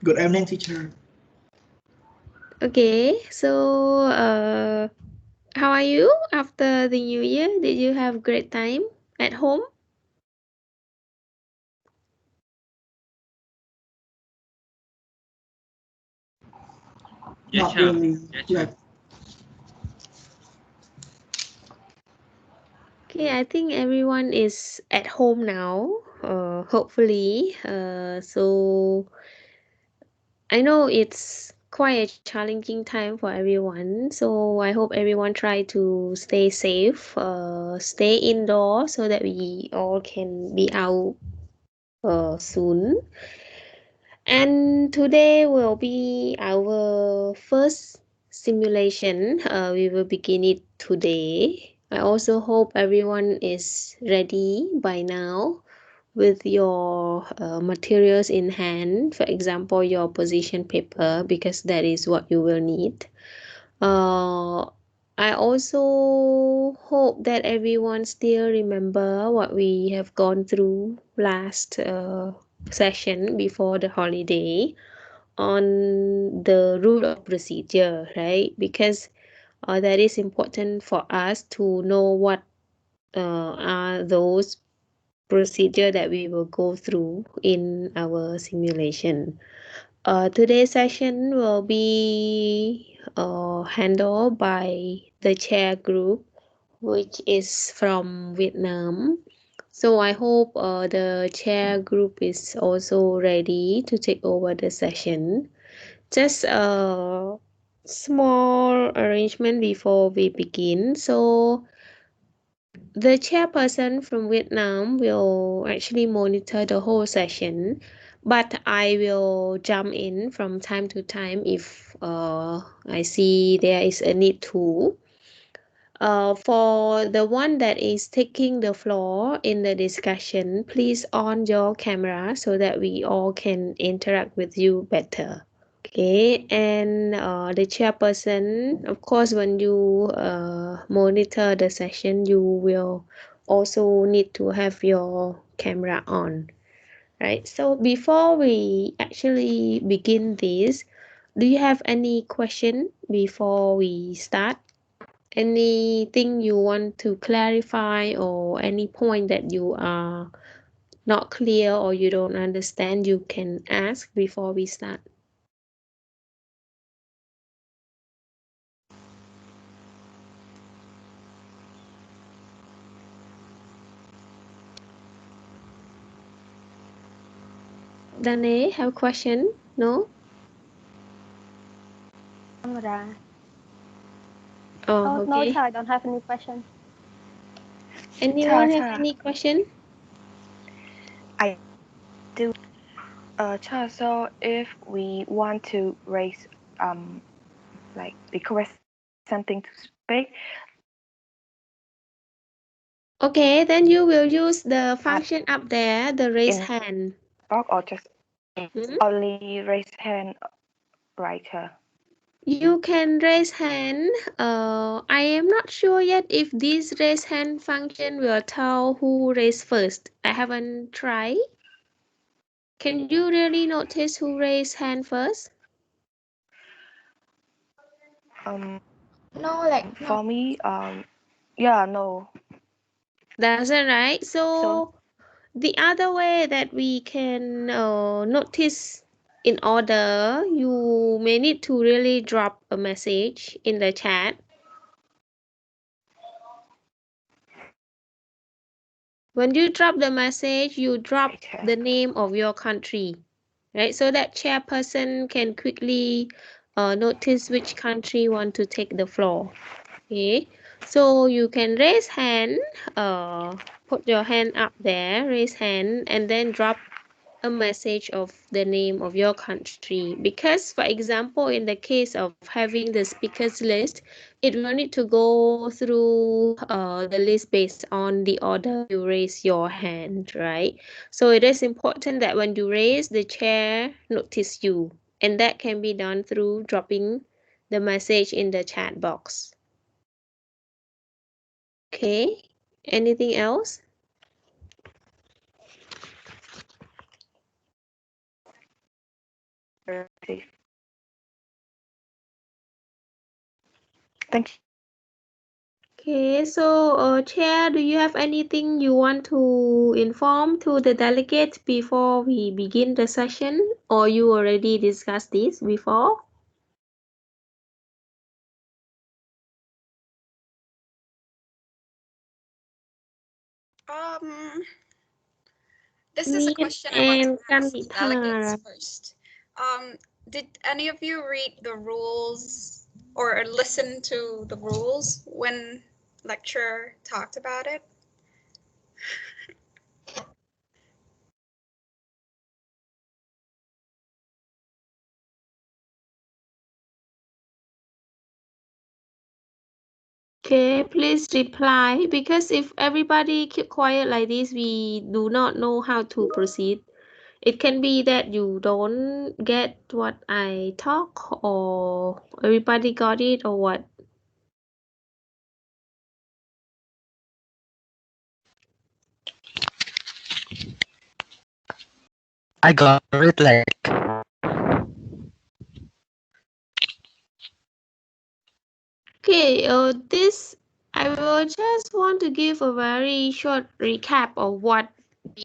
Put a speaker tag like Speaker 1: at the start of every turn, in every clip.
Speaker 1: Good evening, teacher.
Speaker 2: Okay, so how are you after the new year? Did you have great time at home?
Speaker 1: Not really. Like,
Speaker 2: Okay, I think everyone is at home now. Hopefully. So I know it's quite a challenging time for everyone. So I hope everyone try to stay safe, stay indoor so that we all can be out soon. And today will be our first simulation. We will begin it today. I also hope everyone is ready by now with your materials in hand. For example, your position paper, because that is what you will need. Uh, I also hope that everyone still remember what we have gone through last session before the holiday on the rule of procedure, right? Because that is important for us to know what are those procedure that we will go through in our simulation. Today's session will be handled by the chair group, which is from Vietnam. So I hope the chair group is also ready to take over the session. Just a small arrangement before we begin. So the chairperson from Vietnam will actually monitor the whole session, but I will jump in from time to time if I see there is a need to. For the one that is taking the floor in the discussion, please on your camera so that we all can interact with you better. Okay, and the chairperson, of course, when you monitor the session, you will also need to have your camera on, right? So before we actually begin this, do you have any question before we start? Anything you want to clarify or any point that you are not clear or you don't understand, you can ask before we start. Dane, have question? No?
Speaker 3: Camera.
Speaker 2: Oh,
Speaker 3: Oh, no,
Speaker 2: okay.
Speaker 3: I don't have any question.
Speaker 2: Anyone have any question?
Speaker 4: I do. Cha, so if we want to raise like request something to speak,
Speaker 2: Okay, then you will use the
Speaker 4: chat
Speaker 2: function up there, the raise
Speaker 4: in
Speaker 2: hand.
Speaker 4: box or just
Speaker 2: Hmm?
Speaker 4: only raise hand right here.
Speaker 2: You can raise hand. I am not sure yet if this raise hand function will tell who raise first. I haven't tried. Can you really notice who raised hand first?
Speaker 4: Um,
Speaker 5: No, like
Speaker 4: for
Speaker 5: no.
Speaker 4: me, yeah, no.
Speaker 2: That's it, right?
Speaker 4: So
Speaker 2: So the other way that we can notice in order, you may need to really drop a message in the chat. When you drop the message, you drop
Speaker 4: right here.
Speaker 2: the name of your country, right? So that chairperson can quickly notice which country want to take the floor. Okay, so you can raise hand, put your hand up there, raise hand, and then drop a message of the name of your country. Because, for example, in the case of having the speakers list, it will need to go through the list based on the order you raise your hand, right? So it is important that when you raise, the chair notice you, and that can be done through dropping the message in the chat box. Okay, anything else?
Speaker 4: receive. Thank you.
Speaker 2: Okay, so Chair, do you have anything you want to inform to the delegates before we begin the session, or you already discussed this before?
Speaker 5: This is a
Speaker 2: Meet
Speaker 5: question I want to
Speaker 2: and
Speaker 5: ask the delegates
Speaker 2: Kamita.
Speaker 5: first. Did any of you read the rules or listen to the rules when lecturer talked about it?
Speaker 2: Okay, please reply, because if everybody keep quiet like this, we do not know how to proceed. It can be that you don't get what I talk, or everybody got it, or what.
Speaker 6: I got it like
Speaker 2: Okay, this I will just want to give a very short recap of what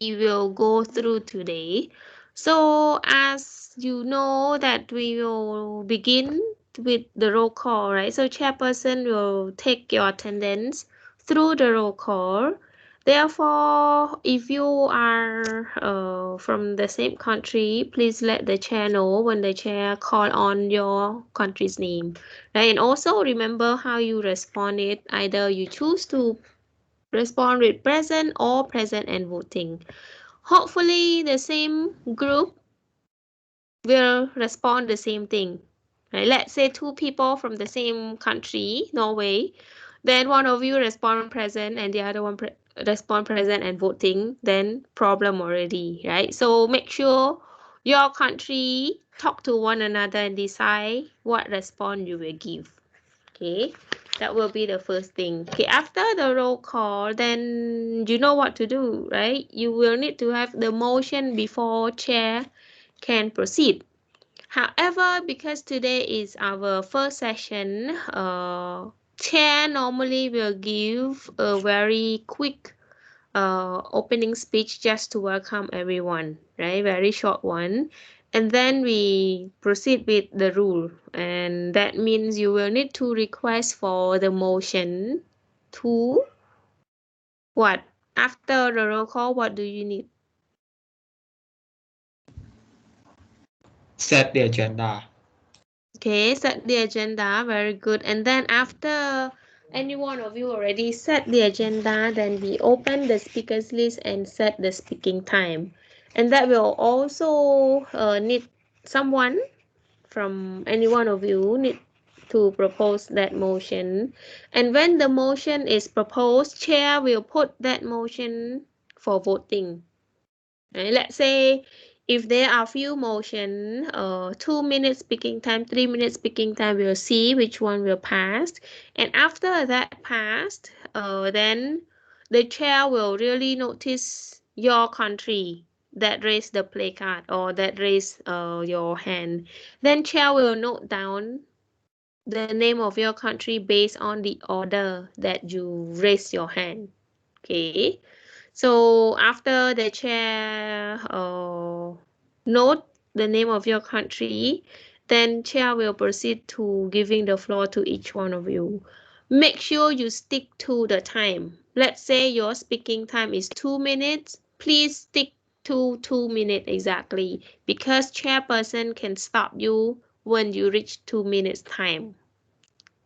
Speaker 2: we will go through today. So as you know that we will begin with the roll call, right? So chairperson will take your attendance through the roll call. Therefore, if you are from the same country, please let the chair know when the chair call on your country's name. Right? And also remember how you responded. Either you choose to respond with present or present and voting. Hopefully the same group will respond the same thing. Right? Let's say two people from the same country, Norway, then one of you respond present and the other one respond present and voting, then problem already, right? So make sure your country talk to one another and decide what response you will give. Okay, that will be the first thing. Okay, after the roll call, then you know what to do, right? You will need to have the motion before chair can proceed. However, because today is our first session, chair normally will give a very quick opening speech just to welcome everyone, right? Very short one. And then we proceed with the rule. And that means you will need to request for the motion to what? After the roll call, what do you need?
Speaker 7: set the agenda.
Speaker 2: Okay, set the agenda. Very good. And then after any one of you already set the agenda, then we open the speakers list and set the speaking time. And that will also need someone from any one of you need to propose that motion. And when the motion is proposed, chair will put that motion for voting. Right? Let's say if there are few motion, 2 minutes speaking time, 3 minutes speaking time, we'll see which one will pass. And after that passed, then the chair will really notice your country that raise the play card or that raise your hand. Then chair will note down the name of your country based on the order that you raise your hand. Okay. So after the chair note the name of your country, then chair will proceed to giving the floor to each one of you. Make sure you stick to the time. Let's say your speaking time is 2 minutes. Please stick to 2 minutes exactly, because chairperson can stop you when you reach 2 minutes time.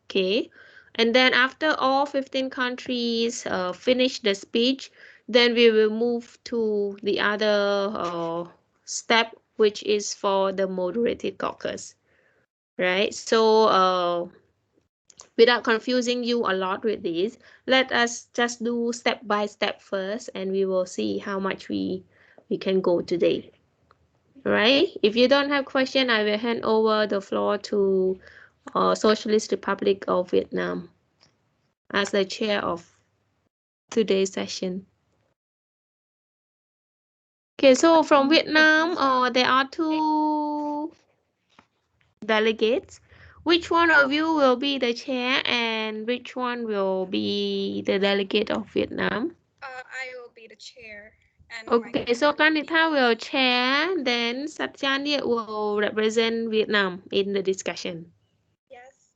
Speaker 2: Okay, and then after all 15 countries finish the speech, then we will move to the other step, which is for the moderated caucus, right? So without confusing you a lot with this, let us just do step by step first, and we will see how much we can go today. All right, if you don't have question, I will hand over the floor to Socialist Republic of Vietnam as the chair of today's session. Okay, so from Vietnam, there are two delegates. Which one of you will be the chair and which one will be the delegate of Vietnam?
Speaker 5: I will be the chair. And
Speaker 2: Okay, so Kanita will chair, then Satyani will represent Vietnam in the discussion.
Speaker 5: Yes.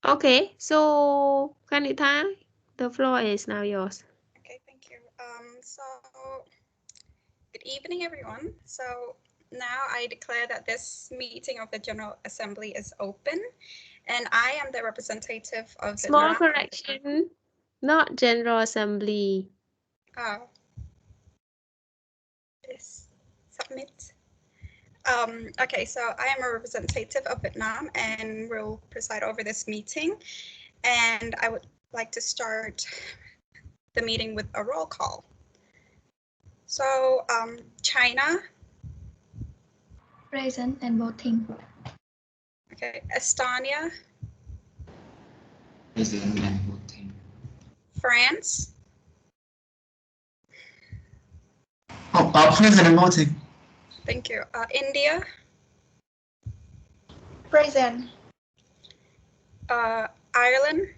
Speaker 2: Okay, so Kanita, the floor is now yours.
Speaker 5: Okay, thank you. So good evening, everyone. So now I declare that this meeting of the General Assembly is open, and I am the representative of
Speaker 2: Small
Speaker 5: Vietnam.
Speaker 2: correction, not General Assembly.
Speaker 5: Yes, submit. Okay, so I am a representative of Vietnam and will preside over this meeting. And I would like to start the meeting with a roll call. So China.
Speaker 3: Present and voting.
Speaker 5: Okay, Estonia.
Speaker 1: Present and voting.
Speaker 5: France.
Speaker 1: Present and voting.
Speaker 5: Thank you. India.
Speaker 3: Present.
Speaker 5: Ireland.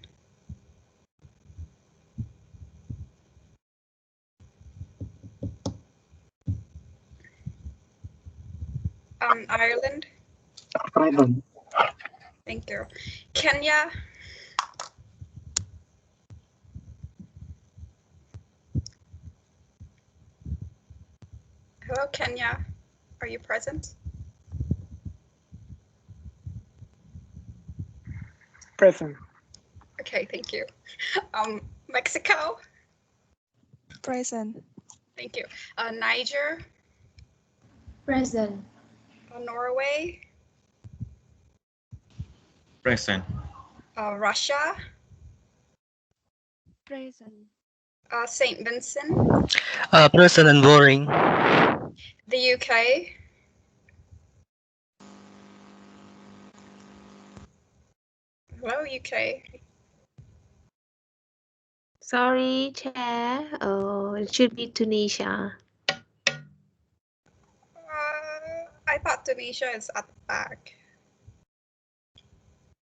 Speaker 5: Ireland.
Speaker 6: Present.
Speaker 5: Thank you. Kenya. Hello, Kenya. Are you present?
Speaker 6: Present.
Speaker 5: Okay, thank you. Mexico.
Speaker 4: Present.
Speaker 5: Thank you. Niger.
Speaker 3: Present.
Speaker 5: Norway.
Speaker 7: Present.
Speaker 5: Russia.
Speaker 3: Present.
Speaker 5: St. Vincent.
Speaker 6: Present and boring.
Speaker 5: The UK. Hello, UK.
Speaker 2: Sorry, Chair. It should be Tunisia.
Speaker 5: I thought Tunisia is at the back.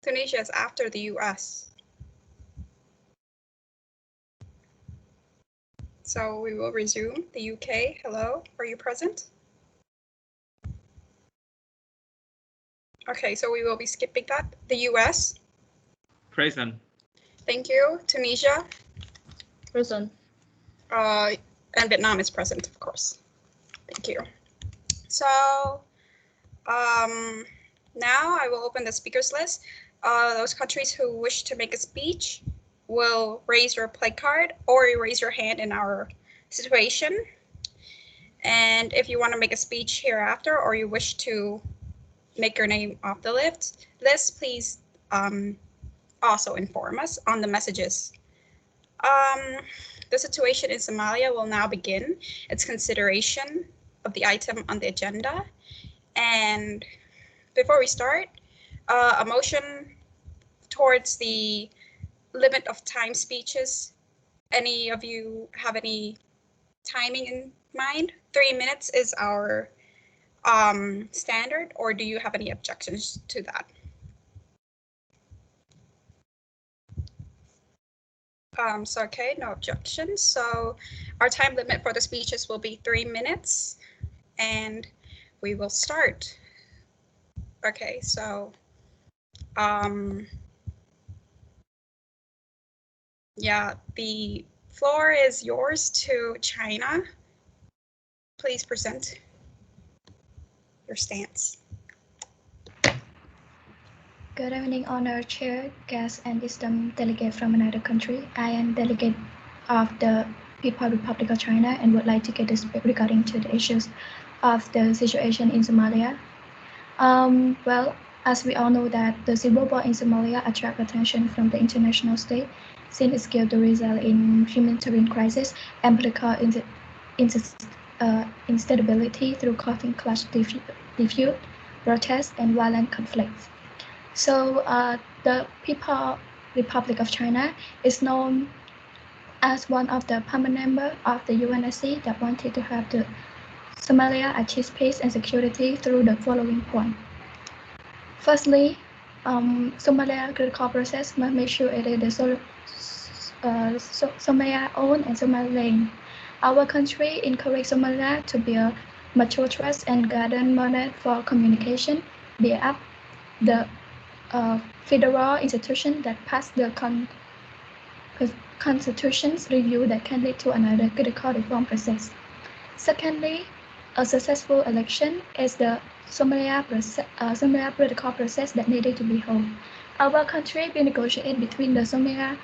Speaker 5: Tunisia is after the US. So we will resume. The UK, hello, are you present? Okay, so we will be skipping that. The US.
Speaker 7: Present.
Speaker 5: Thank you. Tunisia.
Speaker 3: Present.
Speaker 5: And Vietnam is present, of course. Thank you. So now I will open the speakers list. Those countries who wish to make a speech will raise your play card or raise your hand in our situation. And if you want to make a speech hereafter or you wish to make your name off the list, please also inform us on the messages. The situation in Somalia will now begin its consideration of the item on the agenda. And before we start, a motion towards the limit of time speeches. Any of you have any timing in mind? 3 minutes is our standard, or do you have any objections to that? So okay, no objections. So our time limit for the speeches will be 3 minutes, and we will start. Okay, so yeah, the floor is yours to China. Please present your stance.
Speaker 8: Good evening, Honored Chair, guests, and esteemed delegate from another country. I am delegate of the People's Republic of China and would like to get to speak regarding to the issues of the situation in Somalia. Well, as we all know that the civil war in Somalia attract attention from the international state since it's skilled to result in humanitarian crisis and political instability through causing clash dispute, protests, and violent conflicts. So the People's Republic of China is known as one of the permanent members of the UNSC that wanted to have the Somalia achieve peace and security through the following point. Firstly, Somalia critical process must make sure it is Somalia owned and Somaliland. Our country encourage Somalia to be a mature trust and guidance model for communication, be up the federal institution that passed the constitution's review that can lead to another critical reform process. Secondly, a successful election is the Somalia political process that needed to be held. Our country will negotiate between the Somalia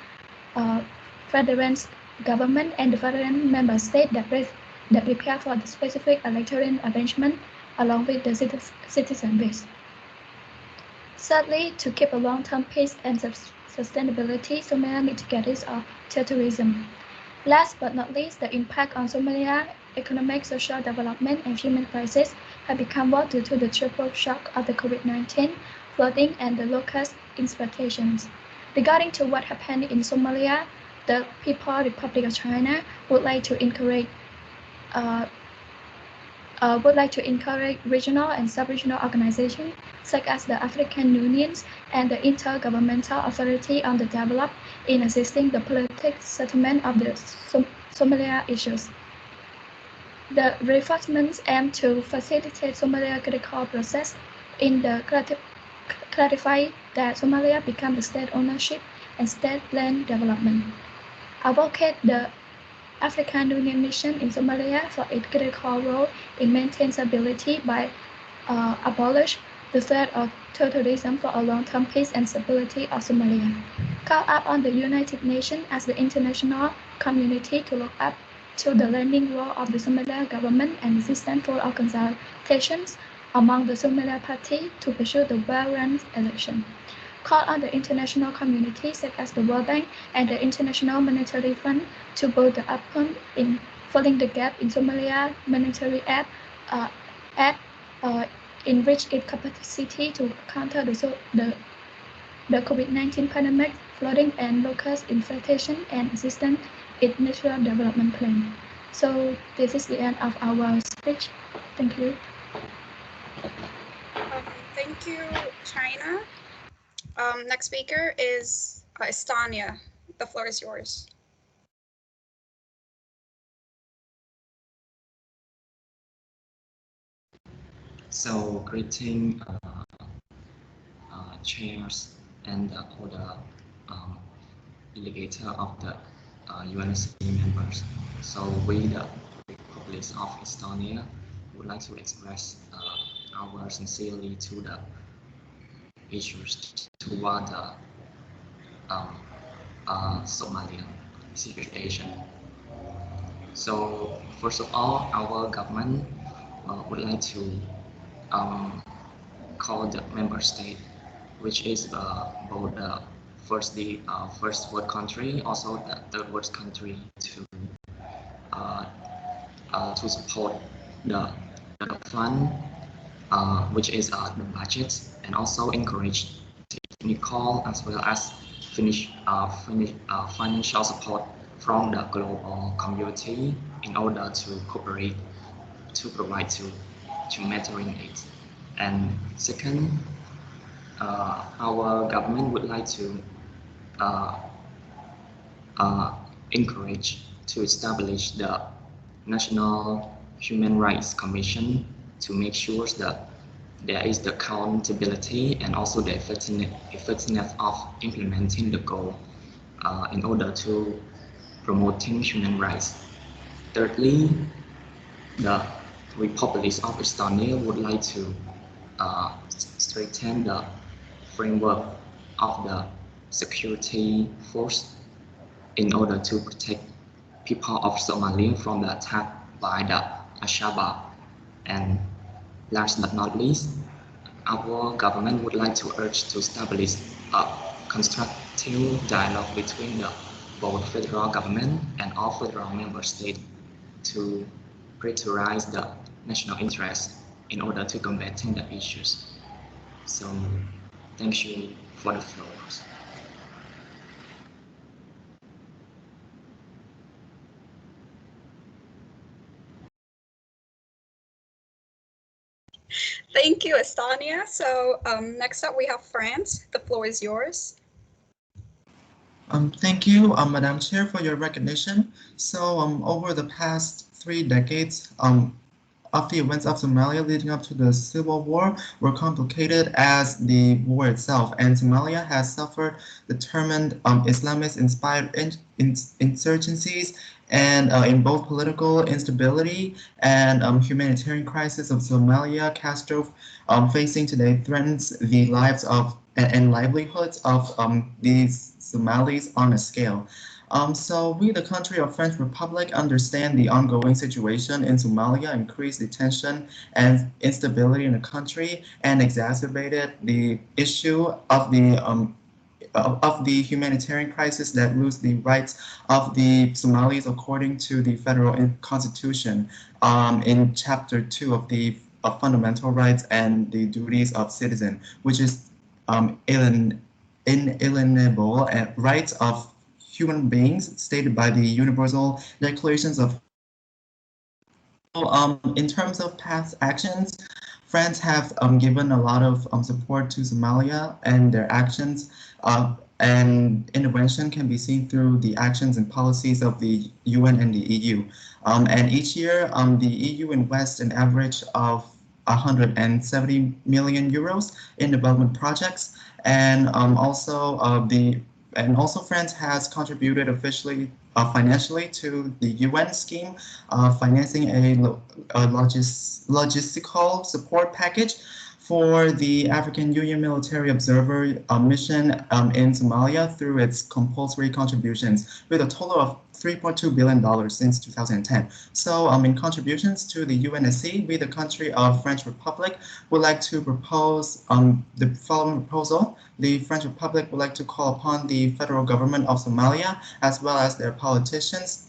Speaker 8: federal government and the federal member state that prepare for the specific electoral arrangement along with the citizen base. Thirdly, to keep a long-term peace and sustainability, Somalia needs to get rid of terrorism. Last but not least, the impact on Somalia economic, social development, and human crisis have become worse due to the triple shock of the COVID-19, flooding, and the locust exploitations. Regarding to what happened in Somalia, the People's Republic of China would like to encourage regional and sub-regional organizations such as the African Union and the Intergovernmental Authority on the Development in assisting the political settlement of the Somalia issues. The reinforcements aim to facilitate Somalia critical process in the clarify that Somalia become the state ownership and state land development. Advocate the African Union mission in Somalia for its critical role in maintaining stability by abolish the threat of terrorism for a long-term peace and stability of Somalia. Call up on the United Nations as the international community to look up to the landing role of the Somalia government and assistance for our consultations among the Somalia party to pursue the well-run election. Call on the international community such as the World Bank and the International Monetary Fund to build the upon in filling the gap in Somalia monetary aid, enrich its capacity to counter the COVID-19 pandemic, flooding and locust infestation, and assistance its national development plan. So this is the end of our speech. Thank you.
Speaker 5: Thank you, China. Next speaker is Estonia. The floor is yours.
Speaker 9: So greeting chairs and all the delegator of the UNSC members. So we, the Republic of Estonia, would like to express our sincerely to the issues toward the Somalian situation. So first of all, our government would like to call the member state, which is both the first world country, also the third world country, to support the fund, which is the budget, and also encourage technical as well as financial support from the global community in order to cooperate to provide to mentoring aid. And second, our government would like to encourage to establish the National Human Rights Commission to make sure that there is the accountability and also the effectiveness of implementing the goal in order to promoting human rights. Thirdly, the Republic of Estonia would like to strengthen the framework of the security force in order to protect people of Somalia from the attack by the Al-Shabaab. And last but not least, our government would like to urge to establish a constructive dialogue between both federal government and all federal member states to prioritize the national interest in order to combating the issues. So thank you for the floor.
Speaker 5: Thank you, Estonia. So next up we have France. The floor is yours.
Speaker 10: Thank you, Madam Chair, for your recognition. So over the past 3 decades, of the events of Somalia leading up to the civil war were complicated as the war itself, and Somalia has suffered determined Islamist-inspired insurgencies and in both political instability and humanitarian crisis of Somalia. Castro facing today threatens the lives of and livelihoods of these Somalis on a scale. So we, the country of French Republic, understand the ongoing situation in Somalia increased the tension and instability in the country and exacerbated the issue of the humanitarian crisis that lose the rights of the Somalis according to the federal constitution in chapter 2 of the fundamental rights and the duties of citizen, which is inalienable rights of human beings stated by the Universal Declarations of. In terms of past actions, France have given a lot of support to Somalia, and their actions and intervention can be seen through the actions and policies of the UN and the EU. And each year, the EU invests an average of 170 million euros in development projects, and also France has contributed officially financially to the UN scheme, financing a logistical support package for the African Union Military Observer mission in Somalia through its compulsory contributions, with a total of $3.2 billion since 2010. So in contributions to the UNSC, we, the country of French Republic, would like to propose the following proposal. The French Republic would like to call upon the federal government of Somalia, as well as their politicians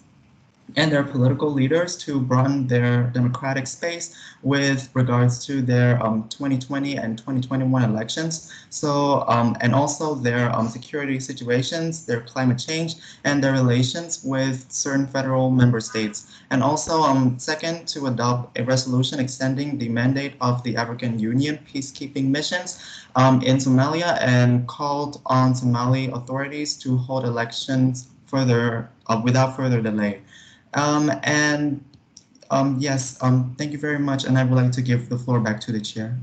Speaker 10: and their political leaders, to broaden their democratic space with regards to their 2020 and 2021 elections. So, and also their security situations, their climate change, and their relations with certain federal member states. And also, second, to adopt a resolution extending the mandate of the African Union peacekeeping missions in Somalia, and called on Somali authorities to hold elections without further delay. Yes, thank you very much, and I would like to give the floor back to the chair.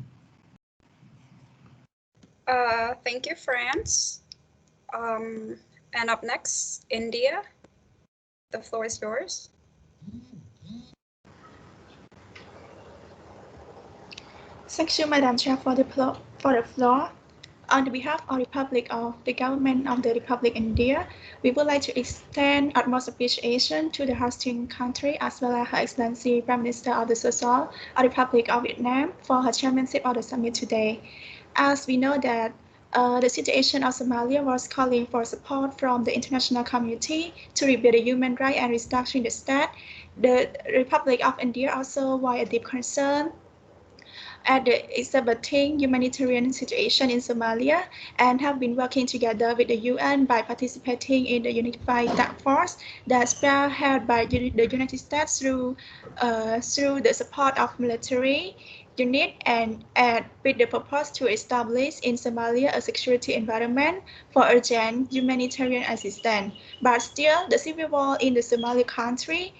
Speaker 5: Thank you, France. And up next, India. The floor is yours.
Speaker 3: Thank you, Madam Chair, for the floor. On behalf of the Republic of the Government of the Republic of India, we would like to extend utmost appreciation to the hosting country, as well as Her Excellency Prime Minister of the Social Republic of Vietnam, for her chairmanship of the summit today. As we know that the situation of Somalia was calling for support from the international community to rebuild the human rights and restructuring the state. The Republic of India also voiced a deep concern at the exacerbating humanitarian situation in Somalia, and have been working together with the UN by participating in the Unified Task Force that's spearheaded by the United States through the support of military unit and with the purpose to establish in Somalia a security environment for urgent humanitarian assistance. But still, the civil war in the Somali country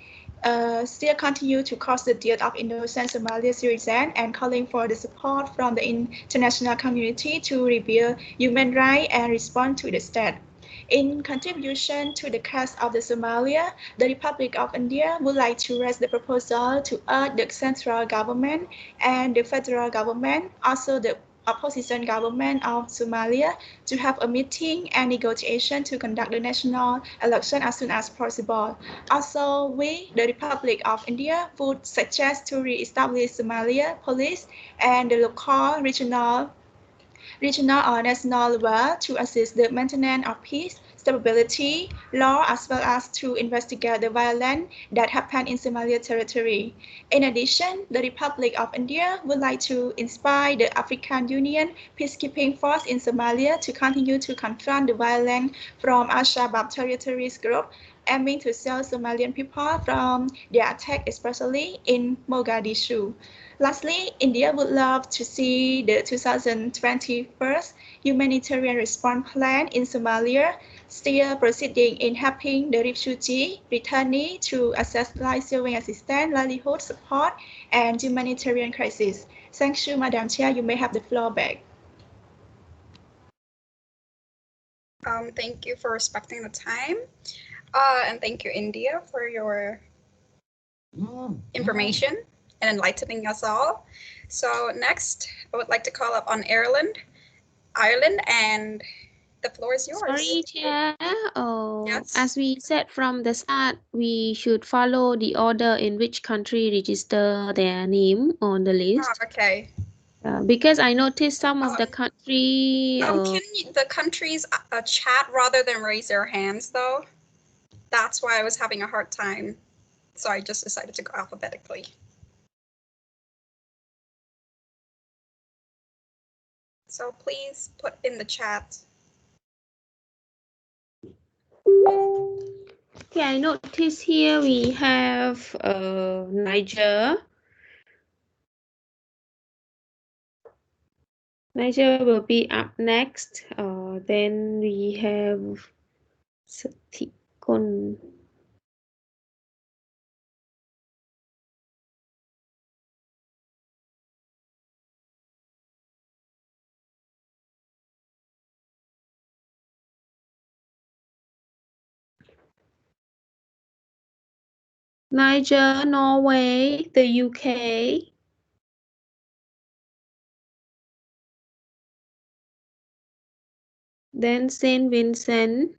Speaker 3: still continue to cause the death of innocent Somali citizens, and calling for the support from the international community to rebuild human rights and respond to the state. In contribution to the case of the Somalia, the Republic of India would like to raise the proposal to urge the central government and the federal government, also the opposition government of Somalia, to have a meeting and negotiation to conduct the national election as soon as possible. Also, we, the Republic of India, would suggest to re-establish Somalia police and the local, regional or national level to assist the maintenance of peace, stability, law, as well as to investigate the violence that happened in Somalia territory. In addition, the Republic of India would like to inspire the African Union peacekeeping force in Somalia to continue to confront the violence from Al-Shabaab terrorist group aiming to save Somalian people from their attack, especially in Mogadishu. Lastly, India would love to see the 2021 humanitarian response plan in Somalia still proceeding in helping the refugee returning to access life-saving assistance, livelihood support, and humanitarian crisis. Thank you, Madam Chair. You may have the floor back.
Speaker 5: Thank you for respecting the time. And thank you, India, for your information and enlightening us all. So next, I would like to call up on Ireland, and the floor is yours.
Speaker 2: Sorry, Chair.
Speaker 5: Yes.
Speaker 2: As we said from the start, we should follow the order in which country register their name on the list.
Speaker 5: Okay.
Speaker 2: Because I noticed some of the country.
Speaker 5: Can the countries chat rather than raise their hands, though? That's why I was having a hard time. So I just decided to go alphabetically. So please put in the chat.
Speaker 2: Okay, I notice here we have Niger. Niger will be up next. Then we have Satikon. Niger, Norway, the UK. Then Saint Vincent.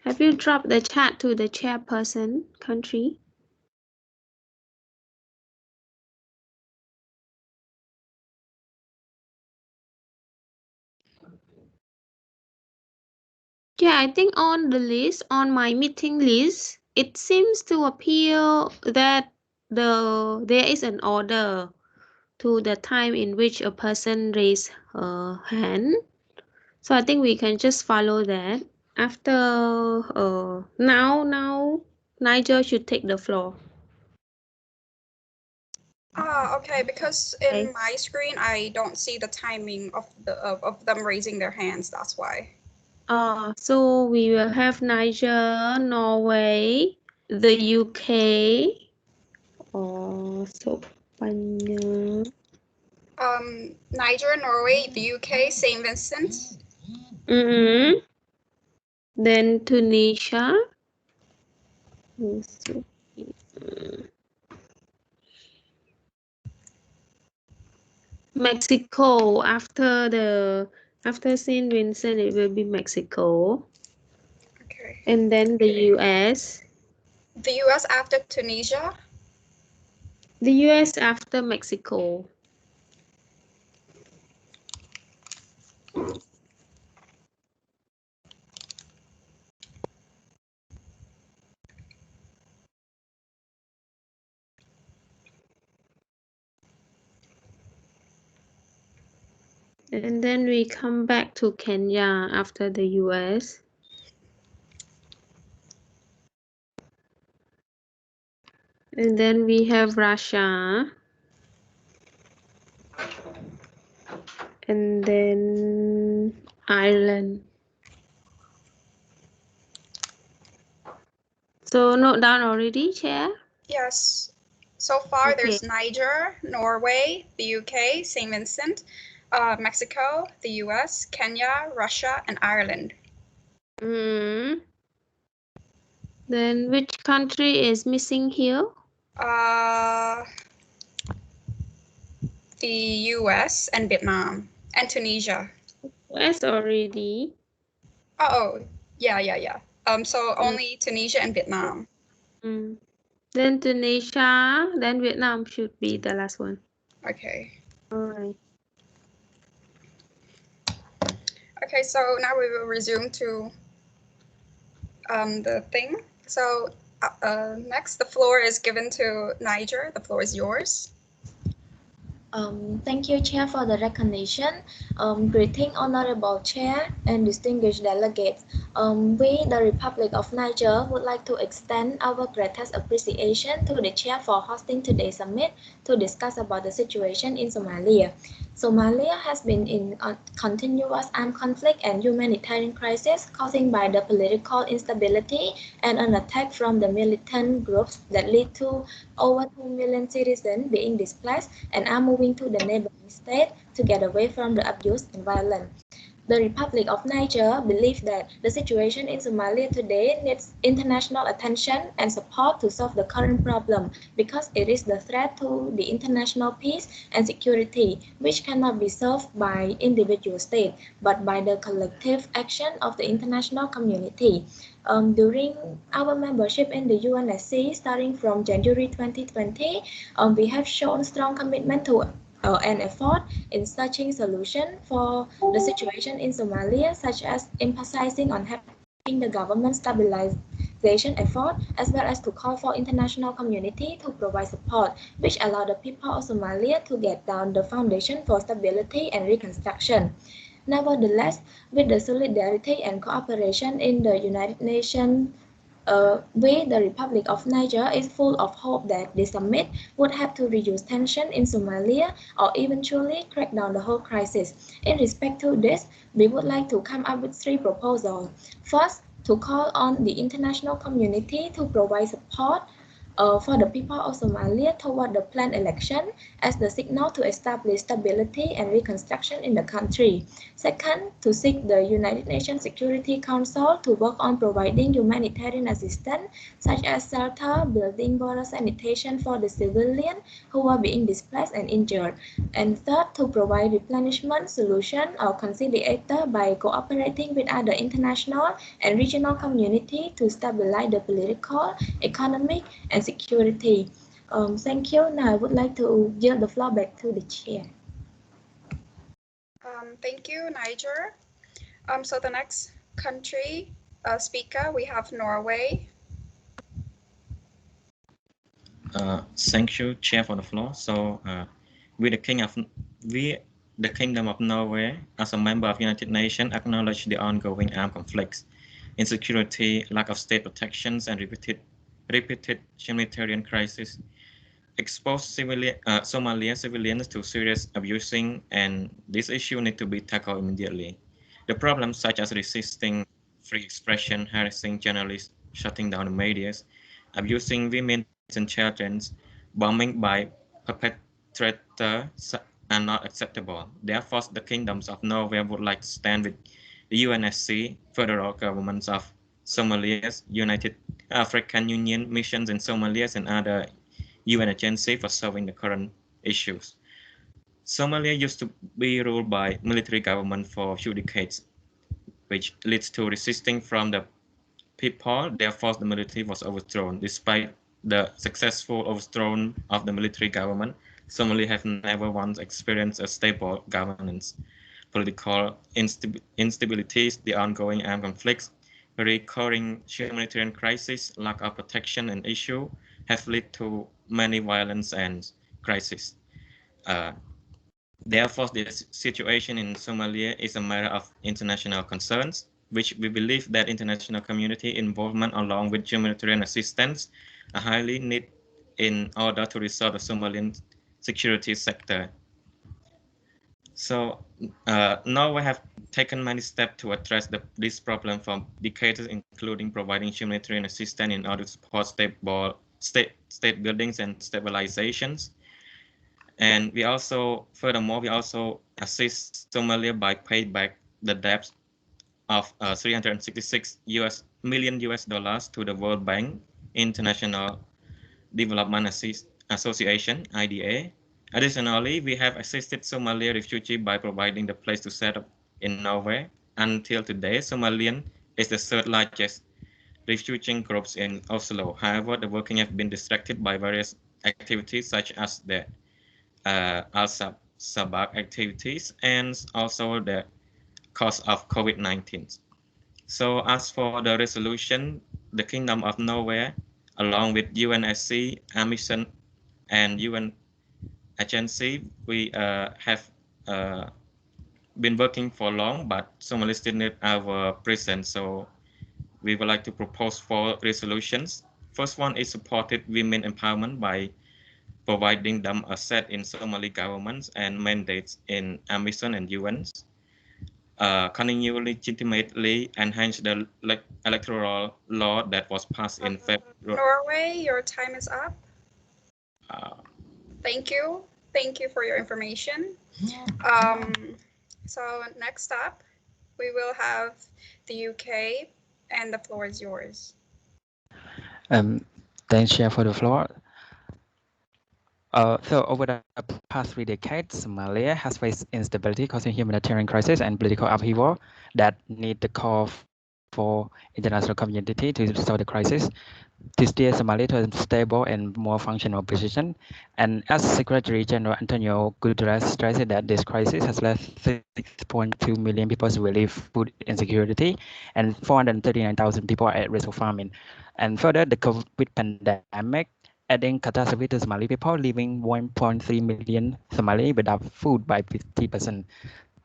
Speaker 2: Have you dropped the chat to the chairperson country? Yeah, I think on the list, on my meeting list, it seems to appear that there is an order to the time in which a person raise her hand. So I think we can just follow that. After now Nigel should take the floor.
Speaker 5: Okay, because in my screen I don't see the timing of them raising their hands. That's why.
Speaker 2: So we will have Niger, Norway, the UK. So
Speaker 5: Niger, Norway, the UK, Saint Vincent.
Speaker 2: Then Tunisia. Mexico. After Saint Vincent, it will be Mexico.
Speaker 5: Okay.
Speaker 2: And then the US.
Speaker 5: The US after Tunisia.
Speaker 2: The US after Mexico. And then we come back to Kenya after the US. And then we have Russia. And then Ireland. So note down already, Chair?
Speaker 5: Yes. So far, there's Niger, Norway, the UK, Saint Vincent, Mexico, the US, Kenya, Russia, and Ireland.
Speaker 2: Then which country is missing here?
Speaker 5: The US and Vietnam and Tunisia.
Speaker 2: US already.
Speaker 5: Oh, yeah. So only Tunisia and Vietnam.
Speaker 2: Then Tunisia, then Vietnam should be the last one.
Speaker 5: Okay.
Speaker 2: All right.
Speaker 5: Okay, so now we will resume to the thing. So next, the floor is given to Niger. The floor is yours.
Speaker 8: Thank you, Chair, for the recognition. Greeting, Honorable Chair and distinguished delegates. We, the Republic of Niger, would like to extend our greatest appreciation to the Chair for hosting today's summit to discuss about the situation in Somalia. Somalia has been in a continuous armed conflict and humanitarian crisis caused by the political instability and an attack from the militant groups that lead to over 2 million citizens being displaced and are moving to the neighboring state to get away from the abuse and violence. The Republic of Niger believes that the situation in Somalia today needs international attention and support to solve the current problem because it is the threat to the international peace and security, which cannot be solved by individual states, but by the collective action of the international community. During our membership in the UNSC, starting from January 2020, we have shown strong commitment to an effort in searching solution for the situation in Somalia, such as emphasizing on helping the government stabilization effort, as well as to call for international community to provide support, which allow the people of Somalia to get down the foundation for stability and reconstruction. Nevertheless, with the solidarity and cooperation in the United Nations, we, the Republic of Niger, is full of hope that the summit would help to reduce tension in Somalia or eventually crack down the whole crisis. In respect to this, we would like to come up with three proposals. First, to call on the international community to provide support for the people of Somalia toward the planned election as the signal to establish stability and reconstruction in the country. Second, to seek the United Nations Security Council to work on providing humanitarian assistance such as shelter, building, water, sanitation for the civilians who are being displaced and injured. And third, to provide replenishment solution or conciliator by cooperating with other international and regional community to stabilize the political, economic, and security. Thank you. Now I would like to yield the floor back to the chair.
Speaker 5: Thank you, Niger. So the next country speaker, we have Norway.
Speaker 7: Thank you, Chair, for the floor. So, we, the Kingdom of Norway, as a member of United Nations, acknowledge the ongoing armed conflicts, insecurity, lack of state protections, and repeated humanitarian crises expose Somalian civilians to serious abusing, and this issue need to be tackled immediately. The problems such as resisting free expression, harassing journalists, shutting down the media, abusing women and children, bombing by perpetrators are not acceptable. Therefore, the kingdoms of Norway would like to stand with the UNSC, federal governments of Somalia, United African Union missions in Somalia, and other UN agency for solving the current issues. Somalia used to be ruled by military government for a few decades, which leads to resisting from the people. Therefore, the military was overthrown. Despite the successful overthrow of the military government, Somalia have never once experienced a stable governance. Political instabilities, the ongoing armed conflicts, recurring humanitarian crises, lack of protection and issue have led to many violence and crises. Therefore, the situation in Somalia is a matter of international concerns, which we believe that international community involvement along with humanitarian assistance are highly needed in order to resolve the Somalian security sector. So now we have taken many steps to address this problem for decades, including providing humanitarian assistance in order to support state buildings and stabilizations. And furthermore, we also assist Somalia by paying back the debts of 366 million US dollars to the World Bank, International Development Association, IDA. Additionally, we have assisted Somali refugees by providing the place to set up in Norway. Until today, Somalian is the third largest refugee groups in Oslo. However, the working have been distracted by various activities such as the Al-Sabak activities and also the cause of COVID-19. So as for the resolution, the Kingdom of Norway, along with UNSC, AMISON, and UN agency, we have been working for long, but Somalia still need our presence. So we would like to propose 4 resolutions. First one is supported women empowerment by providing them a set in Somali governments and mandates in AMISOM and UNs. Continue legitimately enhance the electoral law that was passed in February.
Speaker 5: Norway, your time is up.
Speaker 7: Uh,
Speaker 5: Thank you. Thank you for your information. So next up, we will have the UK, and the floor is yours.
Speaker 11: Thanks, Chair, for the floor. So over the past 3 decades, Somalia has faced instability causing humanitarian crisis and political upheaval that need the call for international community to solve the crisis, to steer Somalia to a stable and more functional position. And as Secretary General Antonio Guterres stressed that this crisis has left 6.2 million people to relieve food insecurity and 439,000 people are at risk of famine. And further, the COVID pandemic adding catastrophe to Somali people, leaving 1.3 million Somali without food by 50%.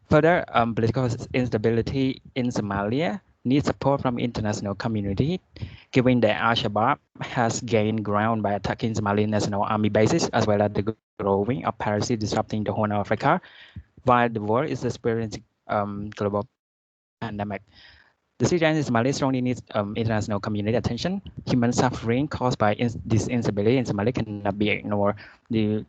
Speaker 11: Further, political instability in Somalia needs support from international community, given that Al-Shabaab has gained ground by attacking Somali National Army bases, as well as the growing of piracy disrupting the Horn of Africa, while the world is experiencing global pandemic. The situation in Somalia strongly needs international community attention. Human suffering caused by this instability in Somalia cannot be ignored. The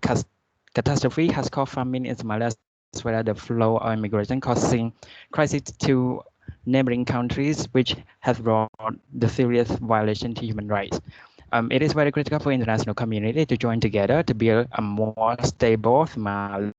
Speaker 11: catastrophe has caused famine in Somalia as well as the flow of immigration causing crisis to neighboring countries, which has brought the serious violation to human rights. It is very critical for international community to join together to build a more stable Somalia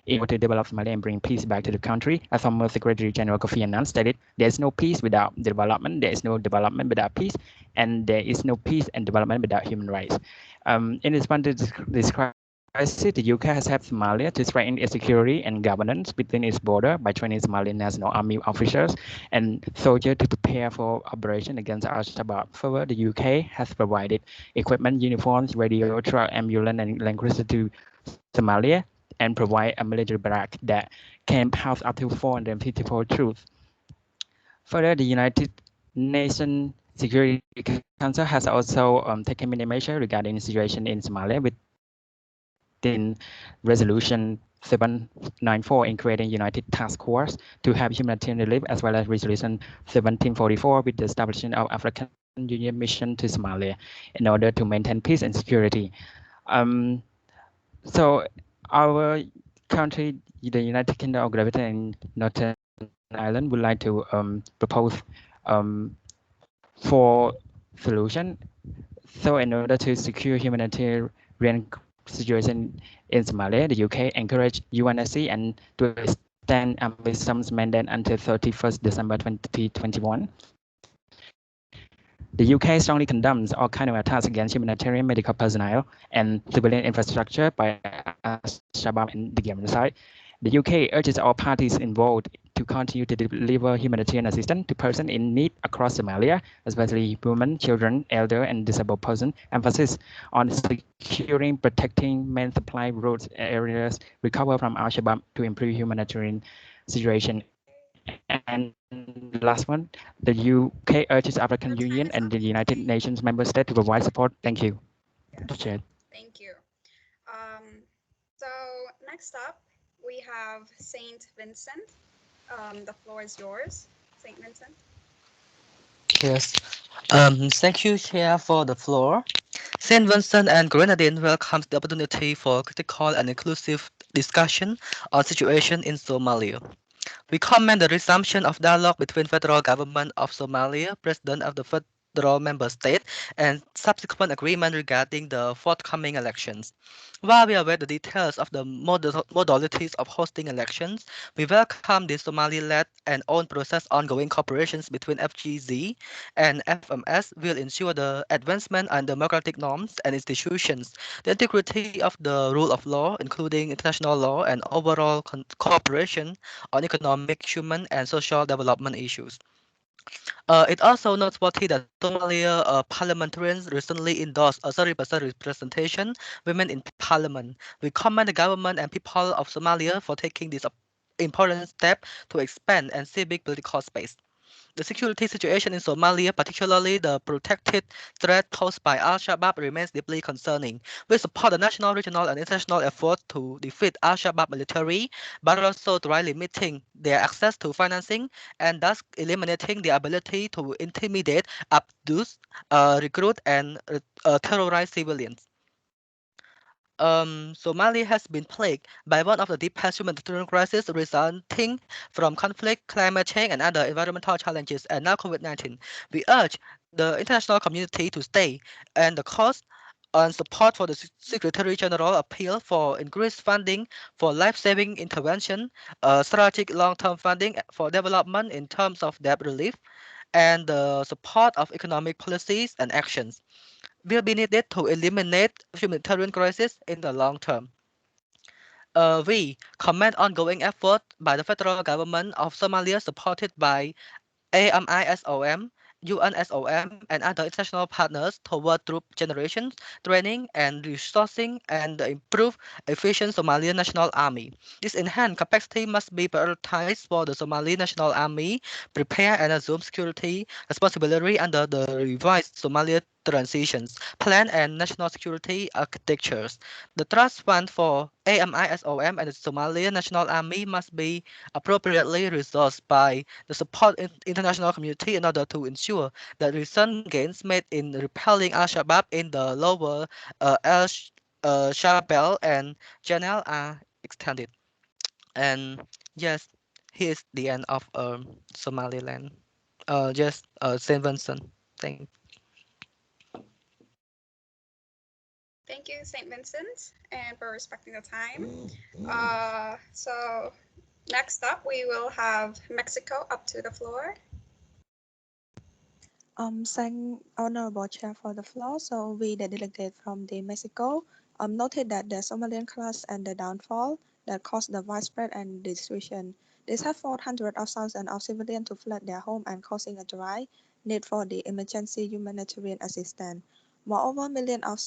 Speaker 11: in order to develop Somalia and bring peace back to the country. As former Secretary General Kofi Annan stated, there is no peace without development, there is no development without peace, and there is no peace and development without human rights. In response to this crisis, the UK has helped Somalia to strengthen its security and governance within its border by training Somali National Army officers and soldiers to prepare for operation against Al-Shabaab. Further, the UK has provided equipment, uniforms, radio, truck, ambulance, and land cruiser to Somalia and provide a military barrack that can house up to 454 troops. Further, the United Nations Security Council has also taken many measures regarding the situation in Somalia within Resolution 794 in creating United Task Force to have humanitarian relief, as well as Resolution 1744 with the establishment of African Union mission to Somalia in order to maintain peace and security. So our country, the United Kingdom of Great Britain and Northern Ireland, would like to propose for solution. So in order to secure humanitarian situation in Somalia, the UK encouraged UNSC and to extend AMISOM's mandate until 31st December 2021. The UK strongly condemns all kind of attacks against humanitarian medical personnel and civilian infrastructure by Al-Shabaab and the Yemen side. The UK urges all parties involved to continue to deliver humanitarian assistance to persons in need across Somalia, especially women, children, elder, and disabled persons. Emphasis on securing, protecting main supply routes areas recover from Al-Shabaab to improve humanitarian situation. And last one, the UK urges African Union and the United Nations member state to provide support. Thank you.
Speaker 5: Thank you. So next up, we have Saint Vincent. The floor is yours, Saint Vincent.
Speaker 6: Yes. Thank you, Chair, for the floor. St. Vincent and Grenadine welcomes the opportunity for critical and inclusive discussion on situation in Somalia. We commend the resumption of dialogue between federal government of Somalia, president of the federal member state, and subsequent agreement regarding the forthcoming elections. While we await the details of the modalities of hosting elections, we welcome the Somali-led and own process ongoing cooperations between FGZ and FMS will ensure the advancement and democratic norms and institutions, the integrity of the rule of law, including international law, and overall cooperation on economic, human, and social development issues. It also noteworthy that Somalia parliamentarians recently endorsed a 30% representation women in parliament. We commend the government and people of Somalia for taking this important step to expand and civic political space. The security situation in Somalia, particularly the protected threat posed by Al-Shabaab, remains deeply concerning. We support the national, regional, and international effort to defeat Al-Shabaab military, but also try limiting their access to financing and thus eliminating their ability to intimidate, abduce, recruit, and terrorize civilians. Somalia has been plagued by one of the deepest humanitarian crises resulting from conflict, climate change, and other environmental challenges, and now COVID-19. We urge the international community to stay and the course on support for the Secretary General appeal for increased funding for life-saving intervention, strategic long-term funding for development in terms of debt relief, and the support of economic policies and actions will be needed to eliminate humanitarian crisis in the long term. We commend ongoing effort by the federal government of Somalia supported by AMISOM, UNSOM, and other international partners toward troop generation, training, and resourcing and improve efficient Somali National Army. This enhanced capacity must be prioritized for the Somali National Army, prepare and assume security responsibility under the revised Somalia transitions plan and national security architectures. The trust fund for AMISOM and the Somali National Army must be appropriately resourced by the support international community in order to ensure that recent gains made in repelling Al-Shabaab in the lower Shabelle and Janelle are extended. And yes, here's the end of Somaliland. Saint Vincent. Thank.
Speaker 5: Thank you, St. Vincent, and for respecting the time. So next up, we will have Mexico up to the floor.
Speaker 4: Thank Honorable Chair for the floor. So we, the delegate from the Mexico, noted that the Somalian clash and the downfall that caused the widespread and destruction. This have forced hundreds of thousands of civilians to flood their home and causing a dry need for the emergency humanitarian assistance. Moreover, millions of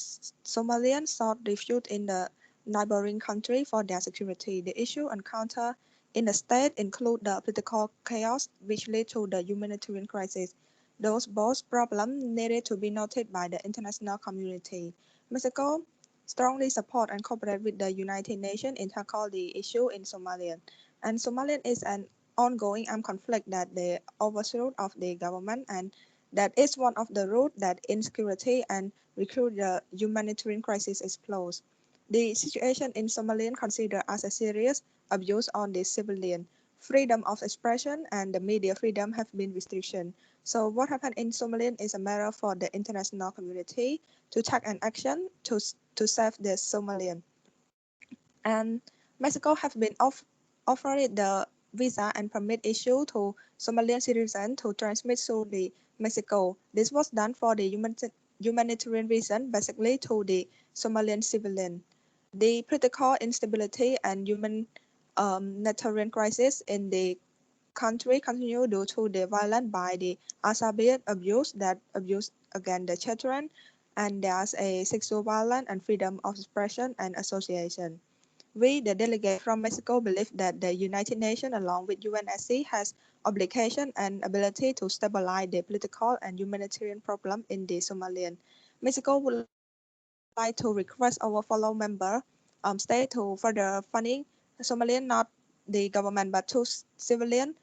Speaker 4: Somalians sought refuge in the neighboring country for their security. The issue encountered in the state include the political chaos, which led to the humanitarian crisis. Those both problems needed to be noted by the international community. Mexico strongly support and cooperate with the United Nations in tackle the issue in Somalia. And Somalia is an ongoing armed conflict that the overthrow of the government and that is one of the routes that insecurity and recruit the humanitarian crisis explodes. The situation in Somalia considered as a serious abuse on the civilian. Freedom of expression and the media freedom have been restricted. So what happened in Somaliland is a matter for the international community to take an action to save the Somalian. And Mexico have been offered the visa and permit issue to Somalian citizens to transmit through the Mexico. This was done for the humanitarian reason, basically to the Somalian civilian. The political instability and humanitarian crisis in the country continue due to the violence by the Asabian abuse against the children, and there's a sexual violence and freedom of expression and association. We, the delegate from Mexico, believe that the United Nations, along with UNSC, has obligation and ability to stabilize the political and humanitarian problem in the Somalian. Mexico would like to request our fellow member state to further funding Somalian, not the government, but to civilian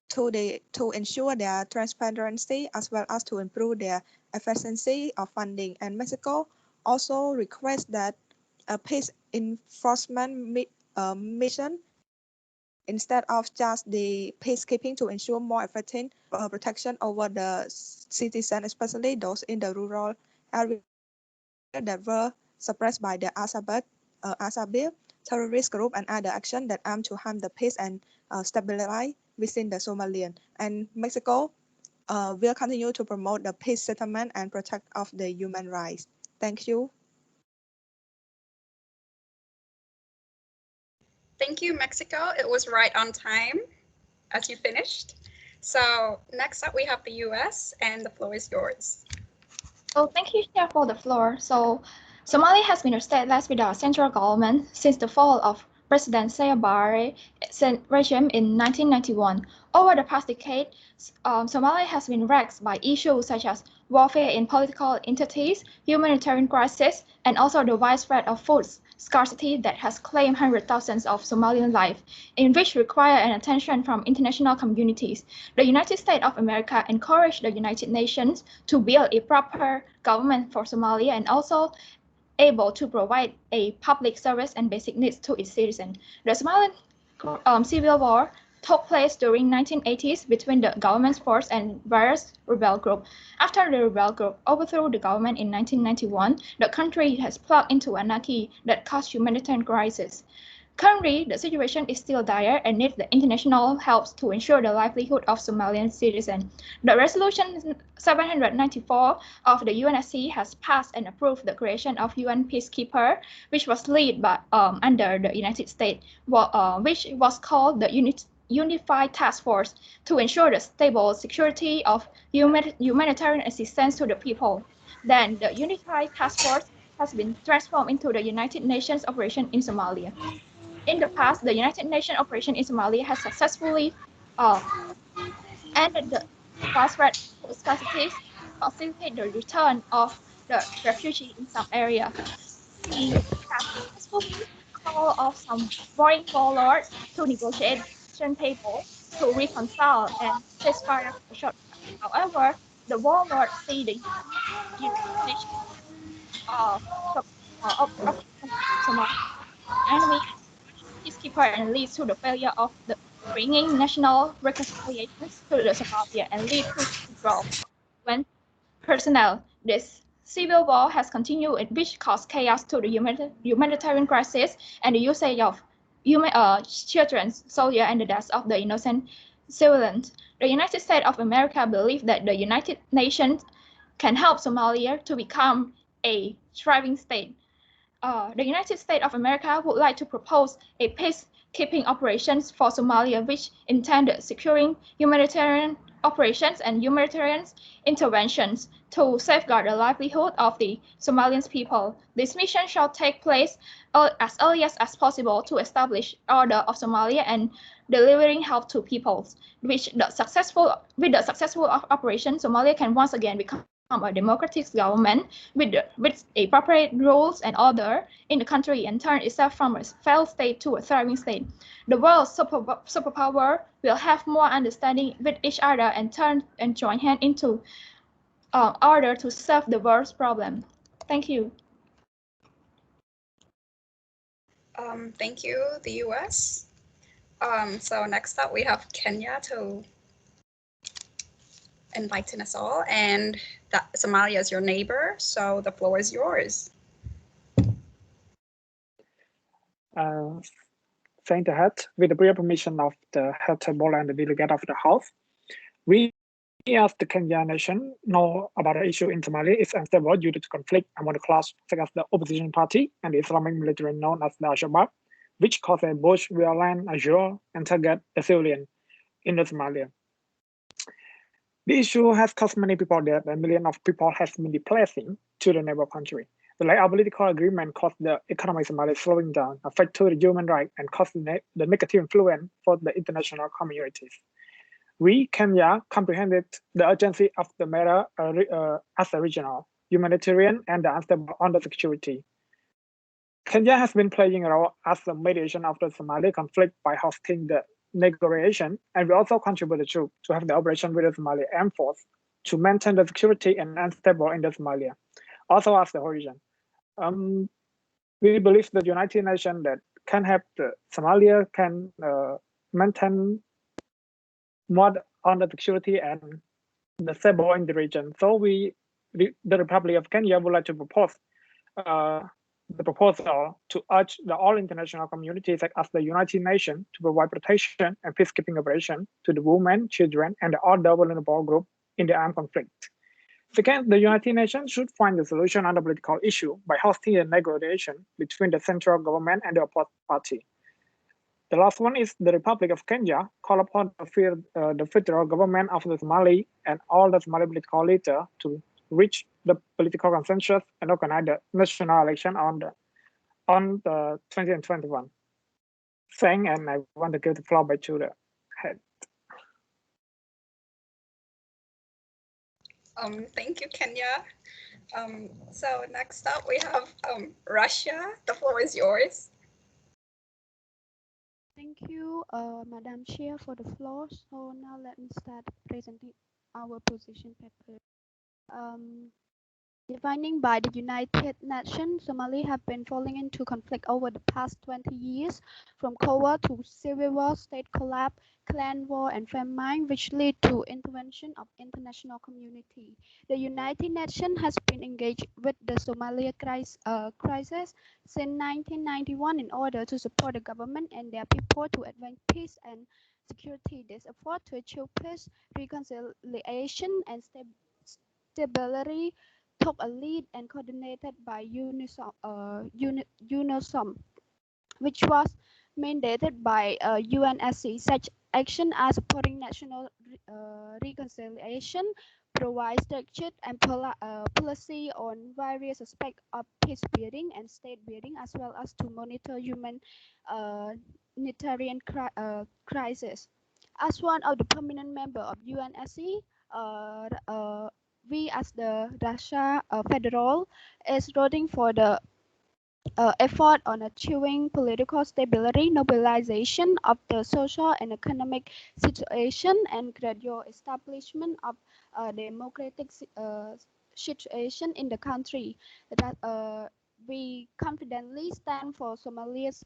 Speaker 4: to ensure their transparency as well as to improve their efficiency of funding. And Mexico also requests that a peace enforcement mission instead of just the peacekeeping to ensure more effective protection over the citizens, especially those in the rural area that were suppressed by the Asabir terrorist group and other action that aim to harm the peace and stabilize within the Somalian. And Mexico will continue to promote the peace settlement and protect of the human rights. Thank you.
Speaker 5: Thank you, Mexico. It was right on time as you finished. So next up, we have the US, and the floor is yours.
Speaker 8: So thank you, Chair, for the floor. So Somalia has been a stateless without central government since the fall of President Siad Barre's regime in 1991. Over the past decade, Somalia has been racked by issues such as warfare in political entities, humanitarian crisis, and also the widespread of food scarcity that has claimed hundreds of thousands of Somalian lives, in which require an attention from international communities. The United States of America encouraged the United Nations to build a proper government for Somalia and also able to provide a public service and basic needs to its citizens. The Somalian civil war took place during 1980s between the government's force and various rebel groups. After the rebel group overthrew the government in 1991, the country has plunged into anarchy that caused humanitarian crisis. Currently, the situation is still dire and needs the international help to ensure the livelihood of Somalian citizens. The Resolution 794 of the UNSC has passed and approved the creation of UN Peacekeeper, which was led by under the United States, which was called the Unified Task Force to ensure the stable security of humanitarian assistance to the people. Then, the Unified Task Force has been transformed into the United Nations operation in Somalia. In the past, the United Nations operation in Somalia has successfully uh, ended the widespread food scarcity and facilitated the return of the refugee in some area. We have successfully called off some warring warlords to negotiation table to reconcile and ceasefire for a short time. However, the warlords see the United Nations uh, operation in Somalia enemy peacekeeper and leads to the failure of the bringing national reconciliations to the Somalia and lead to withdrawal when personnel. This civil war has continued, which caused chaos to the humanitarian crisis and the usage of children, soldiers, and the deaths of the innocent civilians. The United States of America believes that the United Nations can help Somalia to become a thriving state. The United States of America would like to propose a peacekeeping operations for Somalia, which intended securing humanitarian operations and humanitarian interventions to safeguard the livelihood of the Somalian people. This mission shall take place as early as possible to establish order of Somalia and delivering help to peoples. With the successful operation, Somalia can once again become a democratic government with a proper rules and order in the country and turn itself from a failed state to a thriving state. The world's superpower will have more understanding with each other and turn and join hands into order to solve the world's problem. Thank you.
Speaker 5: Thank you, the US. So next up, we have Kenya to enlighten us all, and that Somalia is your neighbor, so the floor is yours.
Speaker 12: Thank the head. With the prior permission of the head table and the delegate of the House, we as the Kenya nation know about the issue in Somalia is unstable due to conflict among the class, such as the opposition party and the Islamic military known as the Al-Shabaab, which cause a bush violent azure and target the civilian in the Somalia. The issue has caused many people dead and millions of people have been displacing to the neighbor country. The lack of political agreement caused the economy of Somalia slowing down, affect to the human rights, and caused the negative influence for the international communities. We, Kenya, comprehended the urgency of the matter as a regional, humanitarian, and unstable under security. Kenya has been playing a role as the mediation of the Somali conflict by hosting the negotiation, and we also contributed to have the operation with the Somali Armed Force to maintain the security and unstable in the Somalia, also as the origin. We believe the United Nations that can help the Somalia can maintain more on the security and the stable in the region. So the Republic of Kenya would like to propose the proposal to urge the all international communities like as the United Nations to provide protection and peacekeeping operation to the women, children, and the other vulnerable group in the armed conflict. Second, the United Nations should find a solution on the political issue by hosting a negotiation between the central government and the opposed party. The last one is the Republic of Kenya call upon the federal government of the Somali and all the Somali political leaders to reach the political consensus and organize the national election on the 2021. Thank, and I want to give the floor back to the head.
Speaker 5: Thank you, Kenya. So next up we have Russia. The floor is yours.
Speaker 13: Thank you, Madam Chair, for the floor. So now let me start presenting our position paper. Defining by the United Nations, Somalia have been falling into conflict over the past 20 years, from Cold War to Civil War, state collapse, clan war, and famine, which lead to intervention of international community. The United Nations has been engaged with the Somalia crisis since 1991 in order to support the government and their people to advance peace and security. This effort to achieve peace, reconciliation, and stability took a lead and coordinated by UNISOM, which was mandated by UNSC. Such action as supporting national reconciliation, provide structure and policy on various aspects of peace building and state building, as well as to monitor humanitarian crisis. As one of the permanent member of UNSC, we as the Russia federal is rooting for the effort on achieving political stability, normalization of the social and economic situation, and gradual establishment of a democratic situation in the country. That we confidently stand for Somalia's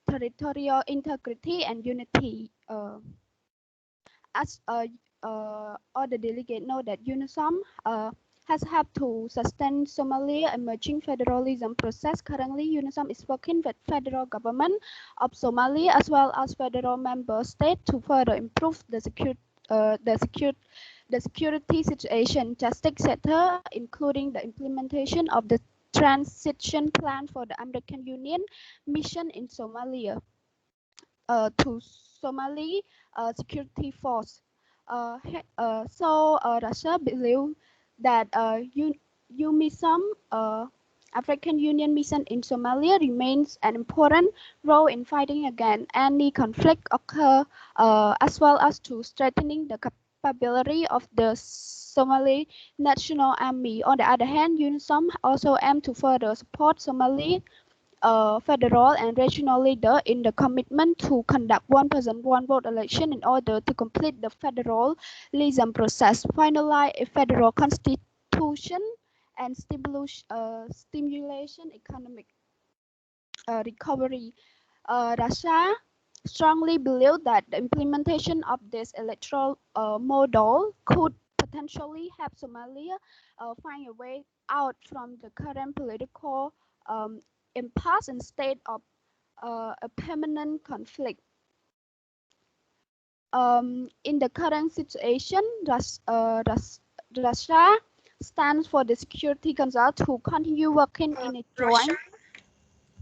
Speaker 13: territorial integrity and unity. As all the delegates know that UNISOM has helped to sustain Somalia emerging federalism process. Currently, UNISOM is working with federal government of Somalia as well as federal member state to further improve the security situation, justice sector, including the implementation of the transition plan for the American Union mission in Somalia to Somali security force. Russia believes that UMISOM, African Union mission in Somalia, remains an important role in fighting against any conflict occur, as well as to strengthening the capability of the Somali National Army. On the other hand, UNISOM also aims to further support Somali federal and regional leader in the commitment to conduct one person, one vote election in order to complete the federalism process, finalize a federal constitution, and stimulation economic recovery. Russia strongly believes that the implementation of this electoral model could potentially help Somalia find a way out from the current political impasse and state of a permanent conflict. In the current situation, Russia stands for the Security Council to continue working in a joint
Speaker 5: Russia,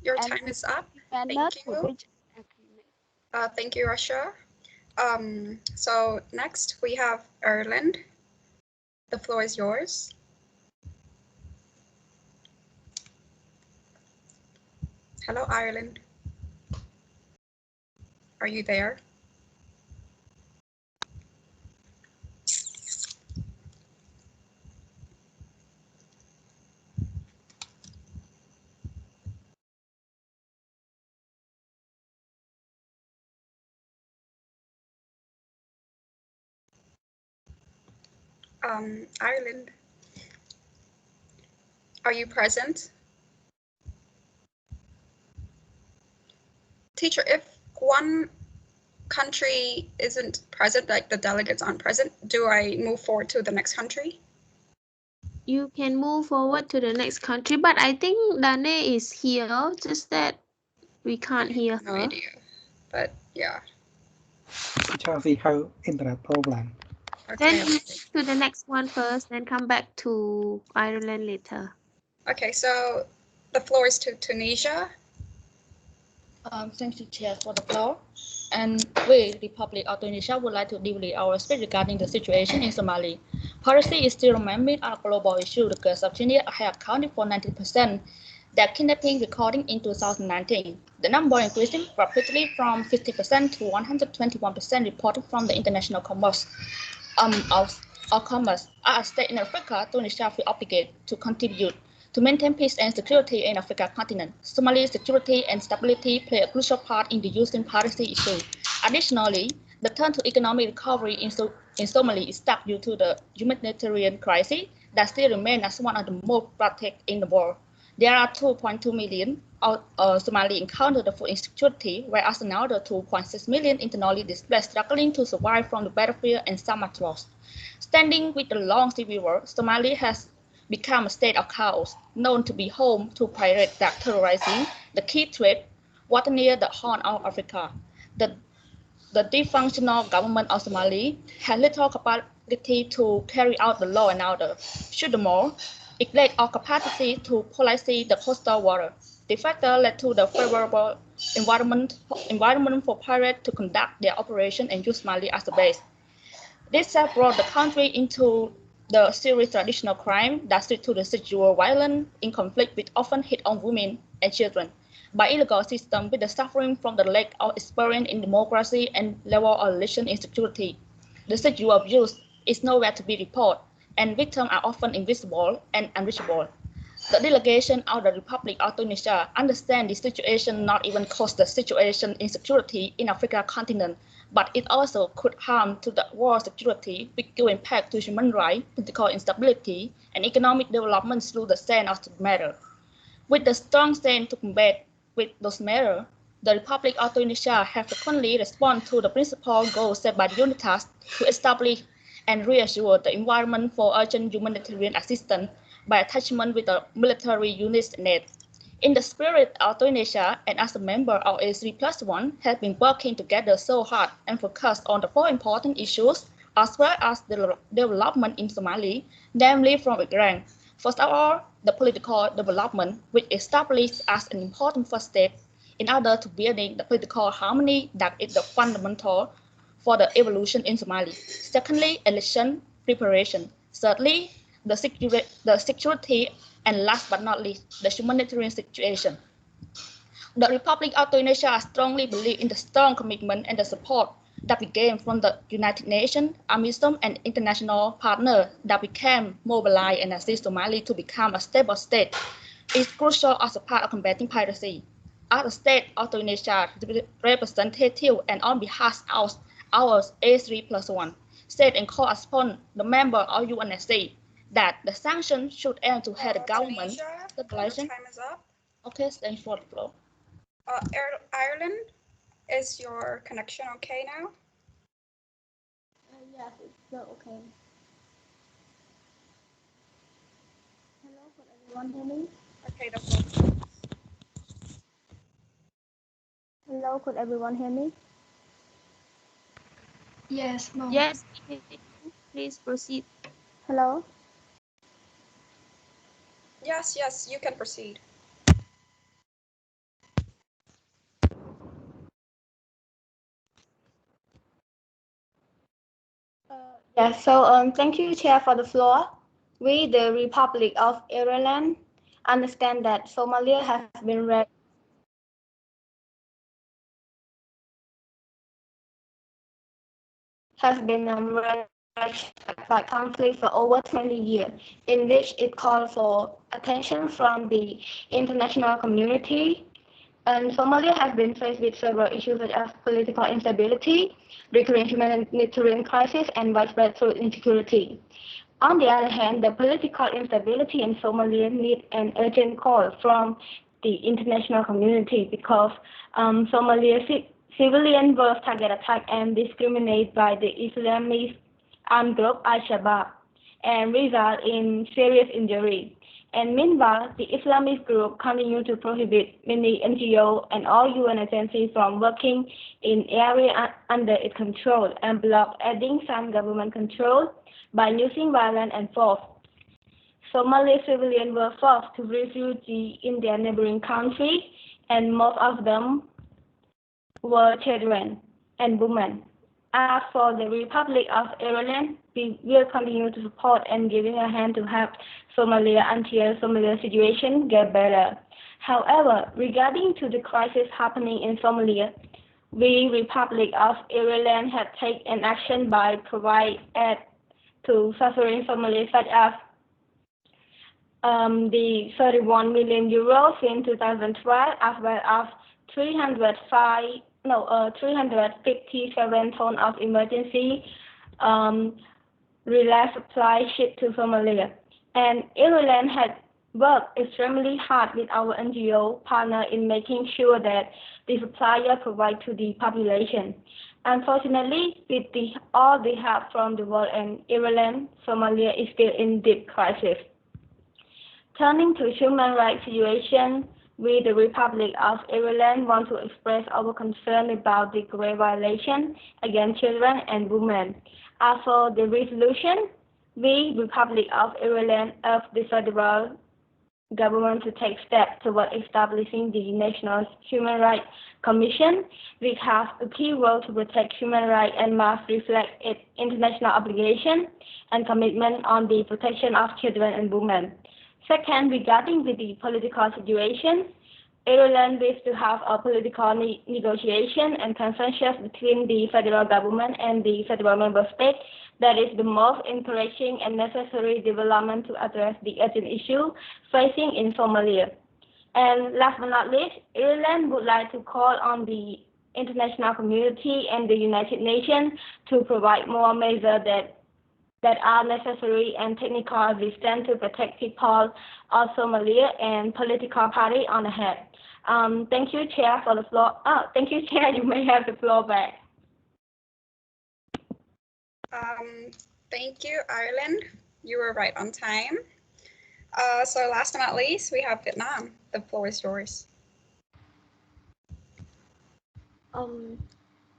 Speaker 5: your time is up. Thank you. Thank you, Russia. So next we have Ireland. The floor is yours. Hello, Ireland. Are you there? Ireland, are you present? Teacher, if one country isn't present, like the delegates aren't present, do I move forward to the next country?
Speaker 2: You can move forward to the next country, but I think Dane is here, just that we can't hear her.
Speaker 5: No idea, but yeah.
Speaker 14: Chelsea have internet problem.
Speaker 2: Then move to the next one first, then come back to Ireland later.
Speaker 5: Okay, so the floor is to Tunisia.
Speaker 15: Thank you, Chair, for the floor. And we, Republic of Tunisia, would like to deeply our speech regarding the situation in Somalia. Piracy is still remaining a global issue. The girls of Tunisia have accounted for 90% that kidnapping recording in 2019. The number increasing rapidly from 50% to 121% reported from the International Commerce of Commerce. As a state in Africa, Tunisia feel obligated to contribute to maintain peace and security in Africa continent. Somalia's security and stability play a crucial part in the using policy issue. Additionally, the turn to economic recovery in Somalia is stuck due to the humanitarian crisis that still remains as one of the most protected in the world. There are 2.2 million Somali encounter the food insecurity, whereas another 2.6 million internally displaced struggling to survive from the battlefield and some are lost. Standing with the long civil war, Somalia has become a state of chaos, known to be home to pirates that terrorizing the key trade water near the Horn of Africa. The dysfunctional government of Somalia has little capacity to carry out the law and order. Furthermore, it lacked of capacity to police the coastal water. The factor led to the favorable environment for pirates to conduct their operation and use Mali as a base. This has brought the country into the serious traditional crime that lead to the sexual violence in conflict which often hit on women and children. By illegal system with the suffering from the lack of experience in democracy and level of relation insecurity. The sexual abuse is nowhere to be reported, and victims are often invisible and unreachable. The delegation of the Republic of Tunisia understands the situation not even cause the situation insecurity in Africa continent, but it also could harm to the world security, which will impact to human rights, political instability, and economic development through the sense of the matter. With the strong sense to combat with those measures, the Republic of Tunisia has frequently responded to the principal goals set by the UNITAS to establish and reassure the environment for urgent humanitarian assistance by attachment with the military units needed. In the spirit of Tunisia and as a member of IS301 has been working together so hard and focused on the four important issues as well as the development in Somalia, namely from Iran. First of all, the political development, which established as an important first step in order to building the political harmony that is the fundamental for the evolution in Somalia. Secondly, election preparation. Thirdly, the security, and last but not least, the humanitarian situation. The Republic of Tunisia strongly believes in the strong commitment and the support that we gain from the United Nations, AMISOM, and international partners that became mobilized and assist Somalia to become a stable state. It's crucial as a part of combating piracy. As a state of Tunisia representative and on behalf of our A3+1, said and called upon the member of UNSC that the sanctions should aim to have the government stabilization.
Speaker 5: Time is up.
Speaker 15: Okay, thanks for the floor.
Speaker 5: Ireland, is your connection okay now?
Speaker 13: Yes, it's still okay. Hello, could everyone hear me?
Speaker 5: Okay, the floor.
Speaker 13: Hello, could everyone hear me?
Speaker 8: Yes, Mom.
Speaker 2: Yes, please proceed.
Speaker 13: Hello?
Speaker 5: Yes, you can proceed.
Speaker 16: Yes, so thank you, Chair, for the floor. We, the Republic of Ireland, understand that Somalia has been ravaged by conflict for over 20 years, in which it called for attention from the international community. And Somalia has been faced with several issues such as political instability, recurring humanitarian crisis, and widespread food insecurity. On the other hand, the political instability in Somalia needs an urgent call from the international community because Somalia civilian were target attacked and discriminated by the Islamist armed group Al-Shabaab and result in serious injury. And meanwhile, the Islamist group continue to prohibit many NGO and all UN agencies from working in area under its control and block adding some government control by using violence and force. Somali civilians were forced to refugee in their neighboring country, and most of them were children and women. As for the Republic of Ireland, we will continue to support and giving a hand to help Somalia until Somalia's situation get better. However, regarding to the crisis happening in Somalia, we Republic of Ireland have taken action by providing aid to suffering Somalis such as the 31 million euros in 2012, as well as 357 tons of emergency relief supply shipped to Somalia. And Ireland has worked extremely hard with our NGO partner in making sure that the supplier provide to the population. Unfortunately, with all the help from the world and Ireland, Somalia is still in deep crisis. Turning to human rights situation, we, the Republic of Ireland, want to express our concern about the grave violation against children and women. As for the resolution, we, Republic of Ireland, urge the federal government to take steps toward establishing the National Human Rights Commission, which has a key role to protect human rights and must reflect its international obligation and commitment on the protection of children and women. Second, regarding the political situation, Ireland wishes to have a political negotiation and consensus between the federal government and the federal member states. That is the most encouraging and necessary development to address the urgent issue facing in Somalia. And last but not least, Ireland would like to call on the international community and the United Nations to provide more measures that are necessary and technical assistance to protect people of Somalia and political party on ahead. Thank you, Chair, for the floor. Thank you, Chair. You may have the floor back.
Speaker 5: Thank you, Ireland. You were right on time. So last but not least, we have Vietnam. The floor is yours.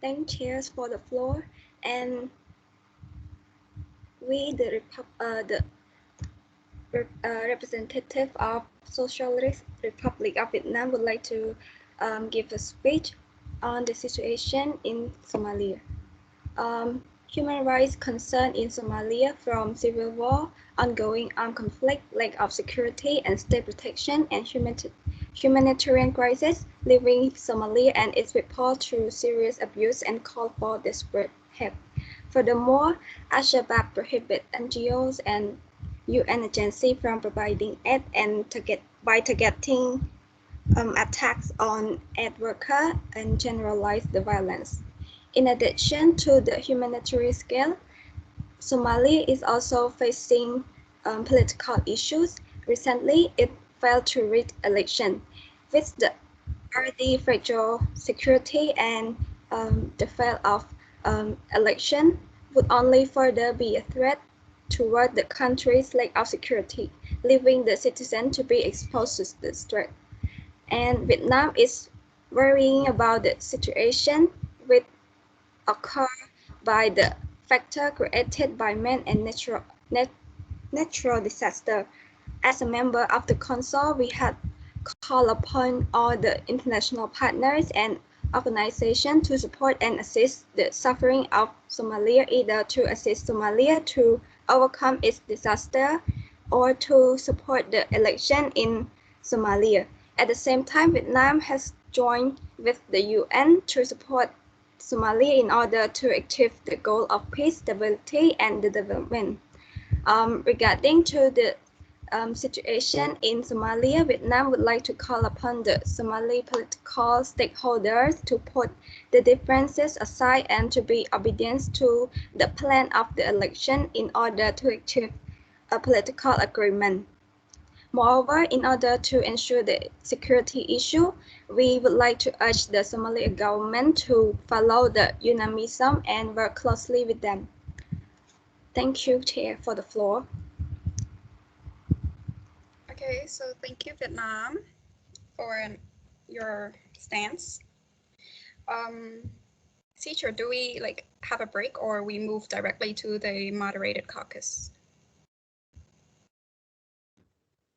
Speaker 17: Thank Chairs for the floor, and we, the representative of Socialist Republic of Vietnam, would like to give a speech on the situation in Somalia. Human rights concern in Somalia from civil war, ongoing armed conflict, lack of security and state protection, and humanitarian crisis, leaving Somalia and its people through serious abuse and call for desperate help. Furthermore, Al-Shabaab prohibit NGOs and UN agencies from providing aid and by targeting attacks on aid workers and generalize the violence. In addition to the humanitarian scale, Somalia is also facing political issues. Recently, it failed to reach election, with the already fragile security and the fail of election would only further be a threat toward the country's lack of security, leaving the citizen to be exposed to the threat. And Vietnam is worrying about the situation with occur by the factor created by man and natural disaster. As a member of the Council, we had called upon all the international partners and organizations to support and assist the suffering of Somalia, either to assist Somalia to overcome its disaster or to support the election in Somalia. At the same time, Vietnam has joined with the UN to support Somalia in order to achieve the goal of peace, stability, and development. Regarding to the situation in Somalia, Vietnam would like to call upon the Somali political stakeholders to put the differences aside and to be obedient to the plan of the election in order to achieve a political agreement. Moreover, in order to ensure the security issue, we would like to urge the Somali government to follow the unionism and work closely with them. Thank you, Chair, for the floor.
Speaker 5: Okay, so thank you, Vietnam, for your stance. Teacher, do we have a break or we move directly to the moderated caucus?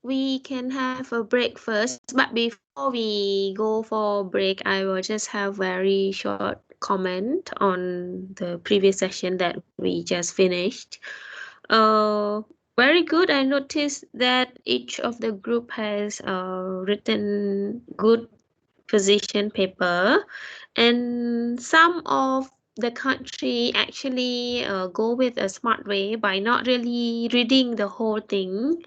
Speaker 2: we can have a break first, but before we go for break, I will just have very short comment on the previous session that we just finished. Uh, Very good. I noticed that each of the group has written good position paper, and some of the country actually go with a smart way by not really reading the whole thing,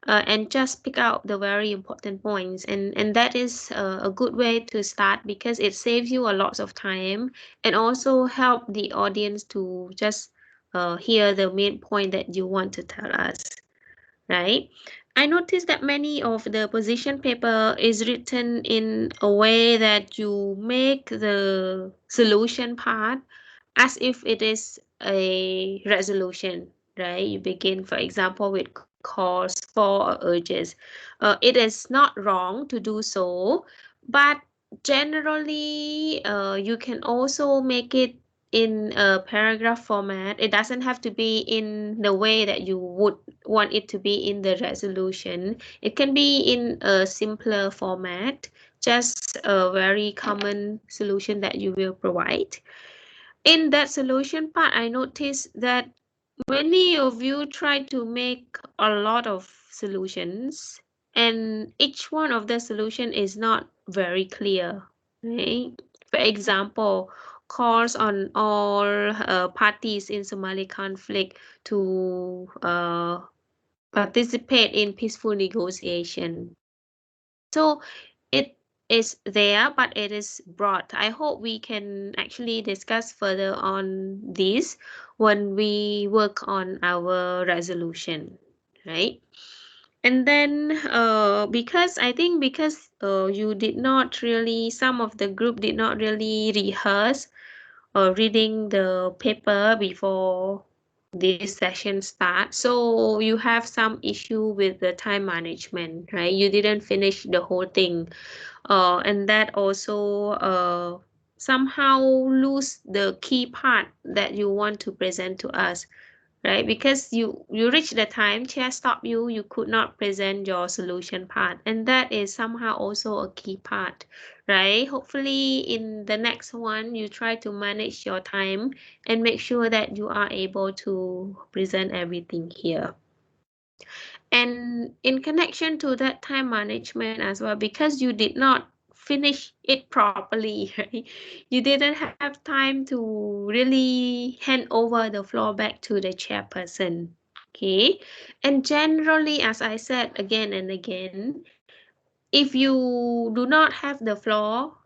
Speaker 2: and just pick out the very important points, and that is a good way to start because it saves you a lot of time and also help the audience to just hear the main point that you want to tell us, right? I noticed that many of the position paper is written in a way that you make the solution part as if it is a resolution, right? You begin, for example, with cause for or urges. It is not wrong to do so, but generally, you can also make it in a paragraph format. It doesn't have to be in the way that you would want it to be in the resolution. It can be in a simpler format, just a very common solution that you will provide. In that solution part, I noticed that many of you try to make a lot of solutions, and each one of the solution is not very clear, right? For example, calls on all parties in Somali conflict to participate in peaceful negotiation. So it is there, but it is broad. I hope we can actually discuss further on this when we work on our resolution, right? And then because I think because you did not really, some of the group did not really rehearse reading the paper before this session start, so you have some issue with the time management, right? You didn't finish the whole thing, and that also somehow lose the key part that you want to present to us, right? Because you reach the time, chair stop you, you could not present your solution part, and that is somehow also a key part, right? Hopefully in the next one you try to manage your time and make sure that you are able to present everything here. And in connection to that time management as well, because you did not finish it properly, right? You didn't have time to really hand over the floor back to the chairperson. Okay. And generally, as I said again and again, if you do not have the floor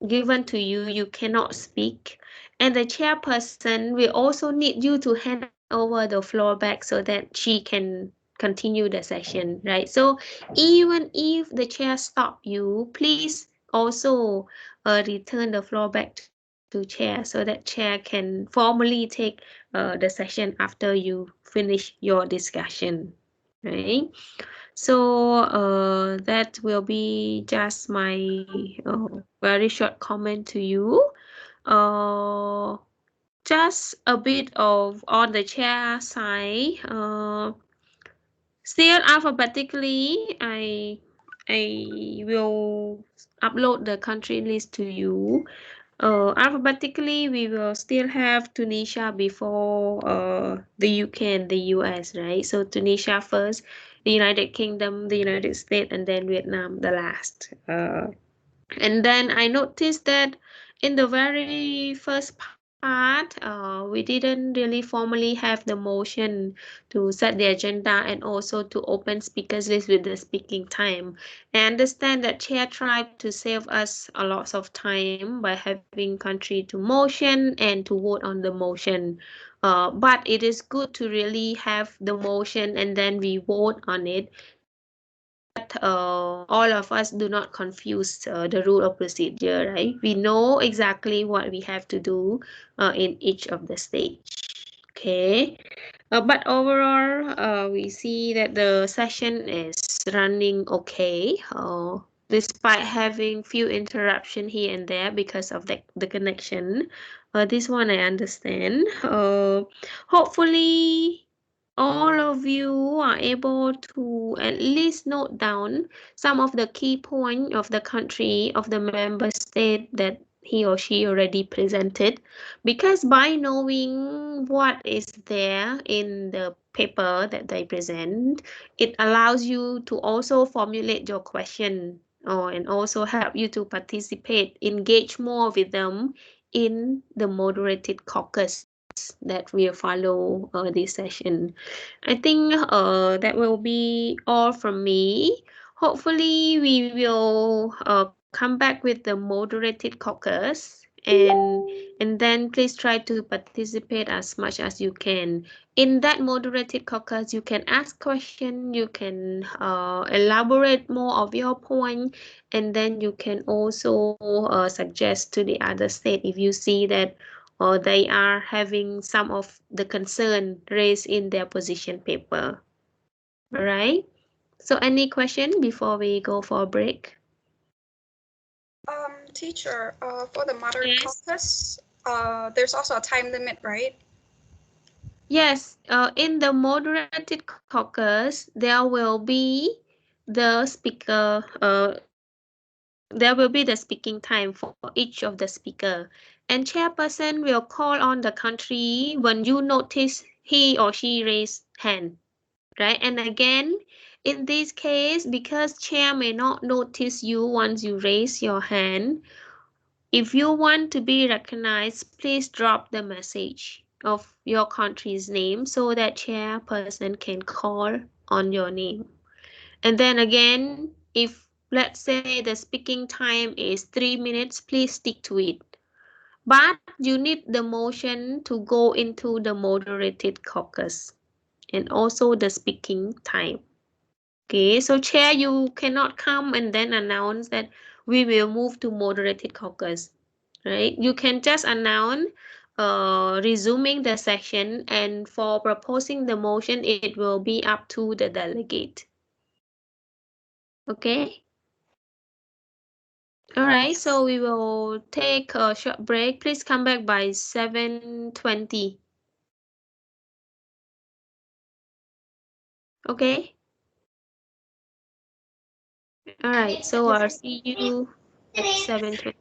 Speaker 2: given to you, you cannot speak. And the chairperson will also need you to hand over the floor back so that she can continue the session, right? So even if the chair stop you, please also return the floor back to chair so that chair can formally take the session after you finish your discussion, right? So that will be just my very short comment to you. Uh, just a bit of on the chair side. Still alphabetically, I will upload the country list to you. Alphabetically, we will still have Tunisia before the UK and the US, right? So Tunisia first, the United Kingdom, the United States, and then Vietnam, the last. And then I noticed that in the very first part, we didn't really formally have the motion to set the agenda and also to open speakers list with the speaking time. I understand that chair tried to save us a lot of time by having country to motion and to vote on the motion. But it is good to really have the motion and then we vote on it so that all of us do not confuse the rule of procedure, right? We know exactly what we have to do in each of the stage. Okay. But overall, we see that the session is running okay, despite having few interruption here and there because of the connection. This one I understand. Hopefully all of you are able to at least note down some of the key points of the country of the member state that he or she already presented, because by knowing what is there in the paper that they present, it allows you to also formulate your question, and also help you to participate, engage more with them in the moderated caucus that will follow this session. I think that will be all from me. Hopefully, we will come back with the moderated caucus, and then please try to participate as much as you can. In that moderated caucus, you can ask questions, you can elaborate more of your point, and then you can also suggest to the other state if you see that or they are having some of the concern raised in their position paper. All right. So any question before we go for a break?
Speaker 5: Teacher, for the moderate
Speaker 2: Yes.
Speaker 5: caucus, there's also a time limit, right?
Speaker 2: Yes. In the moderated caucus, there will be the speaker. There will be the speaking time for each of the speaker, and chairperson will call on the country when you notice he or she raise hand. Right, and again, in this case, because chair may not notice you once you raise your hand, if you want to be recognized, please drop the message of your country's name so that chairperson can call on your name. And then again, if let's say the speaking time is 3 minutes, please stick to it. But you need the motion to go into the moderated caucus and also the speaking time. Okay, so chair, you cannot come and then announce that we will move to moderated caucus, right? You can just announce resuming the session, and for proposing the motion, it will be up to the delegate. Okay. All right, so we will take a short break. Please come back by 7:20. Okay. All right, so I'll see you at 7:20.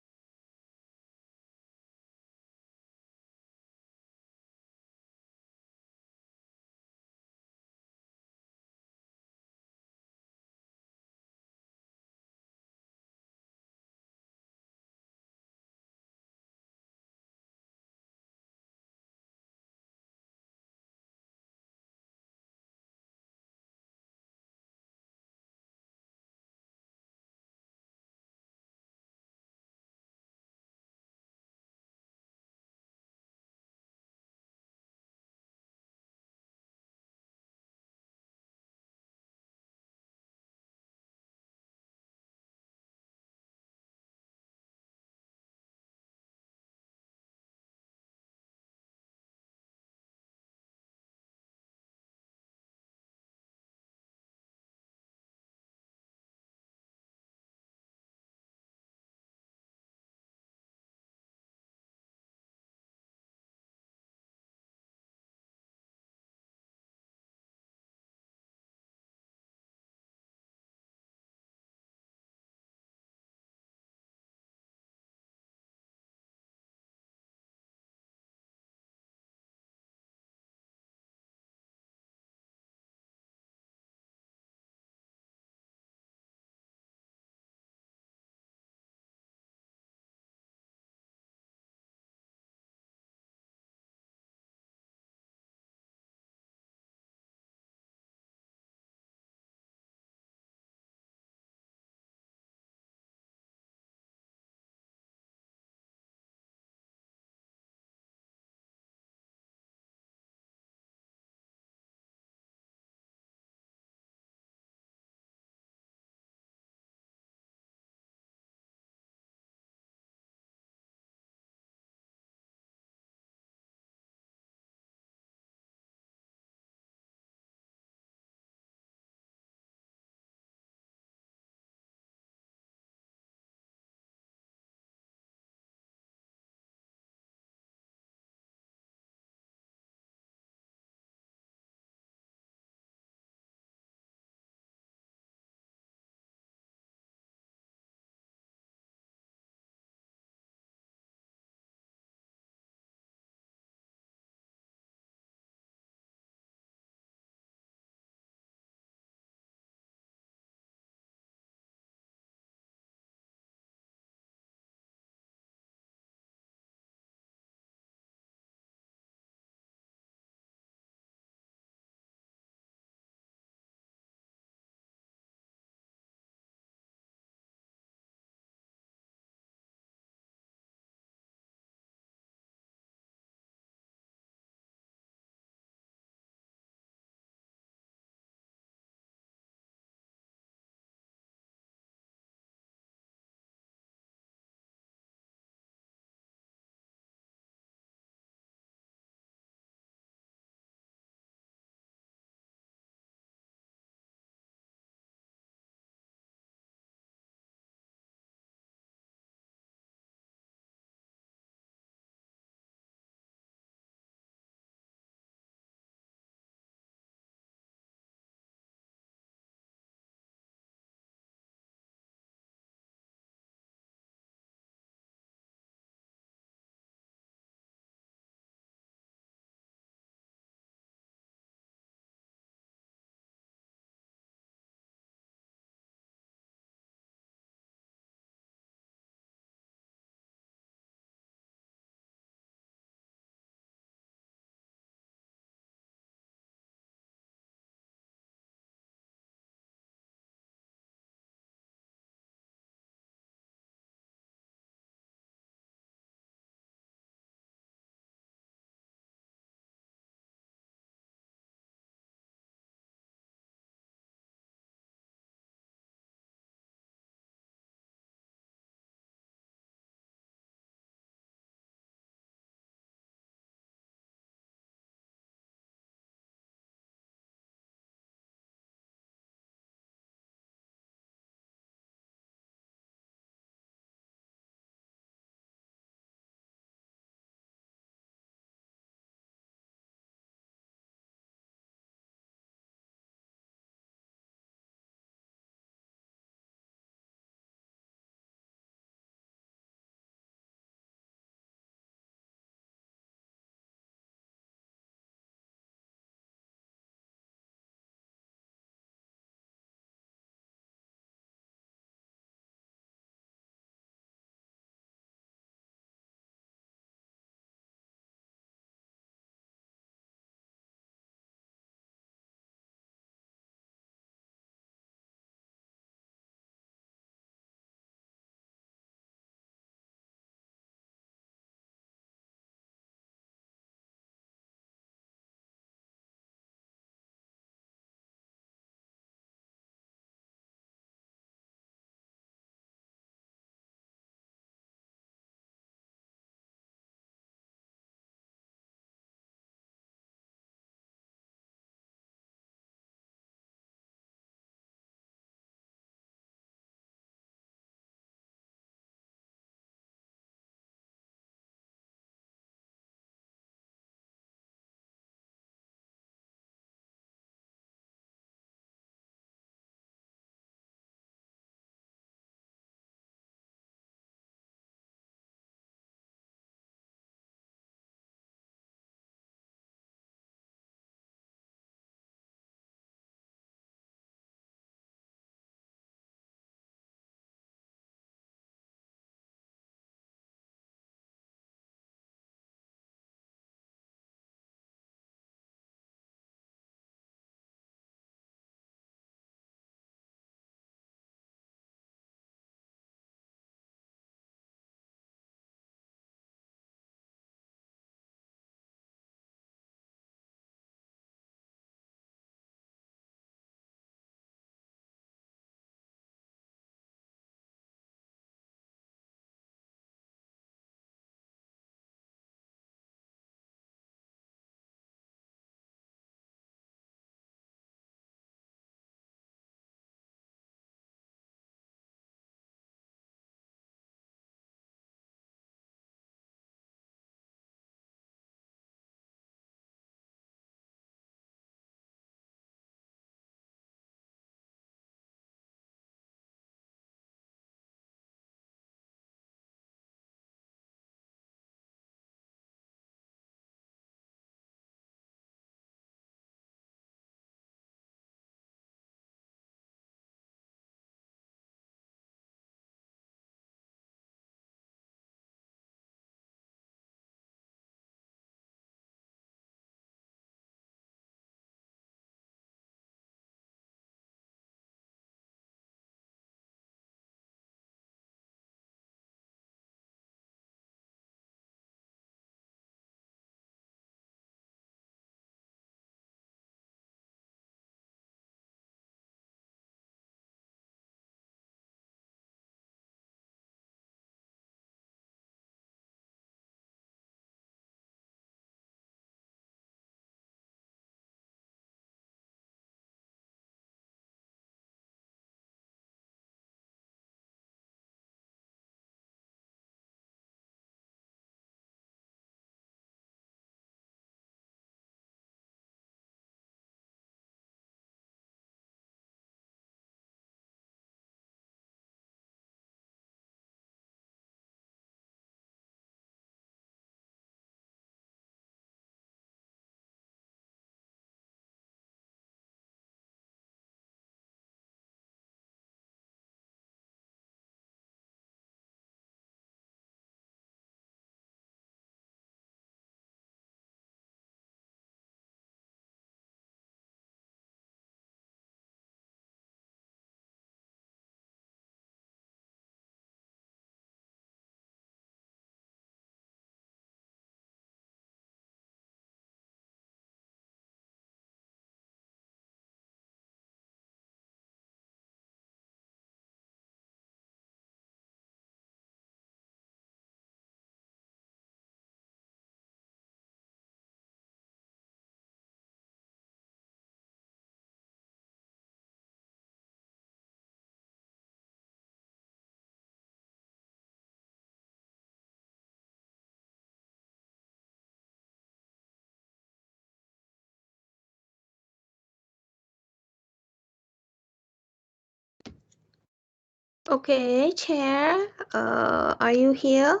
Speaker 2: Okay, Chair, are you here?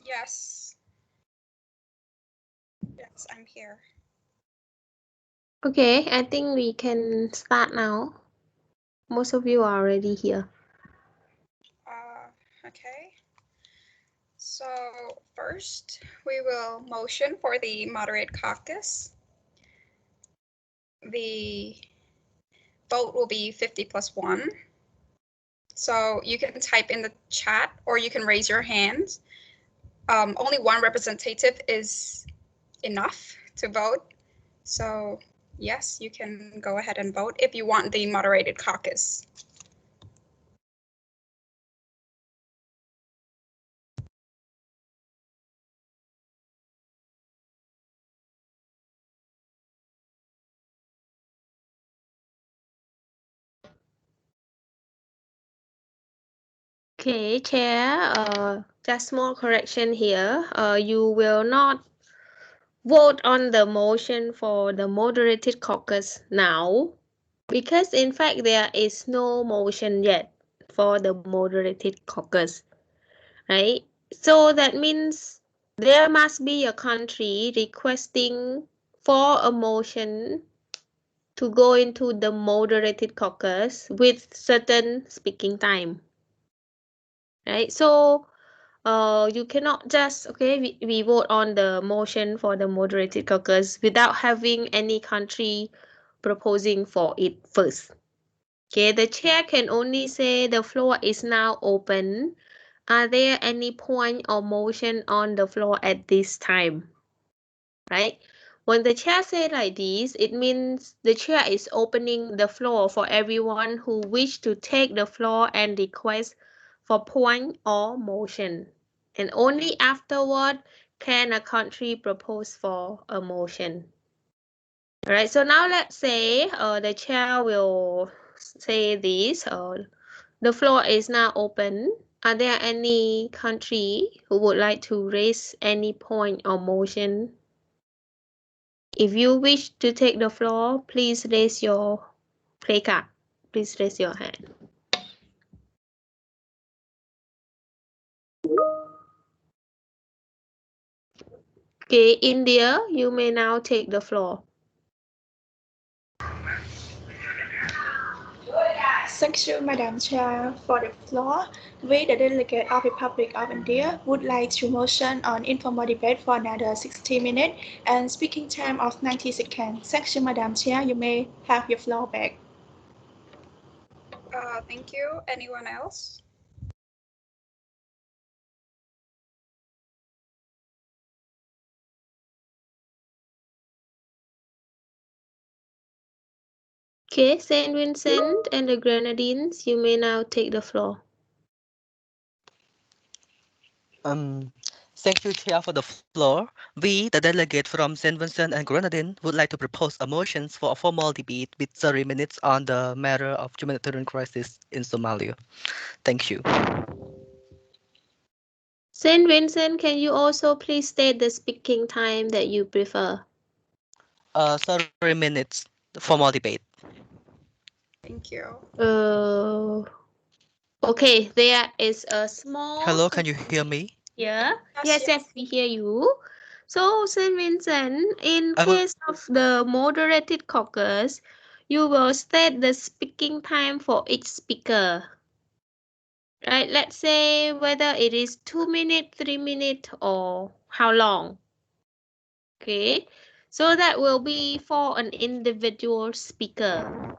Speaker 5: Yes. Yes, I'm here.
Speaker 2: Okay, I think we can start now. Most of you are already here.
Speaker 5: Okay. So first, we will motion for the moderate caucus. The vote will be 50 plus 1. So you can type in the chat or you can raise your hand. Only one representative is enough to vote. So yes, you can go ahead and vote if you want the moderated caucus.
Speaker 2: Okay, Chair, just small correction here. You will not vote on the motion for the moderated caucus now, because in fact there is no motion yet for the moderated caucus, right? So that means there must be a country requesting for a motion to go into the moderated caucus with certain speaking time, right? So you cannot just, okay, we vote on the motion for the moderated caucus without having any country proposing for it first. Okay, the chair can only say the floor is now open. Are there any point or motion on the floor at this time? Right? When the chair say like this, it means the chair is opening the floor for everyone who wish to take the floor and request for point or motion. And only afterward can a country propose for a motion. All right, so now let's say the chair will say this, the floor is now open. Are there any country who would like to raise any point or motion? If you wish to take the floor, please raise your placard. Please raise your hand. Okay, India, you may now take the floor.
Speaker 3: Thank you, Madam Chair, for the floor. We, the delegate of the Republic of India, would like to motion on informal debate for another 60 minutes and speaking time of 90 seconds. Thank you, Madam Chair. You may have your floor back.
Speaker 5: Thank you. Anyone else?
Speaker 2: Okay, Saint Vincent and the Grenadines, you may now take the floor.
Speaker 6: Thank you, Chair, for the floor. We, the delegate from St. Vincent and Grenadine, would like to propose a motion for a formal debate with 30 minutes on the matter of humanitarian crisis in Somalia. Thank you.
Speaker 2: Saint Vincent, can you also please state the speaking time that you prefer?
Speaker 6: 30 minutes, formal debate.
Speaker 5: Thank you.
Speaker 2: Okay, there is a small...
Speaker 6: Hello, can you hear me?
Speaker 2: Yeah. Yes, we hear you. So, Saint Vincent, in case of the moderated caucus, you will state the speaking time for each speaker. Right? Let's say whether it is 2 minutes, 3 minutes, or how long. Okay. So that will be for an individual speaker.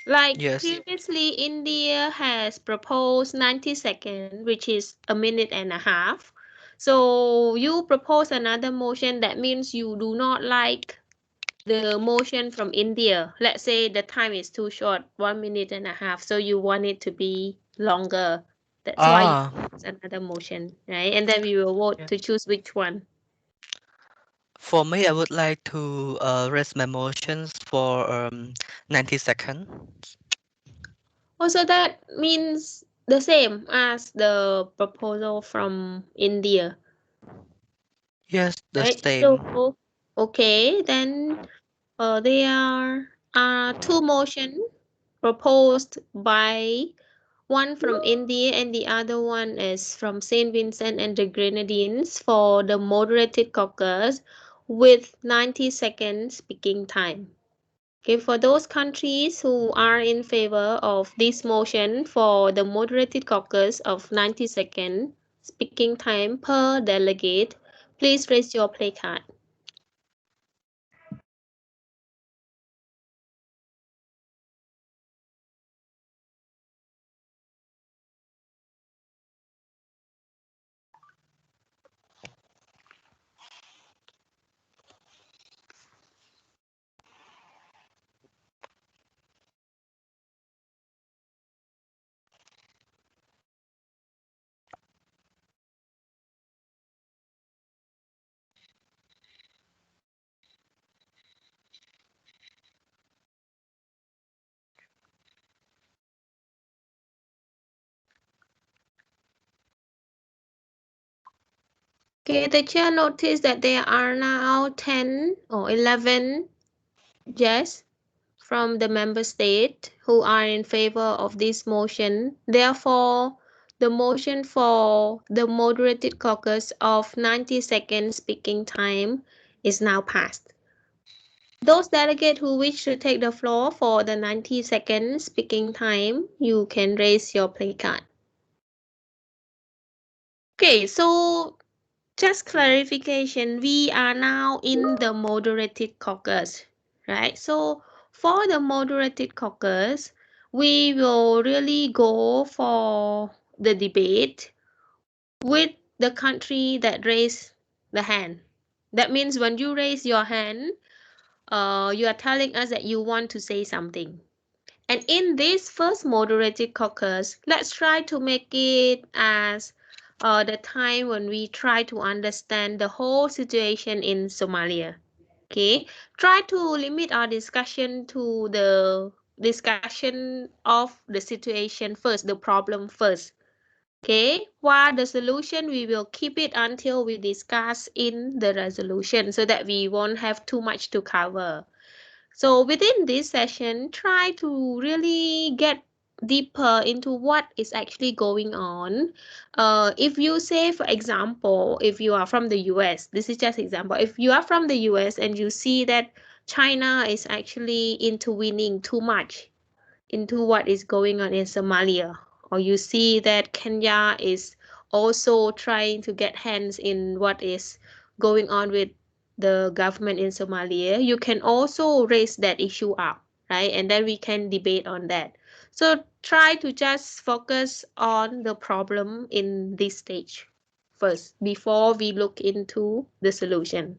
Speaker 2: Like previously, India has proposed 90 seconds, which is a minute and a half. So you propose another motion, that means you do not like the motion from India. Let's say the time is too short, 1 minute and a half. So you want it to be longer. That's why you propose another motion, right? And then we will vote to choose which one.
Speaker 6: For me, I would like to raise my motions for 90 seconds.
Speaker 2: Also, that means the same as the proposal from India.
Speaker 6: Yes, the
Speaker 2: Right?
Speaker 6: same.
Speaker 2: So, Okay, then there are two motions proposed by one from India and the other one is from Saint Vincent and the Grenadines for the moderated caucus with 90 seconds speaking time. Okay, for those countries who are in favor of this motion for the moderated caucus of 90-second speaking time per delegate, please raise your play card. Okay, the chair noticed that there are now 10 or 11 yes from the member state who are in favor of this motion. Therefore, the motion for the moderated caucus of 90-second speaking time is now passed. Those delegates who wish to take the floor for the 90-second speaking time, you can raise your play card. Okay, so just clarification, we are now in the moderated caucus, right? So for the moderated caucus, we will really go for the debate with the country that raised the hand. That means when you raise your hand, you are telling us that you want to say something. And in this first moderated caucus, let's try to make it as the time when we try to understand the whole situation in Somalia. Okay, try to limit our discussion to the discussion of the situation first, the problem first. Okay, while the solution, we will keep it until we discuss in the resolution so that we won't have too much to cover. So within this session, try to really get deeper into what is actually going on. If you say, for example, if you are from the US, this is just example. If you are from the US and you see that China is actually intervening too much into what is going on in Somalia, or you see that Kenya is also trying to get hands in what is going on with the government in Somalia, you can also raise that issue up, right? And then we can debate on that. So try to just focus on the problem in this stage first before we look into the solution,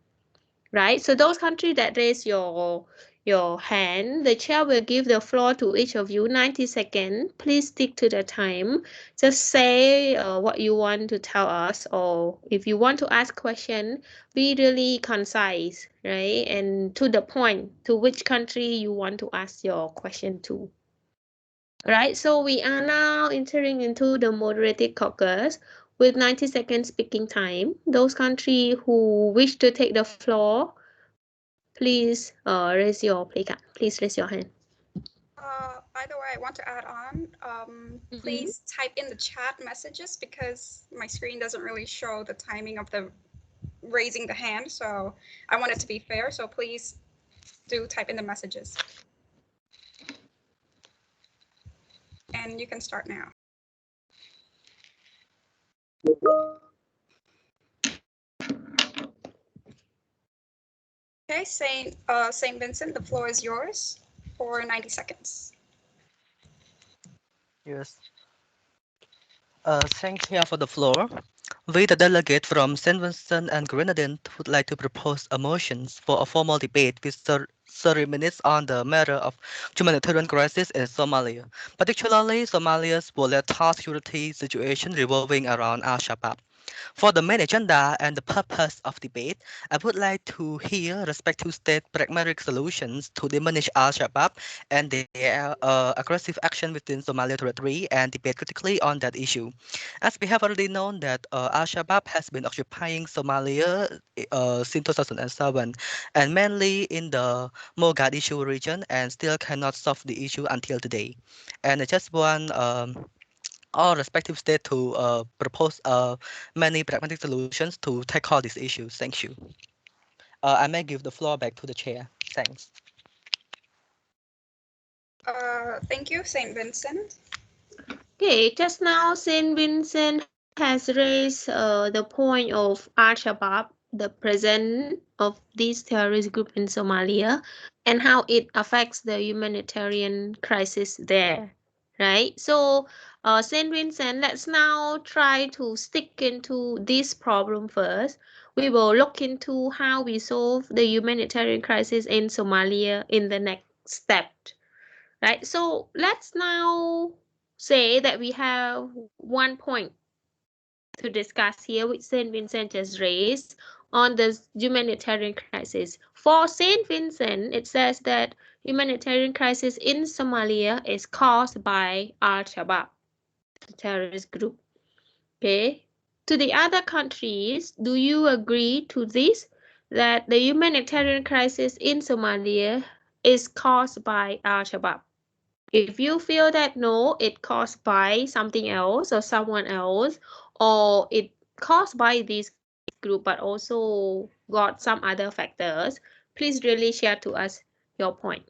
Speaker 2: right? So those countries that raise your hand, the chair will give the floor to each of you 90 seconds. Please stick to the time. Just say what you want to tell us, or if you want to ask question, be really concise, right? And to the point, to which country you want to ask your question to. Right, so we are now entering into the moderated caucus with 90 seconds speaking time. Those countries who wish to take the floor, please raise your play card. Please raise your hand.
Speaker 5: By the way, I want to add on, please type in the chat messages because my screen doesn't really show the timing of the raising the hand. So I want it to be fair. So please do type in the messages. And you can start now. Okay, Saint Vincent, the floor is yours for 90 seconds.
Speaker 6: Yes. Thank you for the floor. We, the delegate from Saint Vincent and Grenadines, would like to propose a motion for a formal debate with 30 minutes on the matter of humanitarian crisis in Somalia, particularly Somalia's volatile security situation revolving around Al-Shabaab. For the main agenda and the purpose of debate, I would like to hear respective state pragmatic solutions to diminish Al-Shabaab and their aggressive action within Somalia territory and debate critically on that issue. As we have already known that Al-Shabaab has been occupying Somalia since 2007 and mainly in the Mogadishu region and still cannot solve the issue until today. And I just want all respective states to propose many pragmatic solutions to tackle these issues. Thank you. I may give the floor back to the chair. Thanks.
Speaker 5: Thank you, Saint Vincent.
Speaker 2: Okay, just now Saint Vincent has raised the point of Al-Shabaab, the presence of this terrorist group in Somalia, and how it affects the humanitarian crisis there, right? So, Saint Vincent, let's now try to stick into this problem first. We will look into how we solve the humanitarian crisis in Somalia in the next step, right? So let's now say that we have one point to discuss here, which Saint Vincent just raised on the humanitarian crisis. For Saint Vincent, it says that humanitarian crisis in Somalia is caused by Al-Shabaab, the terrorist group. Okay. To the other countries, do you agree to this, that the humanitarian crisis in Somalia is caused by Al-Shabaab? If you feel that no, it caused by something else or someone else, or it caused by this group but also got some other factors, please really share to us your point.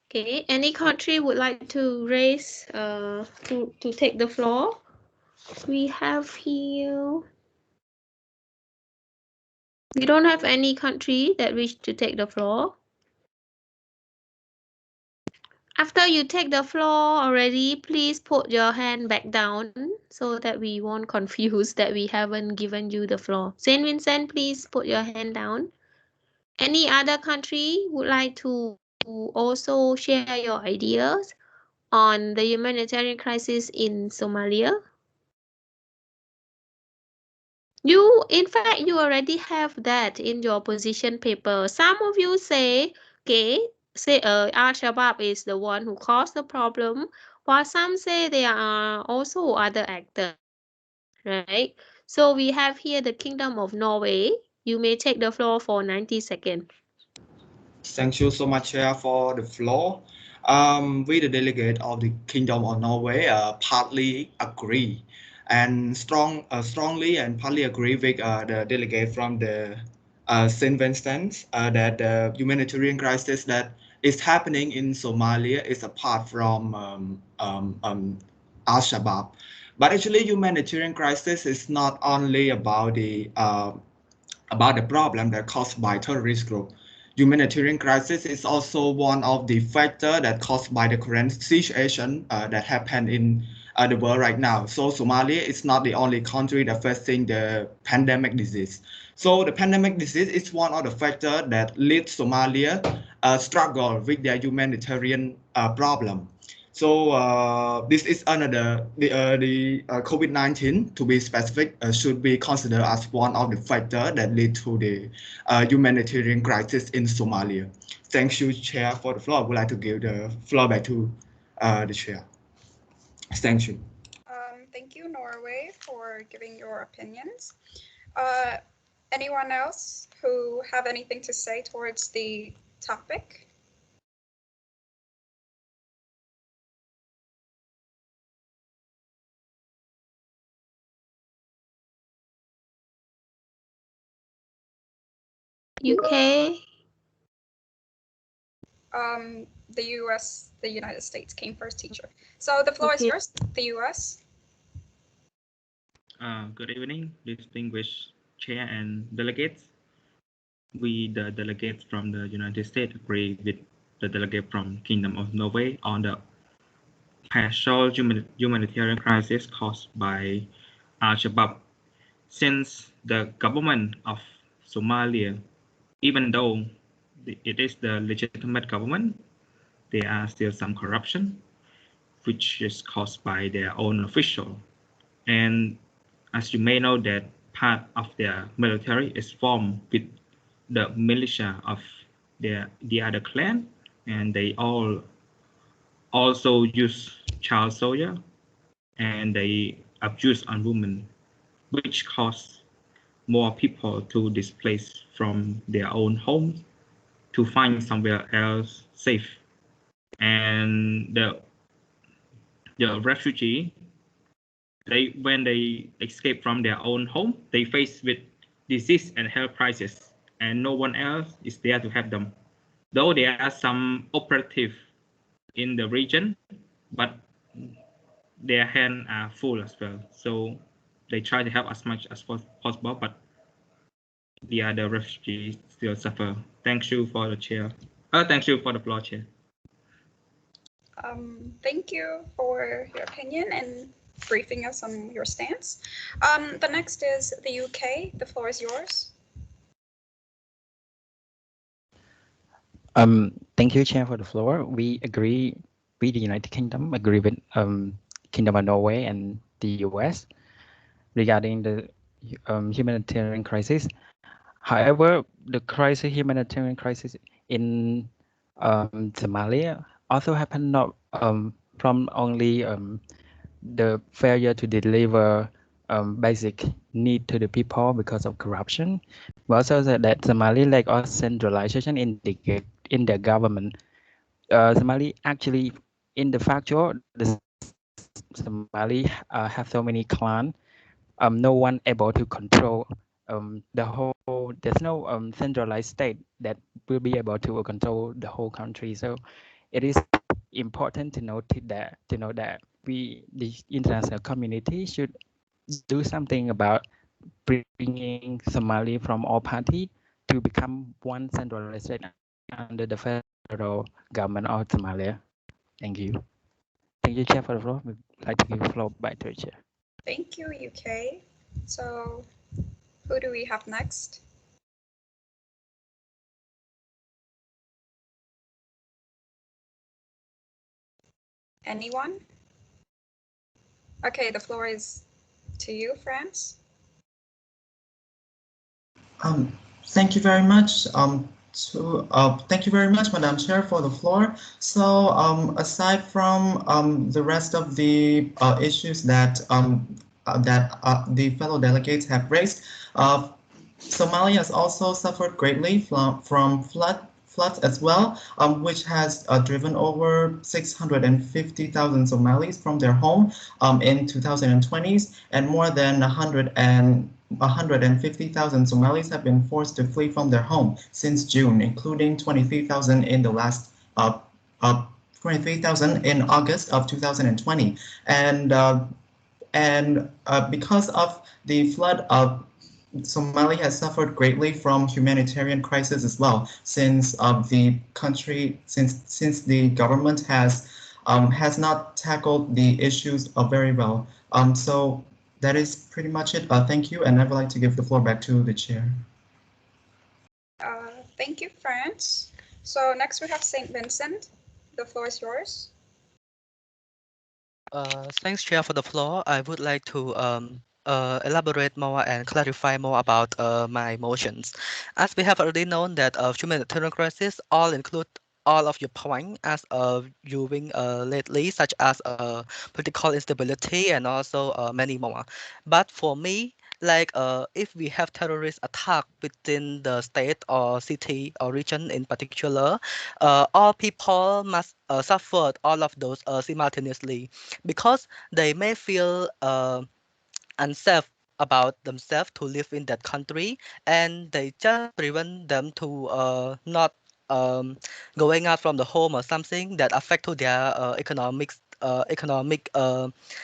Speaker 2: Okay, any country would like to raise to take the floor? We have here. We don't have any country that wish to take the floor. After you take the floor already, please put your hand back down so that we won't confuse that we haven't given you the floor. Saint Vincent, please put your hand down. Any other country would like to also share your ideas on the humanitarian crisis in Somalia? In fact, you already have that in your position paper. Some of you say, okay, Al-Shabaab is the one who caused the problem, while some say there are also other actors, right? So we have here the Kingdom of Norway. You may take the floor for 90 seconds.
Speaker 10: Thank you so much, Chair, for the floor. We, the delegate of the Kingdom of Norway, partly agree and strongly and partly agree with the delegate from the St. Vincent that the humanitarian crisis that is happening in Somalia is apart from Al-Shabaab. But actually, humanitarian crisis is not only about the problem that caused by terrorist group. Humanitarian crisis is also one of the factors that caused by the current situation that happened in the world right now. So Somalia is not the only country that facing the pandemic disease. So the pandemic disease is one of the factors that leads Somalia struggle with their humanitarian problem. So this is another the COVID-19, to be specific, should be considered as one of the factors that lead to the humanitarian crisis in Somalia. Thank you, Chair, for the floor. I would like to give the floor back to the Chair. Thank you.
Speaker 5: Thank you, Norway, for giving your opinions. Anyone else who have anything to say towards the topic?
Speaker 2: UK?
Speaker 5: The US, the United States came first, teacher. So the floor is yours, the US.
Speaker 18: Good evening, distinguished chair and delegates. We, the delegates from the United States, agree with the delegate from Kingdom of Norway on the partial humanitarian crisis caused by Al-Shabaab. Since the government of Somalia, even though it is the legitimate government, there are still some corruption. which is caused by their own official. And as you may know that part of their military is formed with the militia of the other clan, and they all also use child soldier, and they abuse on women, which cause more people to displace from their own homes to find somewhere else safe. And the refugee, when they escape from their own home, they face with disease and health crisis, and no one else is there to help them. Though there are some operative in the region, but their hands are full as well. So they try to help as much as possible, but the other refugees still suffer. Thank you for the chair. Thank you for the floor, chair.
Speaker 5: Thank you for your opinion and briefing us on your stance. The next is the UK. The floor is yours.
Speaker 11: Thank you, Chair, for the floor. We agree, we, the United Kingdom, agree with Kingdom of Norway and the US regarding the humanitarian crisis. However, the humanitarian crisis in Somalia also happened not from only the failure to deliver basic need to the people because of corruption, but also that Somali lack of centralization in the government. Somali actually, in the factual, the Somali have so many clans. No one able to control the whole. There's no centralized state that will be able to control the whole country. So it is important to know that we, the international community, should do something about bringing Somali from all parties to become one centralized state under the federal government of Somalia. Thank you. Thank you, Chair, for the floor. We'd like to give the floor back to the Chair.
Speaker 5: Thank you, UK. So who do we have next? Anyone? Okay, the floor is to you, France.
Speaker 10: Thank you very much. Thank you very much, Madam Chair, for the floor. So, aside from the rest of the issues that the fellow delegates have raised, Somalia has also suffered greatly from floods as well, which has driven over 650,000 Somalis from their home in 2020s, and more than 150,000 Somalis have been forced to flee from their home since June, including 23,000 in the last 23,000 in August of 2020, and because of the flood, Somalia has suffered greatly from humanitarian crisis as well, since since the government has not tackled the issues very well. So that is pretty much it. Thank you, and I would like to give the floor back to the chair.
Speaker 5: Thank you, France. So next we have St. Vincent. The floor is yours.
Speaker 6: Thanks, Chair, for the floor. I would like to elaborate more and clarify more about my motions. As we have already known that humanitarian crisis all include all of your points as viewing lately, such as political instability and also many more. But for me, like if we have terrorist attack within the state or city or region in particular, all people must suffer all of those simultaneously, because they may feel unsafe about themselves to live in that country, and they just prevent them to not going out from the home or something that affect to their economic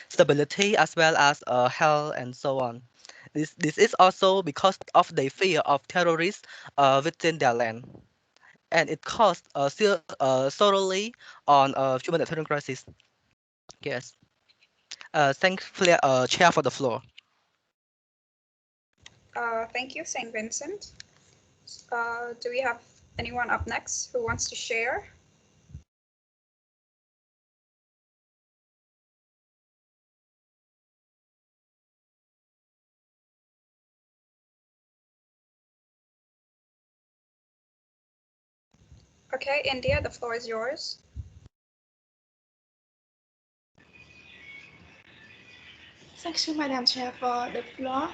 Speaker 6: stability as well as health and so on. This is also because of the fear of terrorists within their land, and it caused thoroughly on humanitarian crisis. Yes. Thanks, Chair, for the floor.
Speaker 5: Thank you, St. Vincent. Do we have anyone up next who wants to share? Okay, India, the floor is yours.
Speaker 3: Thank you, Madam Chair, for the floor.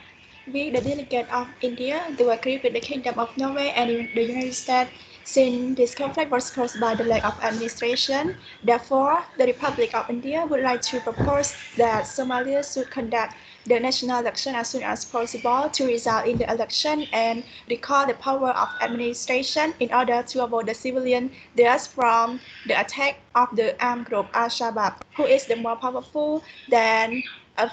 Speaker 3: We, the delegate of India, do agree with the Kingdom of Norway and the United States since this conflict was caused by the lack of administration. Therefore, the Republic of India would like to propose that Somalia should conduct the national election as soon as possible to result in the election and recall the power of administration in order to avoid the civilian deaths from the attack of the armed group Al-Shabaab, who is the more powerful than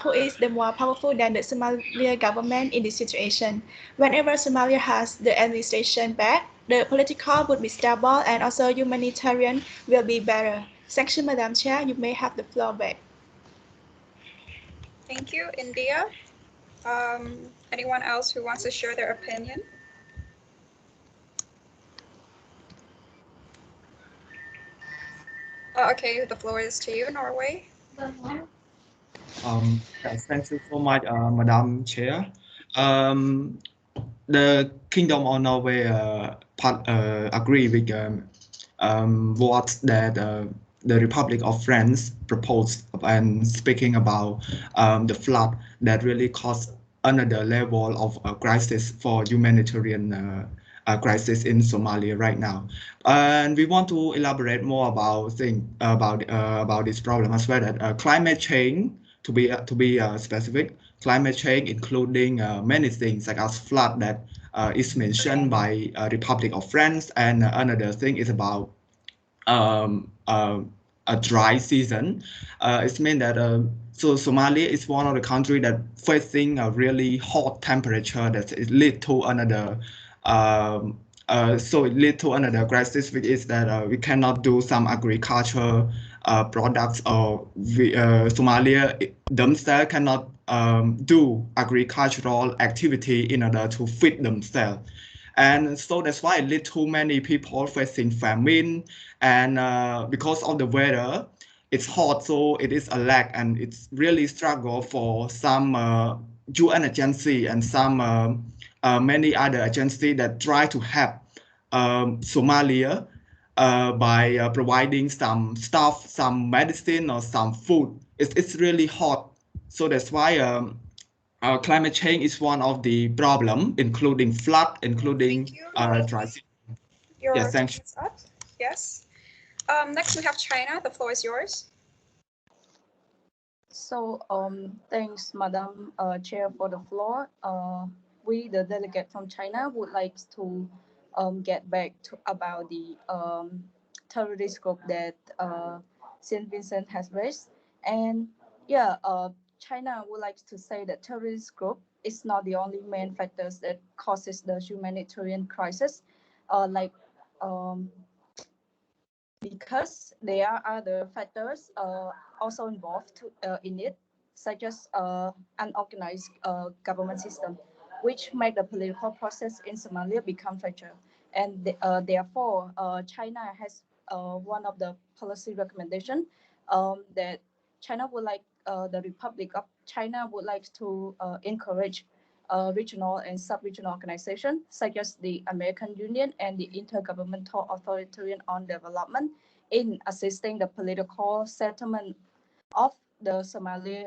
Speaker 3: who is the more powerful than the Somalia government in this situation. Whenever Somalia has the administration back, the political would be stable and also humanitarian will be better. Thank you, Madam Chair. You may have the floor back.
Speaker 5: Thank you, India. Anyone else who wants to share their opinion? Okay, the floor is to you, Norway.
Speaker 10: Yes, thank you so much, Madam Chair. The Kingdom of Norway agree with what that the Republic of France proposed and speaking about the flood that really caused another level of crisis for humanitarian crisis in Somalia right now. And we want to elaborate more about this problem as well. That climate change, to be specific, climate change including many things like as flood that is mentioned by Republic of France, and another thing is about a dry season. It means that so Somalia is one of the country that facing a really hot temperature that is lead to another so it lead to another crisis, which is that we cannot do some agriculture products, or Somalia themselves cannot do agricultural activity in order to feed themselves. And so that's why it lead to many people facing famine, and because of the weather, it's hot, so it is a lack, and it's really struggle for some UN agency and some many other agencies that try to help Somalia by providing some stuff, some medicine or some food. It's really hot, so that's why climate change is one of the problem, including flood, including dry season.
Speaker 5: Your
Speaker 10: Yeah,
Speaker 5: time
Speaker 10: thank you.
Speaker 5: is up. Yes. Next we have China. The floor is yours.
Speaker 15: So, thanks, Madam Chair, for the floor. We, the delegate from China, would like to get back to about the terrorist group that Saint Vincent has raised. And yeah, China would like to say that terrorist group is not the only main factors that causes the humanitarian crisis. Like because there are other factors also involved in it, such as unorganized government system, which make the political process in Somalia become fragile. And therefore, China has one of the policy recommendation that China would like the Republic of China would like to encourage regional and sub-regional organizations such as the American Union and the Intergovernmental Authoritarian on Development in assisting the political settlement of the Somali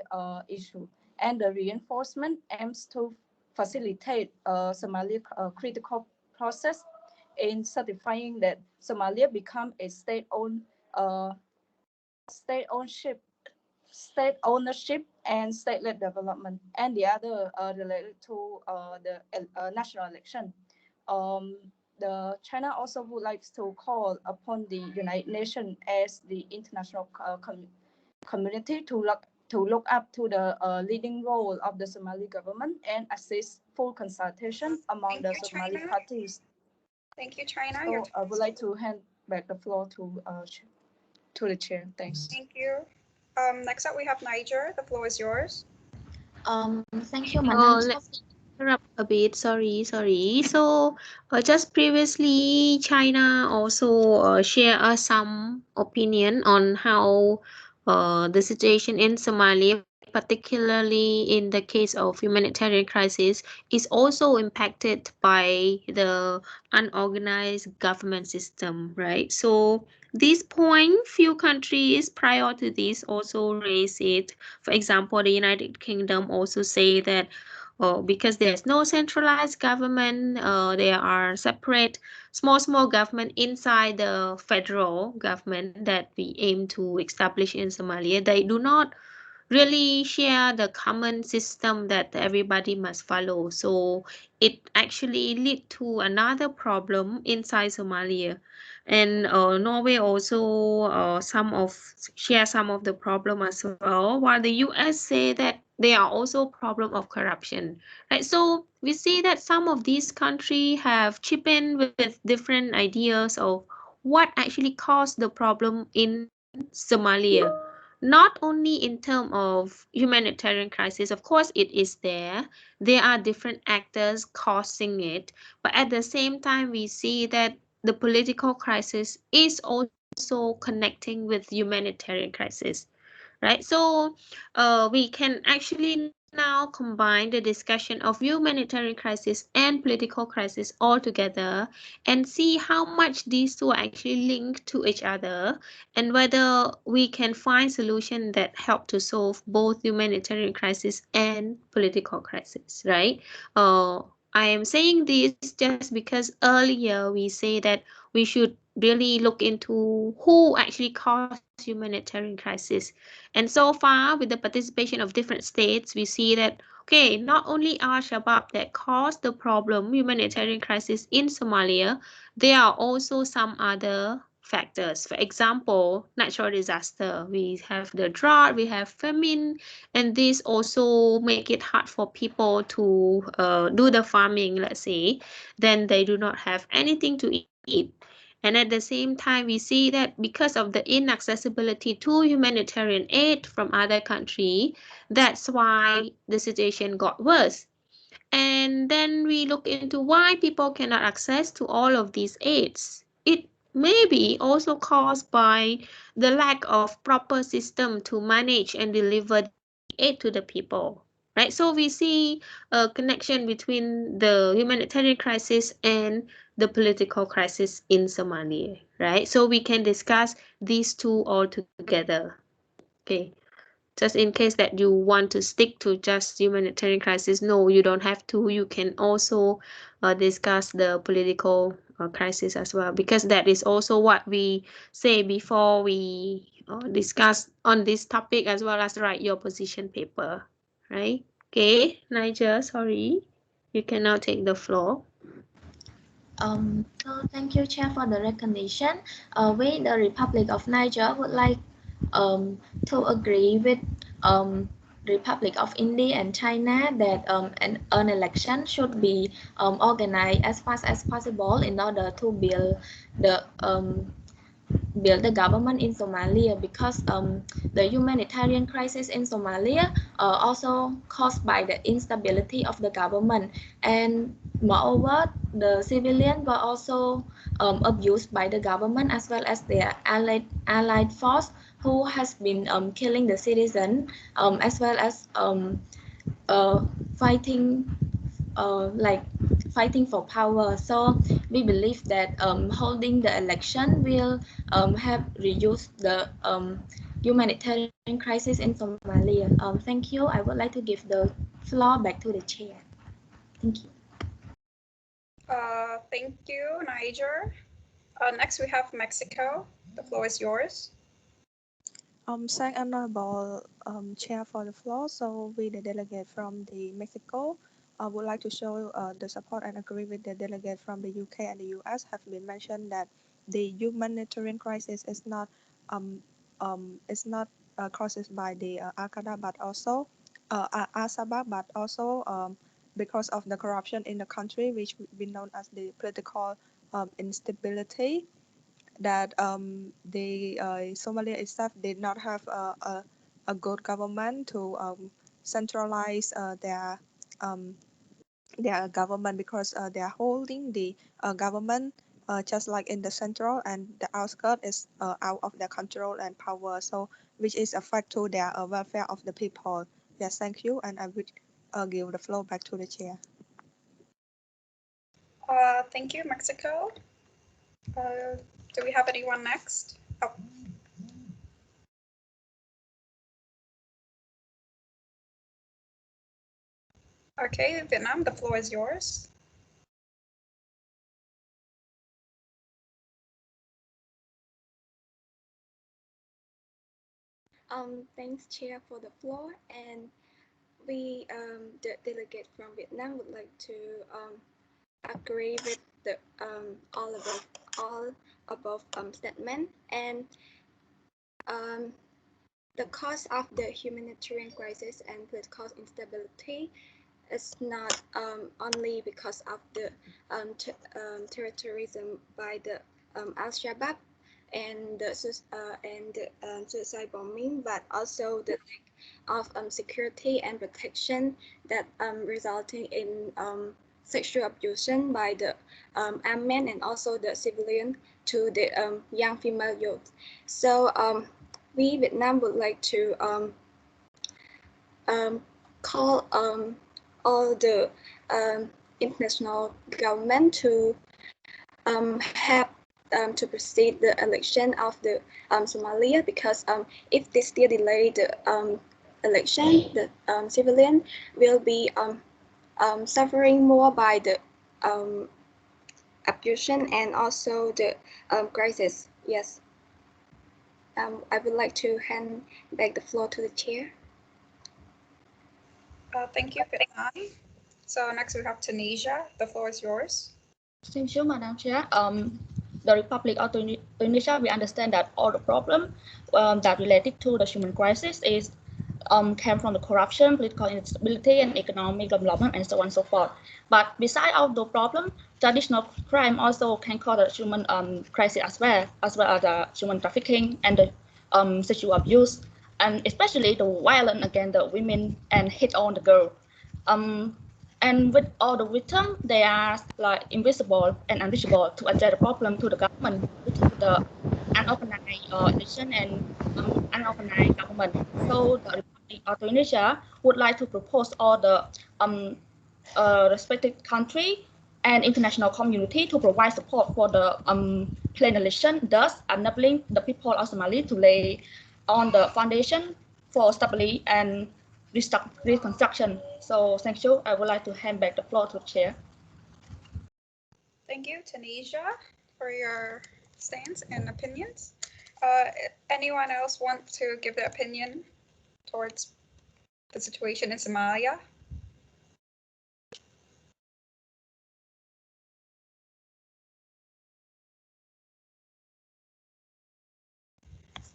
Speaker 15: issue. And the reinforcement aims to facilitate Somali critical process in certifying that Somalia become a state-owned state ownership state ownership and state-led development, and the other related to the national election. Um, the China also would like to call upon the United Nations as the international community to look up to the leading role of the Somali government and assist full consultation among the Somali parties.
Speaker 5: Thank you, China.
Speaker 15: So I would like to hand back the floor to the chair. Thanks.
Speaker 5: Thank you. Next up, we have Niger. The floor is yours.
Speaker 2: Thank you, Madam. Let me interrupt a bit. Sorry. So, just previously, China also share us some opinion on how the situation in Somalia particularly in the case of humanitarian crisis, is also impacted by the unorganized government system, right? So this point, few countries prior to this also raise it. For example, the United Kingdom also say that because there's no centralized government, there are separate small government inside the federal government that we aim to establish in Somalia. They do not really share the common system that everybody must follow. So it actually lead to another problem inside Somalia. And Norway also share some of the problem as well, while the US say that there are also problem of corruption, right? So we see that some of these countries have chipped in with different ideas of what actually caused the problem in Somalia, not only in terms of humanitarian crisis. Of course it is there are different actors causing it, but at the same time we see that the political crisis is also connecting with humanitarian crisis, right? So we can actually now combine the discussion of humanitarian crisis and political crisis all together and see how much these two are actually linked to each other, and whether we can find solutions that help to solve both humanitarian crisis and political crisis, right? I am saying this just because earlier we say that we should really look into who actually caused humanitarian crisis. And so far, with the participation of different states, we see that, okay, not only Al-Shabaab that caused the problem, humanitarian crisis in Somalia, there are also some other factors. For example, natural disaster. We have the drought, we have famine, and this also make it hard for people to do the farming, let's say. Then they do not have anything to eat. And at the same time, we see that because of the inaccessibility to humanitarian aid from other countries, that's why the situation got worse. And then we look into why people cannot access to all of these aids. It may be also caused by the lack of proper system to manage and deliver the aid to the people. Right, so we see a connection between the humanitarian crisis and the political crisis in Somalia, right? So we can discuss these two all together. Okay, just in case that you want to stick to just humanitarian crisis, no, you don't have to. You can also discuss the political crisis as well, because that is also what we say before we discuss on this topic, as well as write your position paper, right? Okay, Nigel, sorry, you can now take the floor.
Speaker 19: So thank you, Chair, for the recognition. We, the Republic of Niger, would like to agree with Republic of India and China that an election should be organized as fast as possible in order to build the government in Somalia, because the humanitarian crisis in Somalia also caused by the instability of the government, and moreover the civilians were also abused by the government, as well as their allied force who has been killing the citizen, as well as fighting like fighting for power. So we believe that holding the election will have reduced the humanitarian crisis in Somalia. Thank you. I would like to give the floor back to the chair. Thank you.
Speaker 5: Thank you, Niger. Next we have Mexico. The floor is yours.
Speaker 4: Thank Honorable Chair for the floor. So we, the delegate from the Mexico, would like to show the support and agree with the delegate from the UK and the US have been mentioned that the humanitarian crisis is not caused by the Al-Qaeda, but also Al-Shabaab, but also because of the corruption in the country, which would be known as the political instability, that the Somalia itself did not have a good government to centralize their government, because they are holding the government just like in the central, and the outskirts is out of their control and power, so which is affect to their welfare of the people. Yes, thank you, and I will give the floor back to the chair.
Speaker 5: Thank you, Mexico. Do we have anyone next? Oh. Okay, Vietnam, the floor is yours.
Speaker 17: Thanks, Chair, for the floor. And we, the delegate from Vietnam, would like to agree with the all above statement. And the cause of the humanitarian crisis and political instability is not only because of the terrorism by the Al-Shabaab and the suicide bombing, but also the lack of security and protection that resulting in sexual abuse by the armed men and also the civilian to the young female youth. So we Vietnam would like to call all the international government to help to proceed the election of the Somalia, because if they still delay the election, the civilian will be suffering more by the abuse and also the crisis. Yes. I would like to hand back the floor to the chair.
Speaker 5: Thank you, Vietnam. So next we have Tunisia. The floor is yours.
Speaker 15: Thank you, Madam Chair. The Republic of Tunisia, we understand that all the problem that related to the human crisis is came from the corruption, political instability, and economic development, and so on and so forth. But beside all the problem, traditional crime also can cause the human crisis as well as the human trafficking and the sexual abuse, and especially the violence against the women and hit on the girl. And with all the victims, they are like invisible and unreachable to address the problem to the government, which is the unorganized election and unorganized government. So the Republic of Tunisia would like to propose all the respected country and international community to provide support for the plain election, thus enabling the people of Somalia to lay on the foundation for stability and reconstruction. So thank you. I would like to hand back the floor to the chair.
Speaker 5: Thank you, Tunisia, for your stance and opinions. Anyone else want to give their opinion towards the situation in Somalia?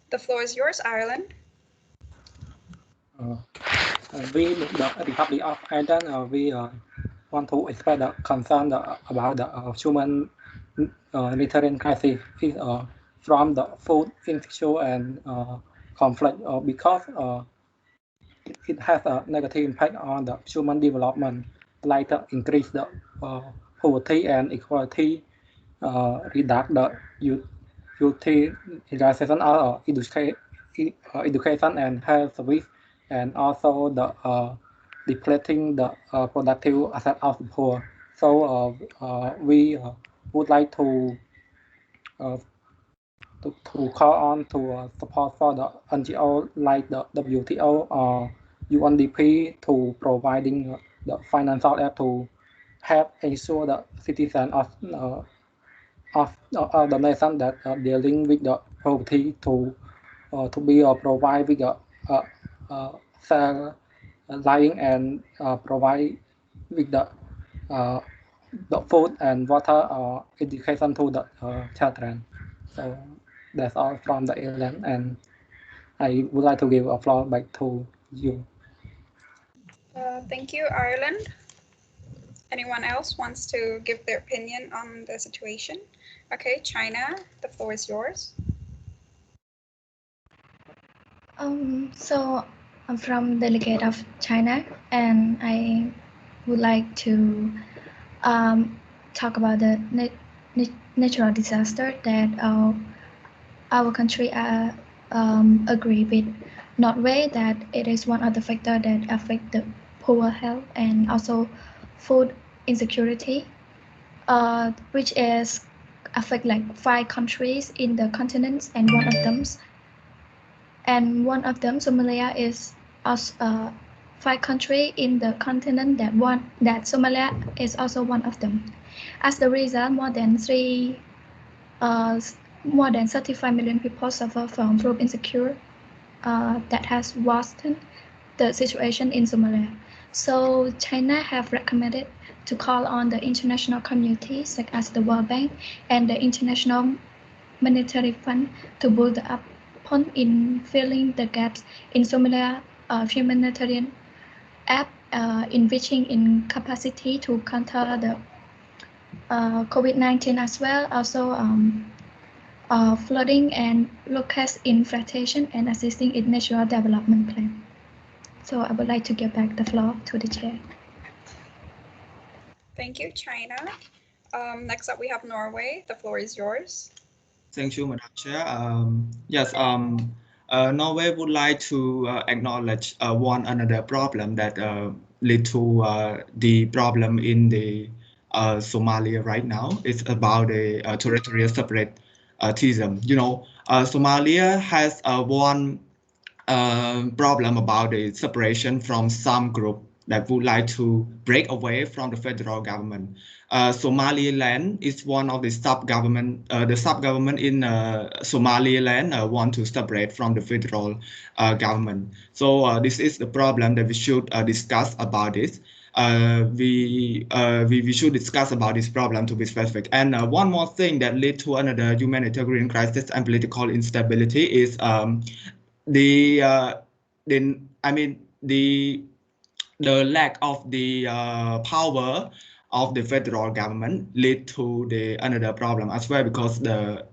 Speaker 5: The floor is yours, Ireland.
Speaker 14: We, the Republic of Ireland, we want to express the concern about the humanitarian crisis from the food insecurity and conflict because it has a negative impact on the human development, like increase the poverty and equality, reduce the utilization of education and health service, and also the depleting the productive asset of the poor. So we would like to call on to support for the NGO like the WTO or UNDP to providing the financial aid to help ensure the citizens of the nation that are dealing with the poverty to be provide with the lying and provide with the food and water or education to the children. So that's all from the island, and I would like to give a floor back to you.
Speaker 5: Thank you, Ireland. Anyone else wants to give their opinion on the situation? Okay, China, the floor is yours.
Speaker 8: So I'm from delegate of China, and I would like to talk about the natural disaster that our country agree with Norway, that it is one of the factors that affect the poor health and also food insecurity, which is affect like 5 countries in the continents, and one of them, Somalia, is also 5 country in the continent that Somalia is also one of them. As the result, more than 35 million people suffer from food insecurity that has worsened the situation in Somalia. So China have recommended to call on the international community, such as the World Bank and the International Monetary Fund, to build up in filling the gaps in Somalia humanitarian aid, enriching in capacity to counter the COVID-19 as well, also flooding and locust infiltration, and assisting in national development plan. So I would like to give back the floor to the chair.
Speaker 5: Thank you, China. Next up, we have Norway. The floor is yours.
Speaker 10: Thank you, Madam Chair. Yes, Norway would like to acknowledge one another problem that lead to the problem in the Somalia right now. It's about the territorial separatism. Somalia has one problem about the separation from some group that would like to break away from the federal government. Somaliland is one of the sub-government. The sub-government in Somaliland want to separate from the federal government. So this is the problem that we should discuss about this. We should discuss about this problem to be specific. And one more thing that led to another humanitarian crisis and political instability is the lack of the power of the federal government lead to the another problem as well, because the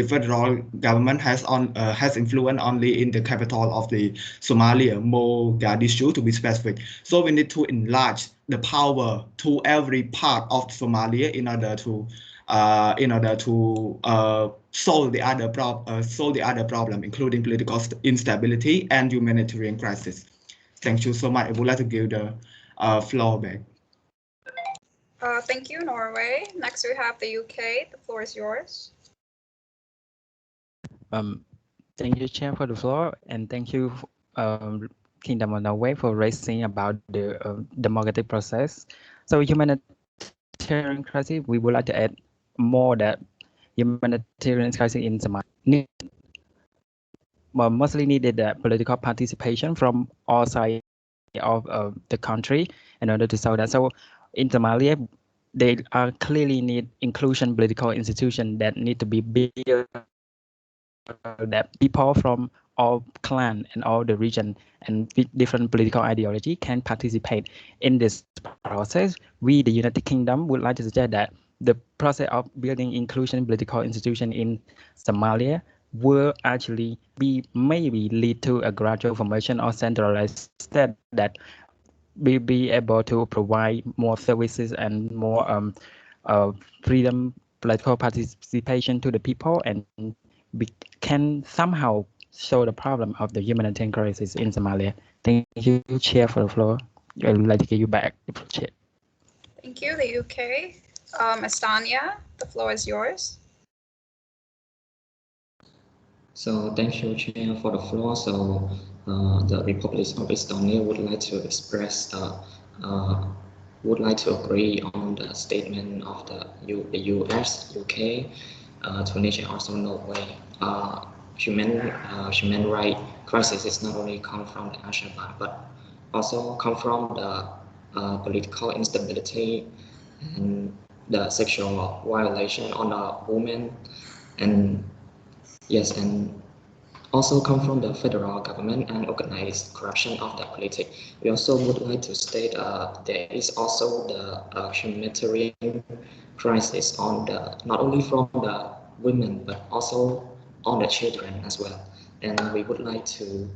Speaker 10: federal government has influence only in the capital of the Somalia, Mogadishu to be specific. So we need to enlarge the power to every part of Somalia in order to solve the other problem, including political instability and humanitarian crisis. Thank you so much. I would like to give the floor back.
Speaker 5: Thank you, Norway. Next, we have the UK. The floor is yours.
Speaker 11: Thank you, Chair, for the floor, and thank you, Kingdom of Norway, for raising about the democratic process. So humanitarian crisis, we would like to add more that humanitarian crisis in Somalia mostly needed political participation from all sides of the country in order to solve that. So in Somalia, they are clearly need inclusion political institution that need to be built, that people from all clan and all the region and different political ideology can participate in this process. We, the United Kingdom, would like to suggest that the process of building inclusion political institution in Somalia will actually maybe lead to a gradual formation or centralized state that will be able to provide more services and more freedom, political participation to the people, and we can somehow solve the problem of the humanitarian crisis in Somalia. Thank you, Chair, for the floor. I would like to give you back the floor, Chair.
Speaker 5: Thank you, the UK. Estonia, the floor is yours.
Speaker 9: So thank you, Chair, for the floor. So the Republic of Estonia would like to express, would like to agree on the statement of the US, UK, Tunisia, also Norway. Human rights crisis is not only come from the Al-Shabaab, but also come from the political instability and the sexual violation on the women, and yes, and also come from the federal government and organized corruption of the politics. We also would like to state there is also the humanitarian crisis on the not only from the women but also on the children as well. And we would like to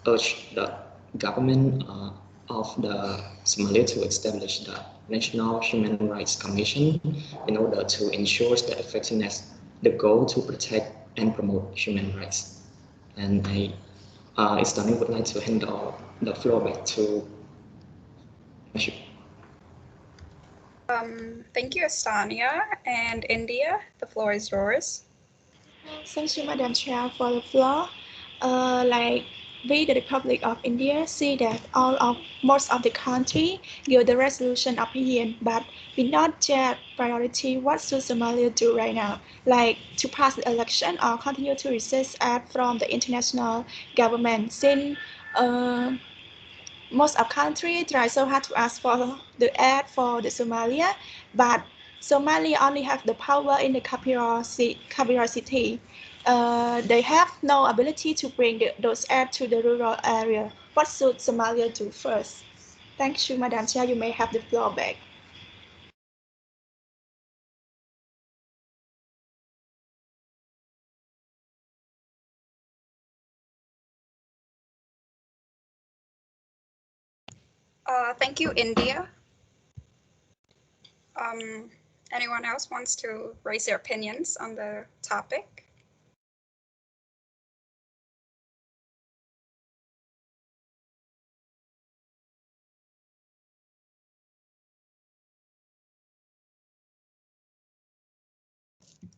Speaker 9: urge the government of the Somalia to establish the National Human Rights Commission in order to ensure the effectiveness, the goal to protect and promote human rights. And Estonia would like to hand the floor back to Ashok.
Speaker 5: Thank you, Estonia and India. The floor is yours.
Speaker 3: Thank you, Madam Chair, for the floor. Like we, the Republic of India, see that most of the country give the resolution opinion, but we not yet priority what should Somalia do right now, like to pass the election or continue to resist aid from the international government. Since most of country try so hard to ask for the aid for the Somalia, but Somalia only have the power in the capital city. They have no ability to bring those aid to the rural area. What should Somalia do first? Thank you, Madam Chair. You may have the floor back.
Speaker 5: Thank you, India. Anyone else wants to raise their opinions on the topic?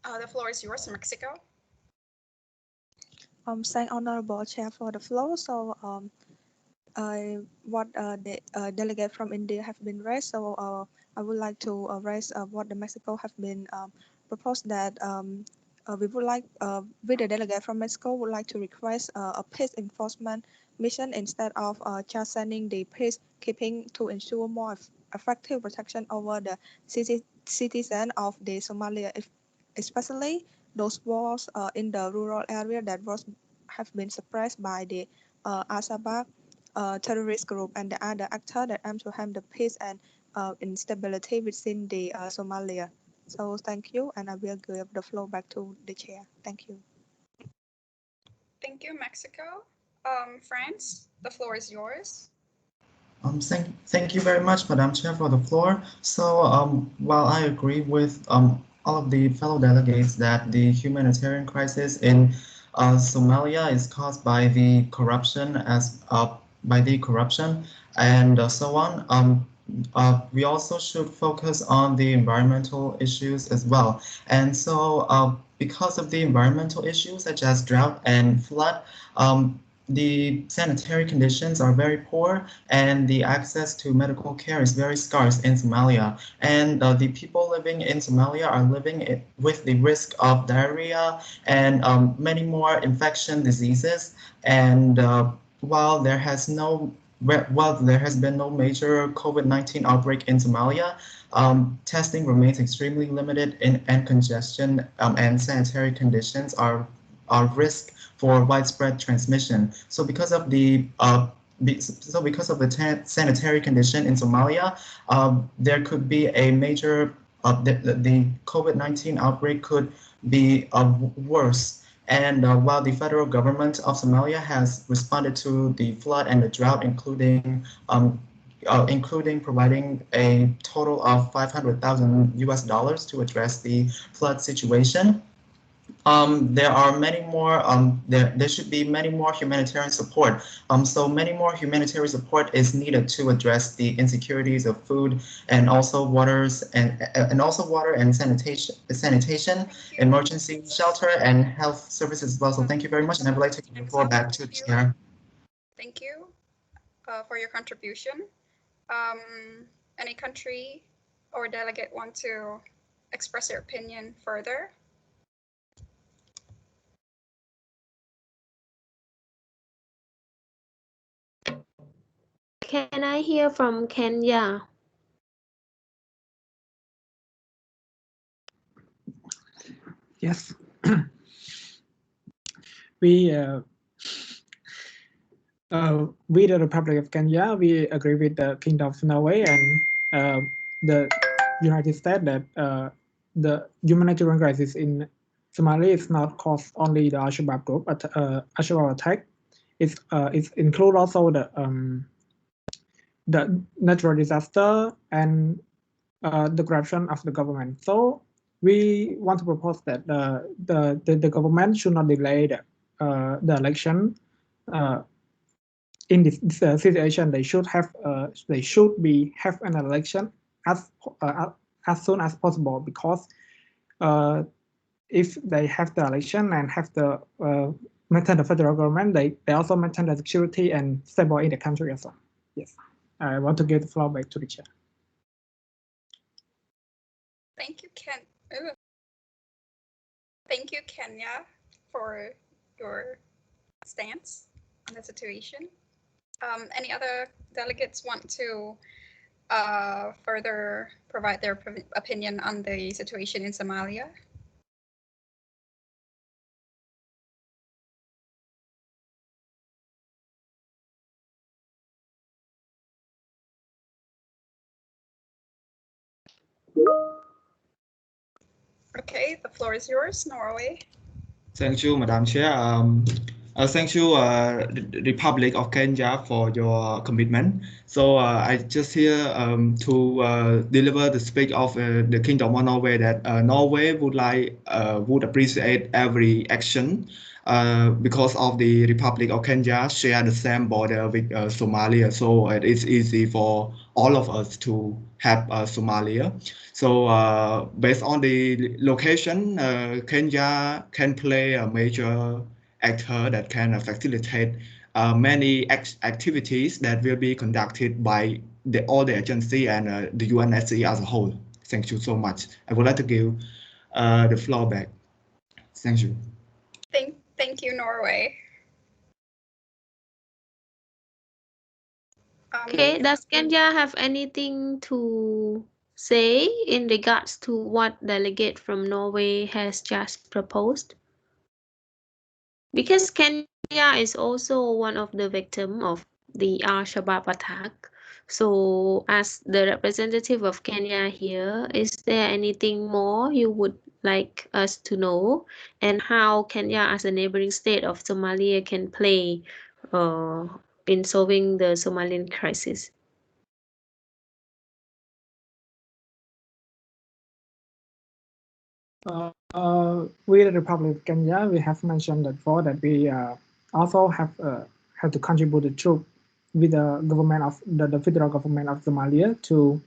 Speaker 5: The floor is yours, Mexico.
Speaker 4: Thank Honorable Chair for the floor. So what the delegate from India have been raised. So I would like to raise what the Mexico have been proposed that we would like, with the delegate from Mexico, would like to request a peace enforcement mission instead of just sending the peacekeeping to ensure more effective protection over the citizen of the Somalia, especially those wars in the rural area that have been suppressed by the Al-Shabaab terrorist group and the other actors that aim to harm the peace and instability within the Somalia. So thank you, and I will give the floor back to the chair. Thank you.
Speaker 5: Thank you, Mexico. France, the floor is yours.
Speaker 10: Thank you very much, Madam Chair, for the floor. So while I agree with all of the fellow delegates that the humanitarian crisis in Somalia is caused by the corruption and so on, we also should focus on the environmental issues as well. And so because of the environmental issues such as drought and flood, the sanitary conditions are very poor and the access to medical care is very scarce in Somalia. And the people living in Somalia are living with the risk of diarrhea and many more infection diseases. And while there has been no major COVID-19 outbreak in Somalia, testing remains extremely limited and congestion and sanitary conditions are risk for widespread transmission. So because of the sanitary condition in Somalia, there could be a major the COVID-19 outbreak could be worse. And while the federal government of Somalia has responded to the flood and the drought, including providing a total of $500,000 to address the flood situation. There are many more. There should be many more humanitarian support. So many more humanitarian support is needed to address the insecurities of food and also water and sanitation, emergency shelter and health services as well. So thank you very much, and I would like to give the floor back to the chair.
Speaker 5: Thank you for your contribution. Any country or delegate want to express their opinion further?
Speaker 2: Can I hear from Kenya?
Speaker 12: Yes. we, the Republic of Kenya, we agree with the Kingdom of Norway and the United States that the humanitarian crisis in Somalia is not caused only the Al-Shabaab group, but Al-Shabaab attack. It include also the natural disaster and the corruption of the government. So we want to propose that the government should not delay the election. In this situation, they should have an election as as soon as possible, because if they have the election and have the maintain the federal government, they also maintain the security and stable in the country as well. Yes, I want to give the floor back to the chair.
Speaker 5: Thank you, Thank you, Kenya, for your stance on the situation. Any other delegates want to further provide their opinion on the situation in Somalia? Okay, the floor is yours, Norway.
Speaker 10: Thank you, Madam Chair. Thank you, Republic of Kenya, for your commitment. So I just here to deliver the speech of the Kingdom of Norway, that Norway would appreciate every action because of the Republic of Kenya share the same border with Somalia. So it is easy for all of us to help Somalia. So based on the location, Kenya can play a major actor that can facilitate many activities that will be conducted by all the agency and the UNSC as a whole. Thank you so much. I would like to give the floor back. Thank you.
Speaker 5: Thank you, Norway.
Speaker 2: Okay, does Kenya have anything to say in regards to what delegate from Norway has just proposed? Because Kenya is also one of the victims of the Al-Shabaab attack. So as the representative of Kenya here, is there anything more you would like us to know, and how Kenya as a neighboring state of Somalia can play in solving the Somalian crisis?
Speaker 12: We, the Republic of Kenya, we have mentioned before that we also have to contribute the troop with the government of the federal government of Somalia to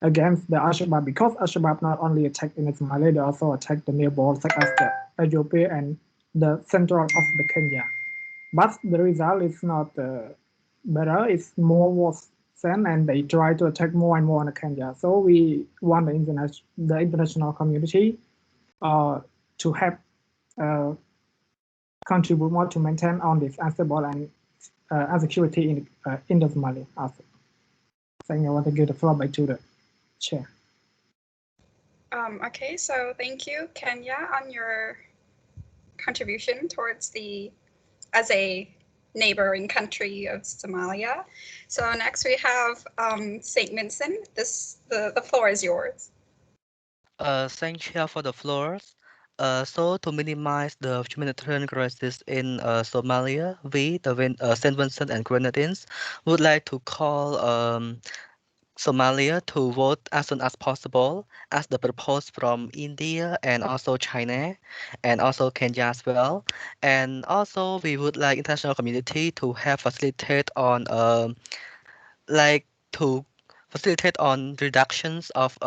Speaker 12: against the Al-Shabaab, because Al-Shabaab not only attacked in Somalia, they also attacked the neighbors such as the Ethiopia and the central of the Kenya. But the result is not better; it's more worse. And they try to attack more and more on Kenya. So we want the international community to help contribute more to maintain on this unstable and insecurity in the Somali also. So I want to give the floor back to the chair.
Speaker 5: Okay, so thank you, Kenya, on your contribution towards as a neighboring country of Somalia. So next we have St. Vincent. The floor is yours.
Speaker 6: Thank you for the floors. So to minimize the humanitarian crisis in Somalia, we, the Saint Vincent and Grenadines, would like to call Somalia to vote as soon as possible, as the proposed from India and also China, and also Kenya as well. And also, we would like international community to have facilitate on like to facilitate on reductions of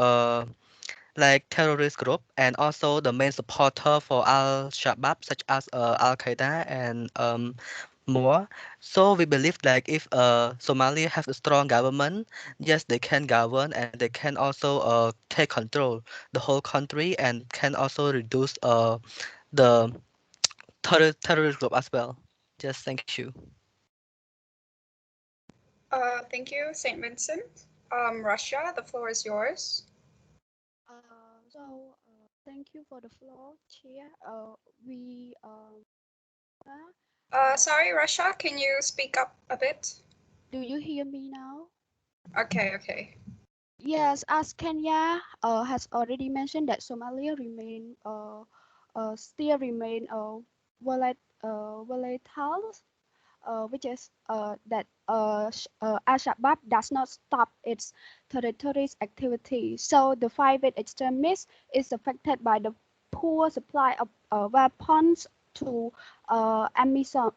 Speaker 6: like terrorist group, and also the main supporter for Al-Shabaab, such as Al-Qaeda and more. So we believe like if Somalia has a strong government, yes, they can govern, and they can also take control the whole country, and can also reduce the terrorist group as well. Just thank you.
Speaker 5: Thank you, St. Vincent. Russia, the floor is yours.
Speaker 13: Thank you for the floor, Chair.
Speaker 5: Sorry, Russia, can you speak up a bit?
Speaker 13: Do you hear me now?
Speaker 5: Okay.
Speaker 13: Yes, as Kenya has already mentioned that Somalia still remain volatile, which is that Al-Shabaab does not stop its terrorist activity. So the fight with extremists is affected by the poor supply of weapons to AMISOM,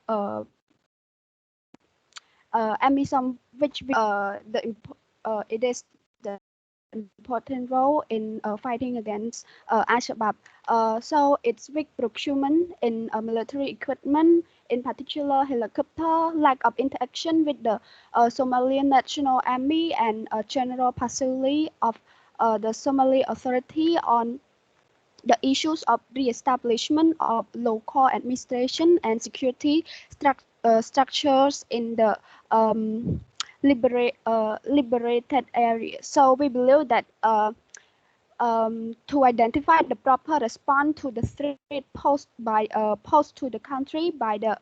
Speaker 13: AMISOM, which it is the important role in fighting against Al-Shabaab. So it's weak procurement in military equipment, in particular helicopter, lack of interaction with the Somalian National Army and general passivity of the Somali Authority on the issues of re-establishment of local administration and security structures in the liberated areas. So we believe that to identify the proper response to the threat posed to the country by the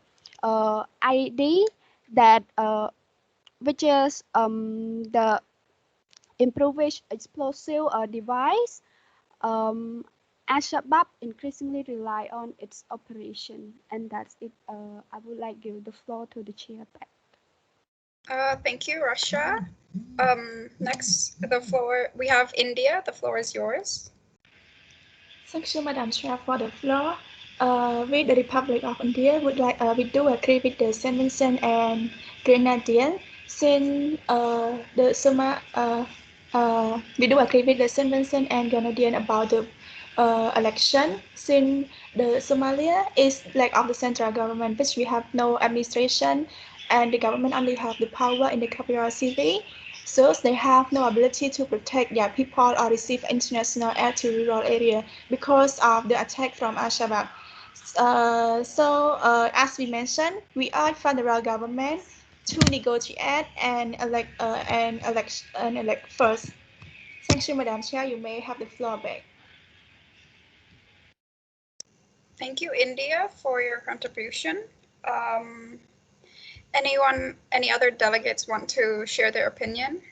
Speaker 13: ID that which is the improved explosive device. Al-Shabaab increasingly rely on its operation, and that's it. I would like to give the floor to the chair back.
Speaker 5: Thank you, Russia. Next, we have India. The floor is yours.
Speaker 3: Thank you, Madam Chair, for the floor. We, the Republic of India, we do agree with the Saint Vincent and Grenadines since we do agree with the Saint Vincent and Grenadines about the election since the Somalia is lack of the central government, which we have no administration, and the government only have the power in the capital city. So they have no ability to protect their people or receive international aid to rural area because of the attack from Al-Shabaab. As we mentioned, we urge federal government to negotiate and elect first. Thank you, Madam Chair. You may have the floor back.
Speaker 5: Thank you, India, for your contribution. Any other delegates want to share their opinion?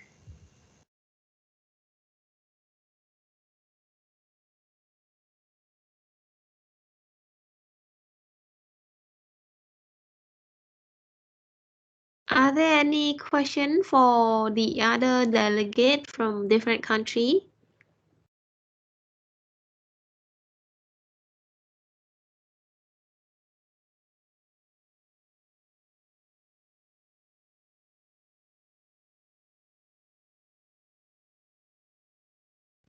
Speaker 2: Are there any questions for the other delegate from different country?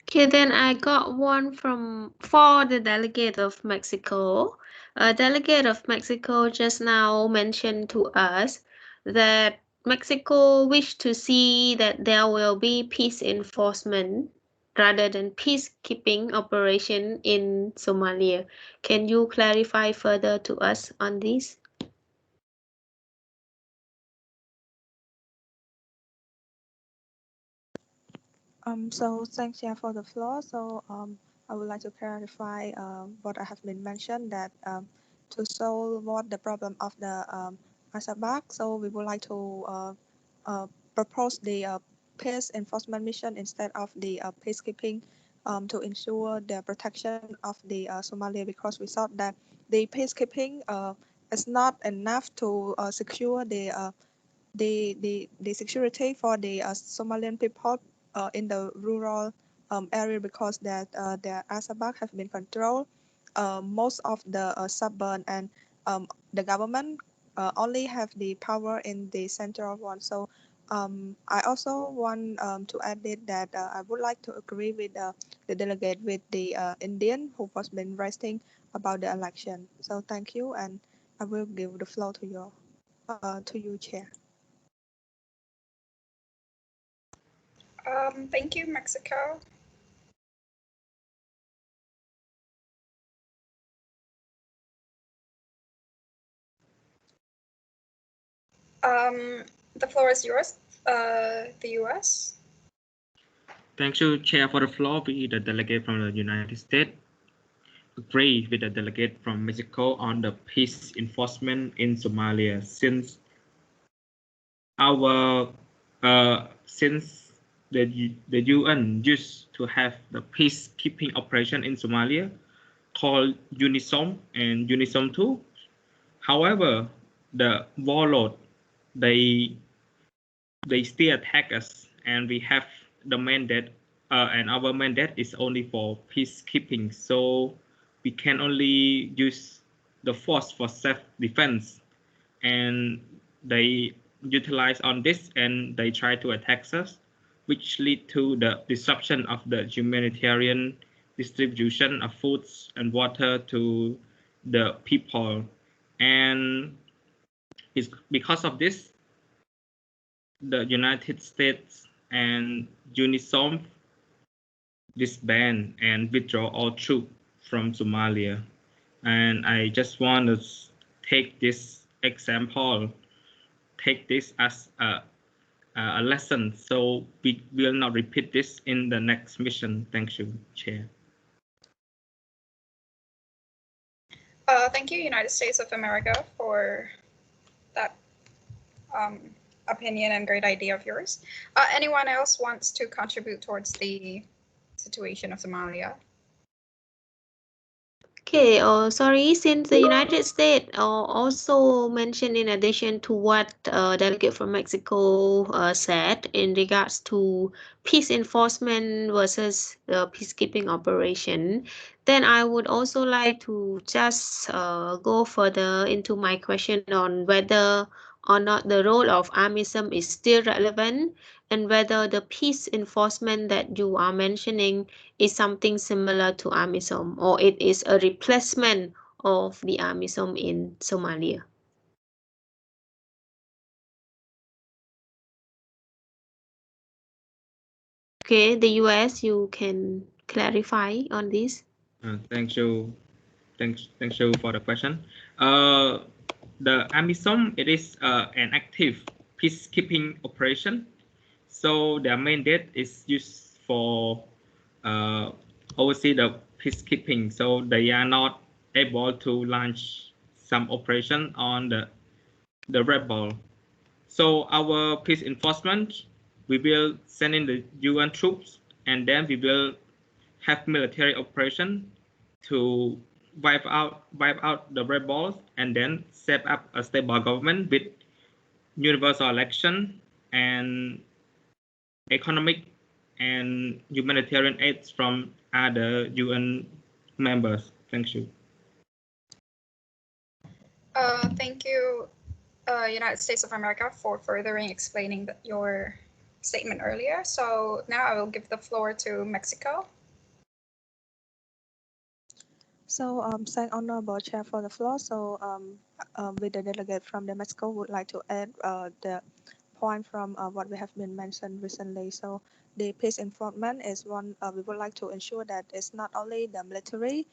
Speaker 2: Okay, then I got one for the delegate of Mexico. A delegate of Mexico just now mentioned to us that Mexico wish to see that there will be peace enforcement rather than peacekeeping operation in Somalia. Can you clarify further to us on this?
Speaker 4: So thanks, yeah, for the floor. So I would like to clarify what I have been mentioned that to solve what the problem of the Al-Shabaab, so we would like to propose the peace enforcement mission instead of the peacekeeping to ensure the protection of the Somalia, because we thought that the peacekeeping is not enough to secure the security for the Somalian people in the rural area, because that the Al-Shabaab have been controlled most of the suburban, and the government only have the power in the central one. So I also want to add it that I would like to agree with the delegate with the Indian who was been resting about the election. So thank you, and I will give the floor to you, Chair.
Speaker 5: Thank you, Mexico. The floor is yours, the US.
Speaker 18: Thank you, Chair, for the floor. We, the delegate from the United States, agree with the delegate from Mexico on the peace enforcement in Somalia since the UN used to have the peacekeeping operation in Somalia called UNISOM and UNISOM 2. However, the warlord they still attack us, and we have the mandate, and our mandate is only for peacekeeping. So we can only use the force for self-defense, and they utilize on this and they try to attack us, which lead to the disruption of the humanitarian distribution of foods and water to the people. And it's because of this, the United States and UNISOM disband and withdraw all troops from Somalia. And I just want to take this example, take this as a lesson, so we will not repeat this in the next mission. Thank you, Chair.
Speaker 5: Thank you, United States of America, for that opinion and great idea of yours. Anyone else wants to contribute towards the situation of Somalia?
Speaker 2: Okay, sorry, since the United States also mentioned, in addition to what delegate from Mexico said in regards to peace enforcement versus peacekeeping operation, then I would also like to just go further into my question on whether or not the role of AMISOM is still relevant, and whether the peace enforcement that you are mentioning is something similar to AMISOM, or it is a replacement of the AMISOM in Somalia. Okay, the US, you can clarify on this.
Speaker 18: Thank you. Thank you for the question. The AMISOM, it is an active peacekeeping operation. So their mandate is used for oversee the peacekeeping. So they are not able to launch some operation on the rebel. So our peace enforcement, we will send in the UN troops, and then we will have military operation to wipe out the rebels, and then set up a stable government with universal election and economic and humanitarian aids from other UN members. Thank you.
Speaker 5: Thank you, United States of America, for furthering explaining your statement earlier. So now I will give the floor to Mexico.
Speaker 4: So, thank Honorable Chair for the floor. So, with the delegate from the Mexico, would like to add the point from what we have been mentioned recently. So, the peace enforcement is one we would like to ensure that it's not only the military,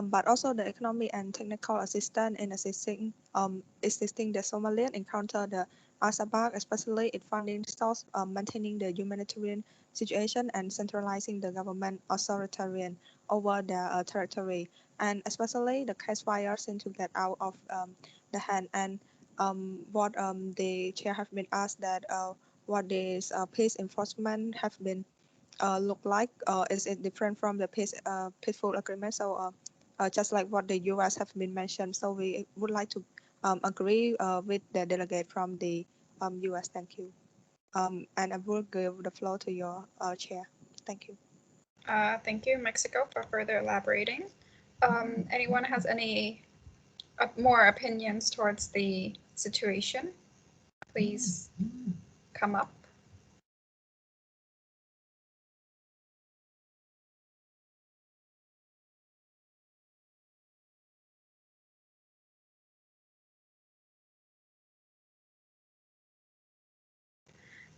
Speaker 4: but also the economic and technical assistance in assisting the Somalian encounter the Al-Shabaab, especially in funding source, maintaining the humanitarian situation, and centralizing the government authoritarian over their territory. And especially the campfire seem to get out of the hand. And what the chair have been asked that what this peace enforcement have been look like, is it different from the peaceful agreement? So just like what the U.S. have been mentioned, so we would like to agree with the delegate from the U.S. Thank you. And I will give the floor to your chair. Thank you.
Speaker 5: Thank you, Mexico, for further elaborating. Anyone has any more opinions towards the situation? Please come up.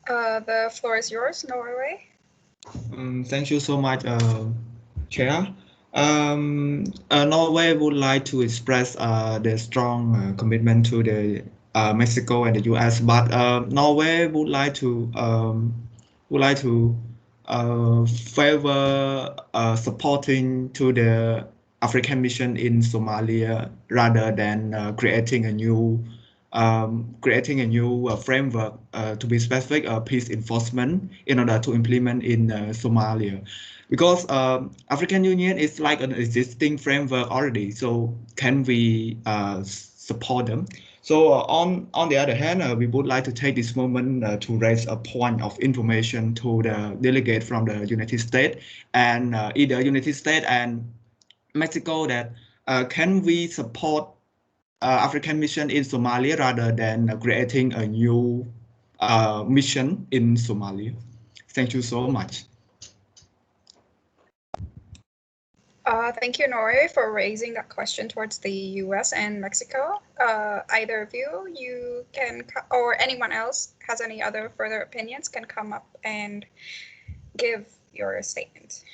Speaker 5: The floor is yours, Norway.
Speaker 10: Thank you so much, Chair. Norway would like to express their strong commitment to the Mexico and the U.S., but Norway would like to favor supporting to the African mission in Somalia rather than creating a new framework, to be specific, peace enforcement in order to implement in Somalia, because African Union is like an existing framework already. So can we support them? So on the other hand, we would like to take this moment to raise a point of information to the delegate from the United States and either United States and Mexico, that can we support
Speaker 20: African mission in Somalia rather than creating a new mission in Somalia. Thank you so much.
Speaker 5: Thank you, Nori, for raising that question towards the U.S. and Mexico. Either of you can, or anyone else has any other further opinions, can come up and give your statement.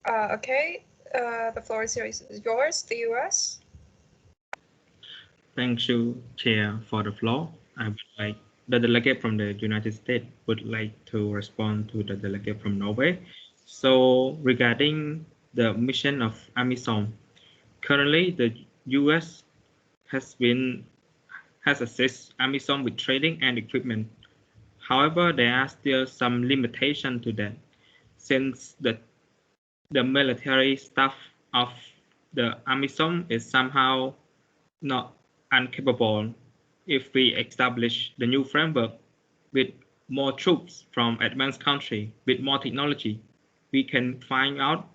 Speaker 5: Okay, the floor is yours, the U.S.
Speaker 18: Thank you, Chair, for the floor. I would like the delegate from the United States would like to respond to the delegate from Norway. So regarding the mission of AMISOM, currently the U.S. has assisted AMISOM with training and equipment. However, there are still some limitations to that, since the military staff of the AMISOM is somehow not incapable. If we establish the new framework with more troops from advanced country with more technology, we can find out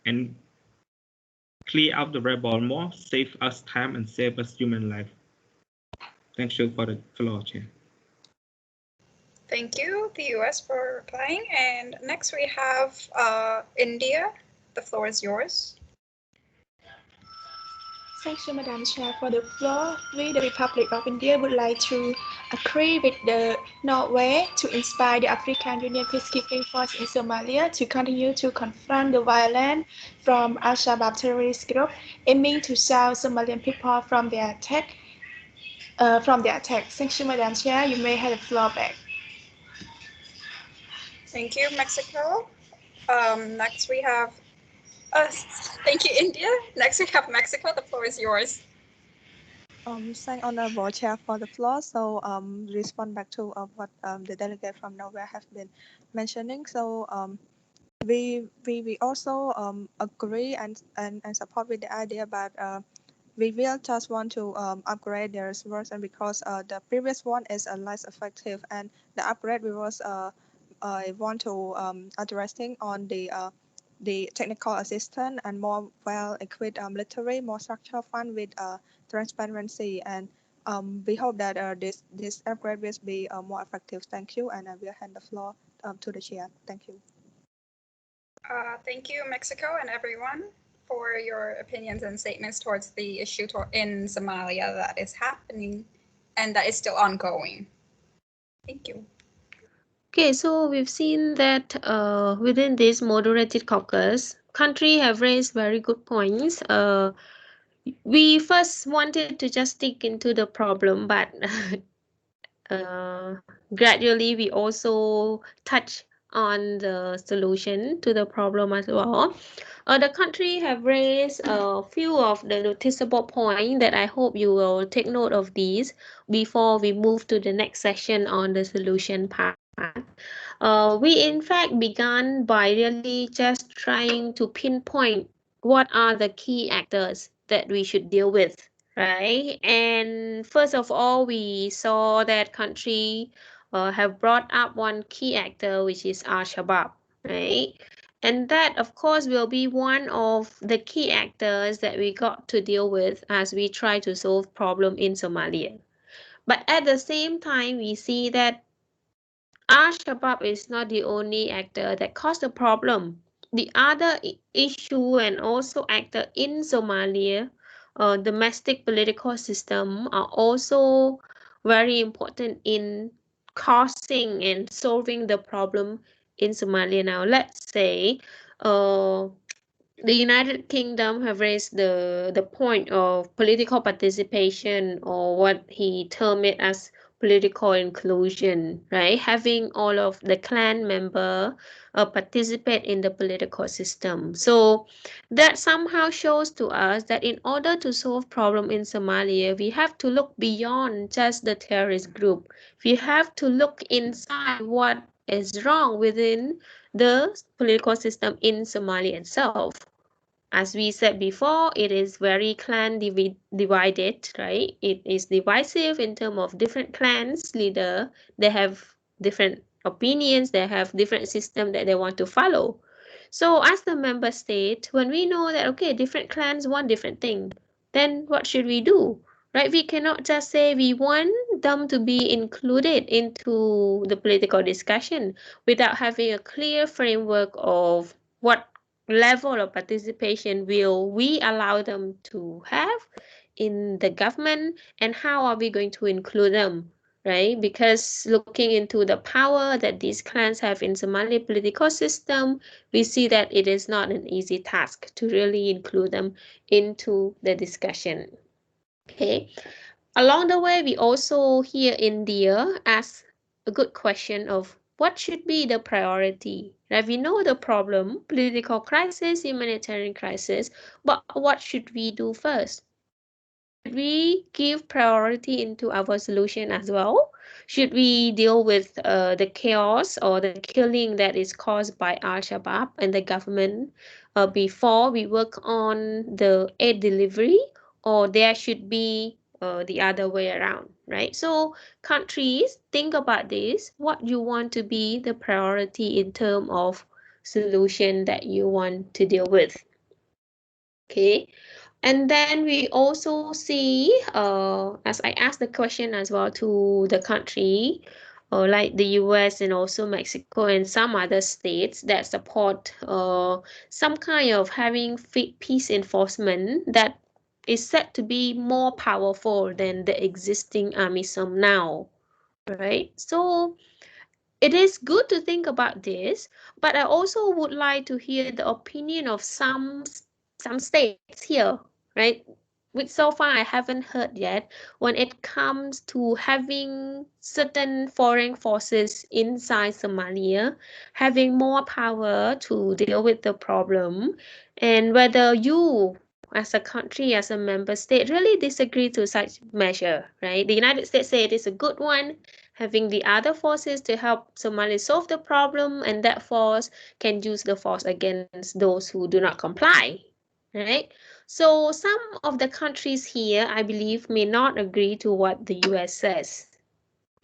Speaker 18: and clear out the rebel more, save us time and save us human life. Thank you for the floor, Chair.
Speaker 5: Thank you, the U.S. for replying. And next we have India. The floor is yours.
Speaker 3: Thank you, Madam Chair, for the floor. We, the Republic of India, would like to agree with the Norway to inspire the African Union peacekeeping force in Somalia to continue to confront the violence from Al-Shabaab terrorist group, aiming to save Somalian people from their attack. Thank you, Madam Chair. You may have the floor back.
Speaker 5: Thank you, Mexico. Next we have thank you, India. Next we have Mexico. The floor is yours.
Speaker 4: Thank Honorable Chair for the floor. So respond back to what the delegate from Norway have been mentioning. So we also agree and support with the idea, but we will just want to upgrade their version because the previous one is less effective, and the upgrade we was want to addressing on the technical assistance and more well-equipped military, more structural fund with transparency, and we hope that this upgrade will be more effective. Thank you, and I will hand the floor to the chair. Thank you.
Speaker 5: Thank you, Mexico, and everyone for your opinions and statements towards the issue in Somalia that is happening and that is still ongoing. Thank you.
Speaker 2: Okay, so we've seen that within this moderated caucus, country have raised very good points. We first wanted to just stick into the problem, but gradually we also touch on the solution to the problem as well. The country have raised a few of the noticeable points that I hope you will take note of these before we move to the next session on the solution part. We in fact began by really just trying to pinpoint what are the key actors that we should deal with, right? And first of all, we saw that country have brought up one key actor, which is Al-Shabaab, right? And that, of course, will be one of the key actors that we got to deal with as we try to solve problem in Somalia. But at the same time, we see that Al-Shabaab is not the only actor that caused the problem. The other issue and also actor in Somalia, domestic political system, are also very important in causing and solving the problem in Somalia. Now, let's say the United Kingdom have raised the point of political participation, or what he termed it as political inclusion, right? Having all of the clan member participate in the political system. So that somehow shows to us that in order to solve problem in Somalia, we have to look beyond just the terrorist group. We have to look inside what is wrong within the political system in Somalia itself. as we said before, it is very divided, right? It is divisive in terms of different clans leader. They have different opinions. They have different system that they want to follow. So as the member state, when we know that, okay, different clans want different thing, then what should we do? Right? We cannot just say we want them to be included into the political discussion without having a clear framework of what level of participation will we allow them to have in the government, and how are we going to include them, right? Because looking into the power that these clans have in Somali political system, we see that it is not an easy task to really include them into the discussion. Okay. Along the way, we also hear India ask a good question of what should be the priority. Right? We know the problem, political crisis, humanitarian crisis, but what should we do first? Should we give priority into our solution as well? Should we deal with the chaos or the killing that is caused by Al-Shabaab and the government before we work on the aid delivery, or there should be the other way around, right? So countries, think about this, what you want to be the priority in terms of solution that you want to deal with. Okay. And then we also see, as I asked the question as well to the country, like the US and also Mexico and some other states that support some kind of having peace enforcement that is said to be more powerful than the existing AMISOM now, right? So it is good to think about this, but I also would like to hear the opinion of some states here, right? Which so far I haven't heard yet when it comes to having certain foreign forces inside Somalia, having more power to deal with the problem, and whether you as a country, as a member state, really disagree to such measure, right? The United States say it is a good one, having the other forces to help Somalia solve the problem, and that force can use the force against those who do not comply, right? So some of the countries here, I believe, may not agree to what the US says.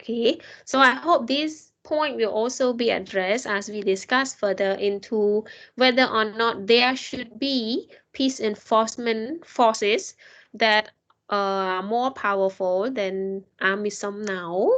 Speaker 2: Okay, so I hope this point will also be addressed as we discuss further into whether or not there should be peace enforcement forces that are more powerful than AMISOM now.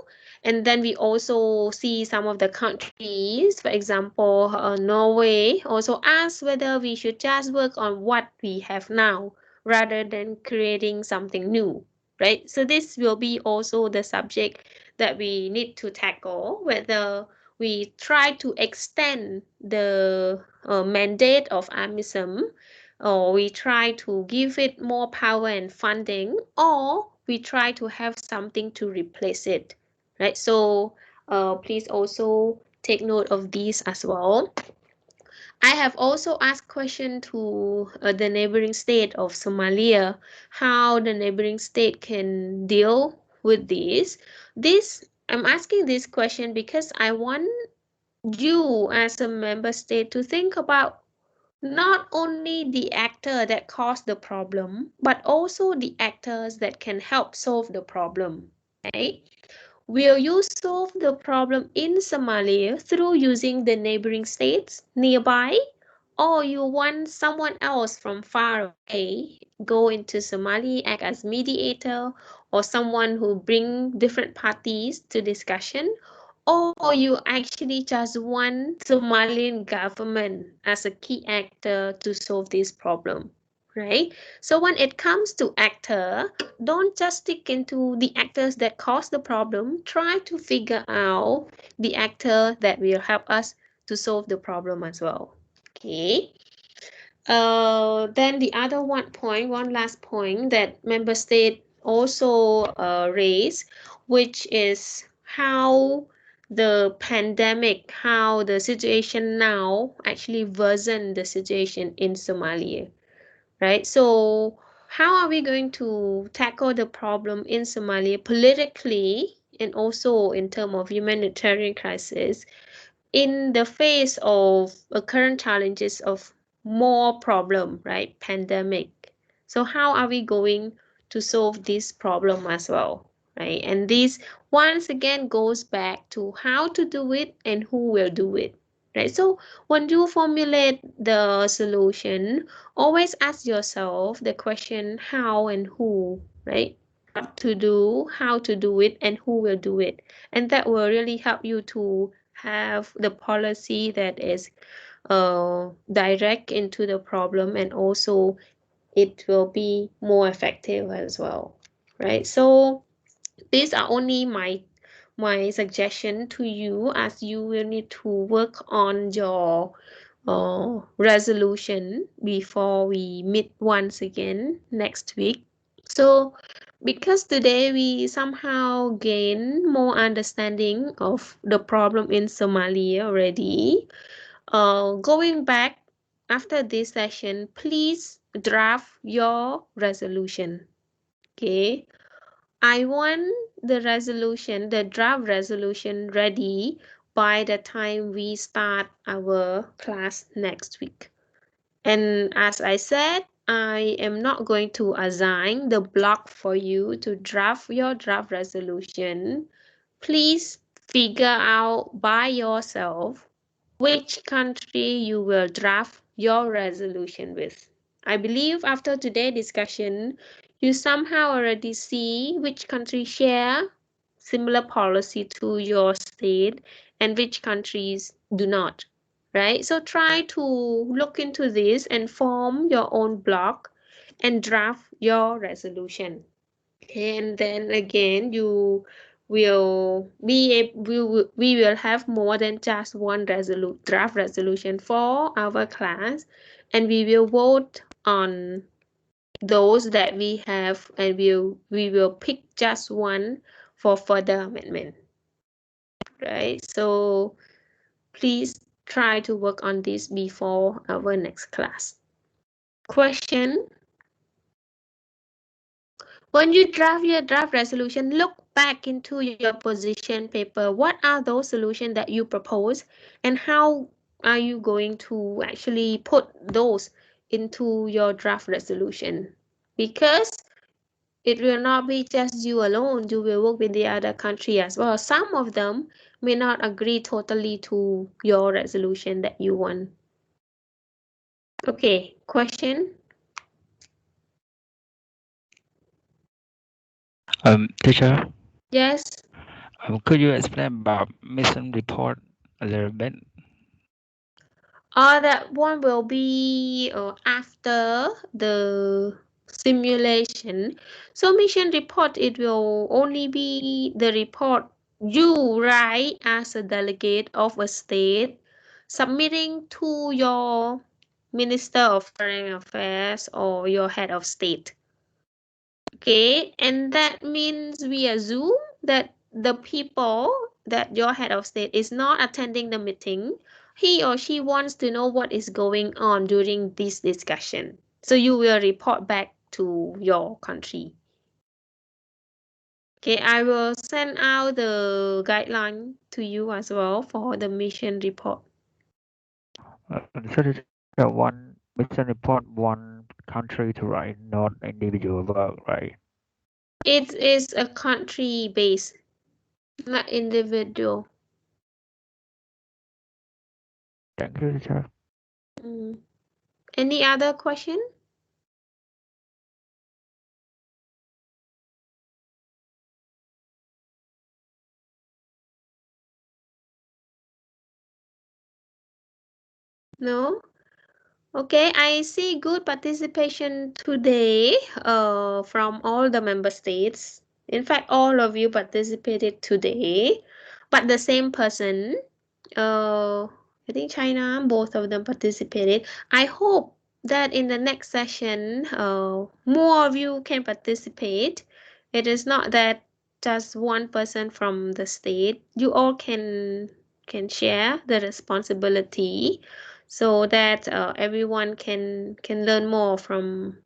Speaker 2: And then we also see some of the countries, for example, Norway, also ask whether we should just work on what we have now rather than creating something new, right? So this will be also the subject that we need to tackle, whether we try to extend the mandate of AMISOM, or we try to give it more power and funding, or we try to have something to replace it, right? So please also take note of these as well. I have also asked question to the neighboring state of Somalia, how the neighboring state can deal with this. I'm asking this question because I want you as a member state to think about not only the actor that caused the problem, but also the actors that can help solve the problem, right? Will you solve the problem in Somalia through using the neighboring states nearby? Or you want someone else from far away go into Somalia, act as mediator, or someone who bring different parties to discussion? Or you actually just want Somalian government as a key actor to solve this problem, right? So when it comes to actor, don't just stick into the actors that cause the problem. Try to figure out the actor that will help us to solve the problem as well. Okay. Then the other one last point that member state also raised, which is how the pandemic, how the situation now actually worsen the situation in Somalia, right? So how are we going to tackle the problem in Somalia politically and also in terms of humanitarian crisis in the face of current challenges of more problem, right? Pandemic. So how are we going to solve this problem as well, right? And this once again goes back to how to do it and who will do it, right? So when you formulate the solution, always ask yourself the question how and who, right? What to do, how to do it, and who will do it. And that will really help you to have the policy that is direct into the problem, and also it will be more effective as well, right? So these are only my suggestion to you, as you will need to work on your resolution before we meet once again next week. So because today we somehow gain more understanding of the problem in Somalia already, going back after this session, please draft your resolution. Okay, I want the resolution, the draft resolution ready by the time we start our class next week. And as I said, I am not going to assign the block for you to draft your draft resolution. Please figure out by yourself which country you will draft your resolution with. I believe after today's discussion, you somehow already see which country share similar policy to your state and which countries do not, right? So try to look into this and form your own block and draft your resolution. Okay, and then again, you will be we will have more than just one draft resolution for our class, and we will vote on those that we have, and we will pick just one for further amendment, right? So please try to work on this before our next class. Question: when you draft your draft resolution, look back into your position paper. What are those solutions that you propose, and how are you going to actually put those into your draft resolution? Because it will not be just you alone. You will work with the other country as well. Some of them may not agree totally to your resolution that you want. Okay, question?
Speaker 11: Teacher,
Speaker 2: Yes?
Speaker 11: could you explain about mission report a little bit?
Speaker 2: That one will be after the simulation. So mission report, it will only be the report you write as a delegate of a state, submitting to your Minister of Foreign Affairs or your head of state. Okay, and that means we assume that the people that your head of state is not attending the meeting. He or she wants to know what is going on during this discussion. So you will report back to your country. Okay, I will send out the guideline to you as well for the mission report.
Speaker 11: So teacher, one mission report, one country to write, not individual work, right?
Speaker 2: It is a country based, not individual.
Speaker 11: Thank you, teacher.
Speaker 2: Any other question? No? Okay, I see good participation today from all the member states. In fact, all of you participated today, but the same person, I think China, both of them participated. I hope that in the next session, more of you can participate. It is not that just one person from the state. You all can share the responsibility, so that everyone can learn more from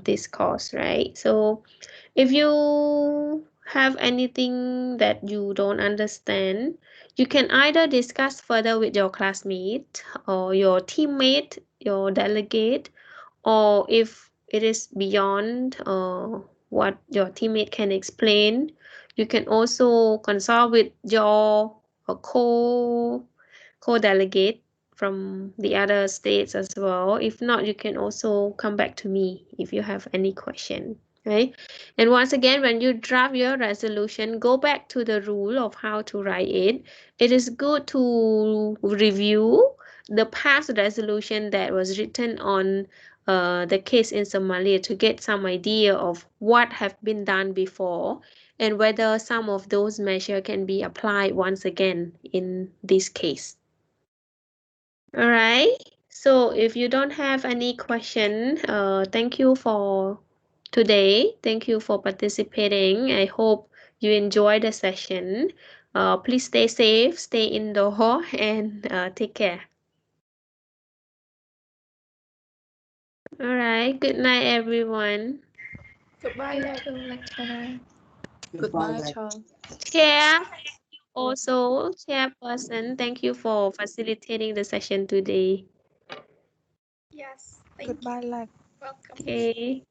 Speaker 2: this course, right? So if you have anything that you don't understand, you can either discuss further with your classmate or your teammate, your delegate, or if it is beyond what your teammate can explain, you can also consult with your co-delegate from the other states as well. If not, you can also come back to me if you have any question, right? And once again, when you draft your resolution, go back to the rule of how to write it. It is good to review the past resolution that was written on the case in Somalia to get some idea of what have been done before and whether some of those measures can be applied once again in this case. All right. So if you don't have any question, thank you for today. Thank you for participating. I hope you enjoy the session. Please stay safe, stay indoor, and take care. All right. Good night, everyone.
Speaker 3: Goodbye,
Speaker 8: lecturer.
Speaker 1: Goodbye,
Speaker 4: Charles.
Speaker 2: Chair, also chairperson, thank you for facilitating the session today.
Speaker 5: Yes, thank
Speaker 4: Goodbye,
Speaker 5: you.
Speaker 4: Lex.
Speaker 5: Welcome.
Speaker 2: Okay.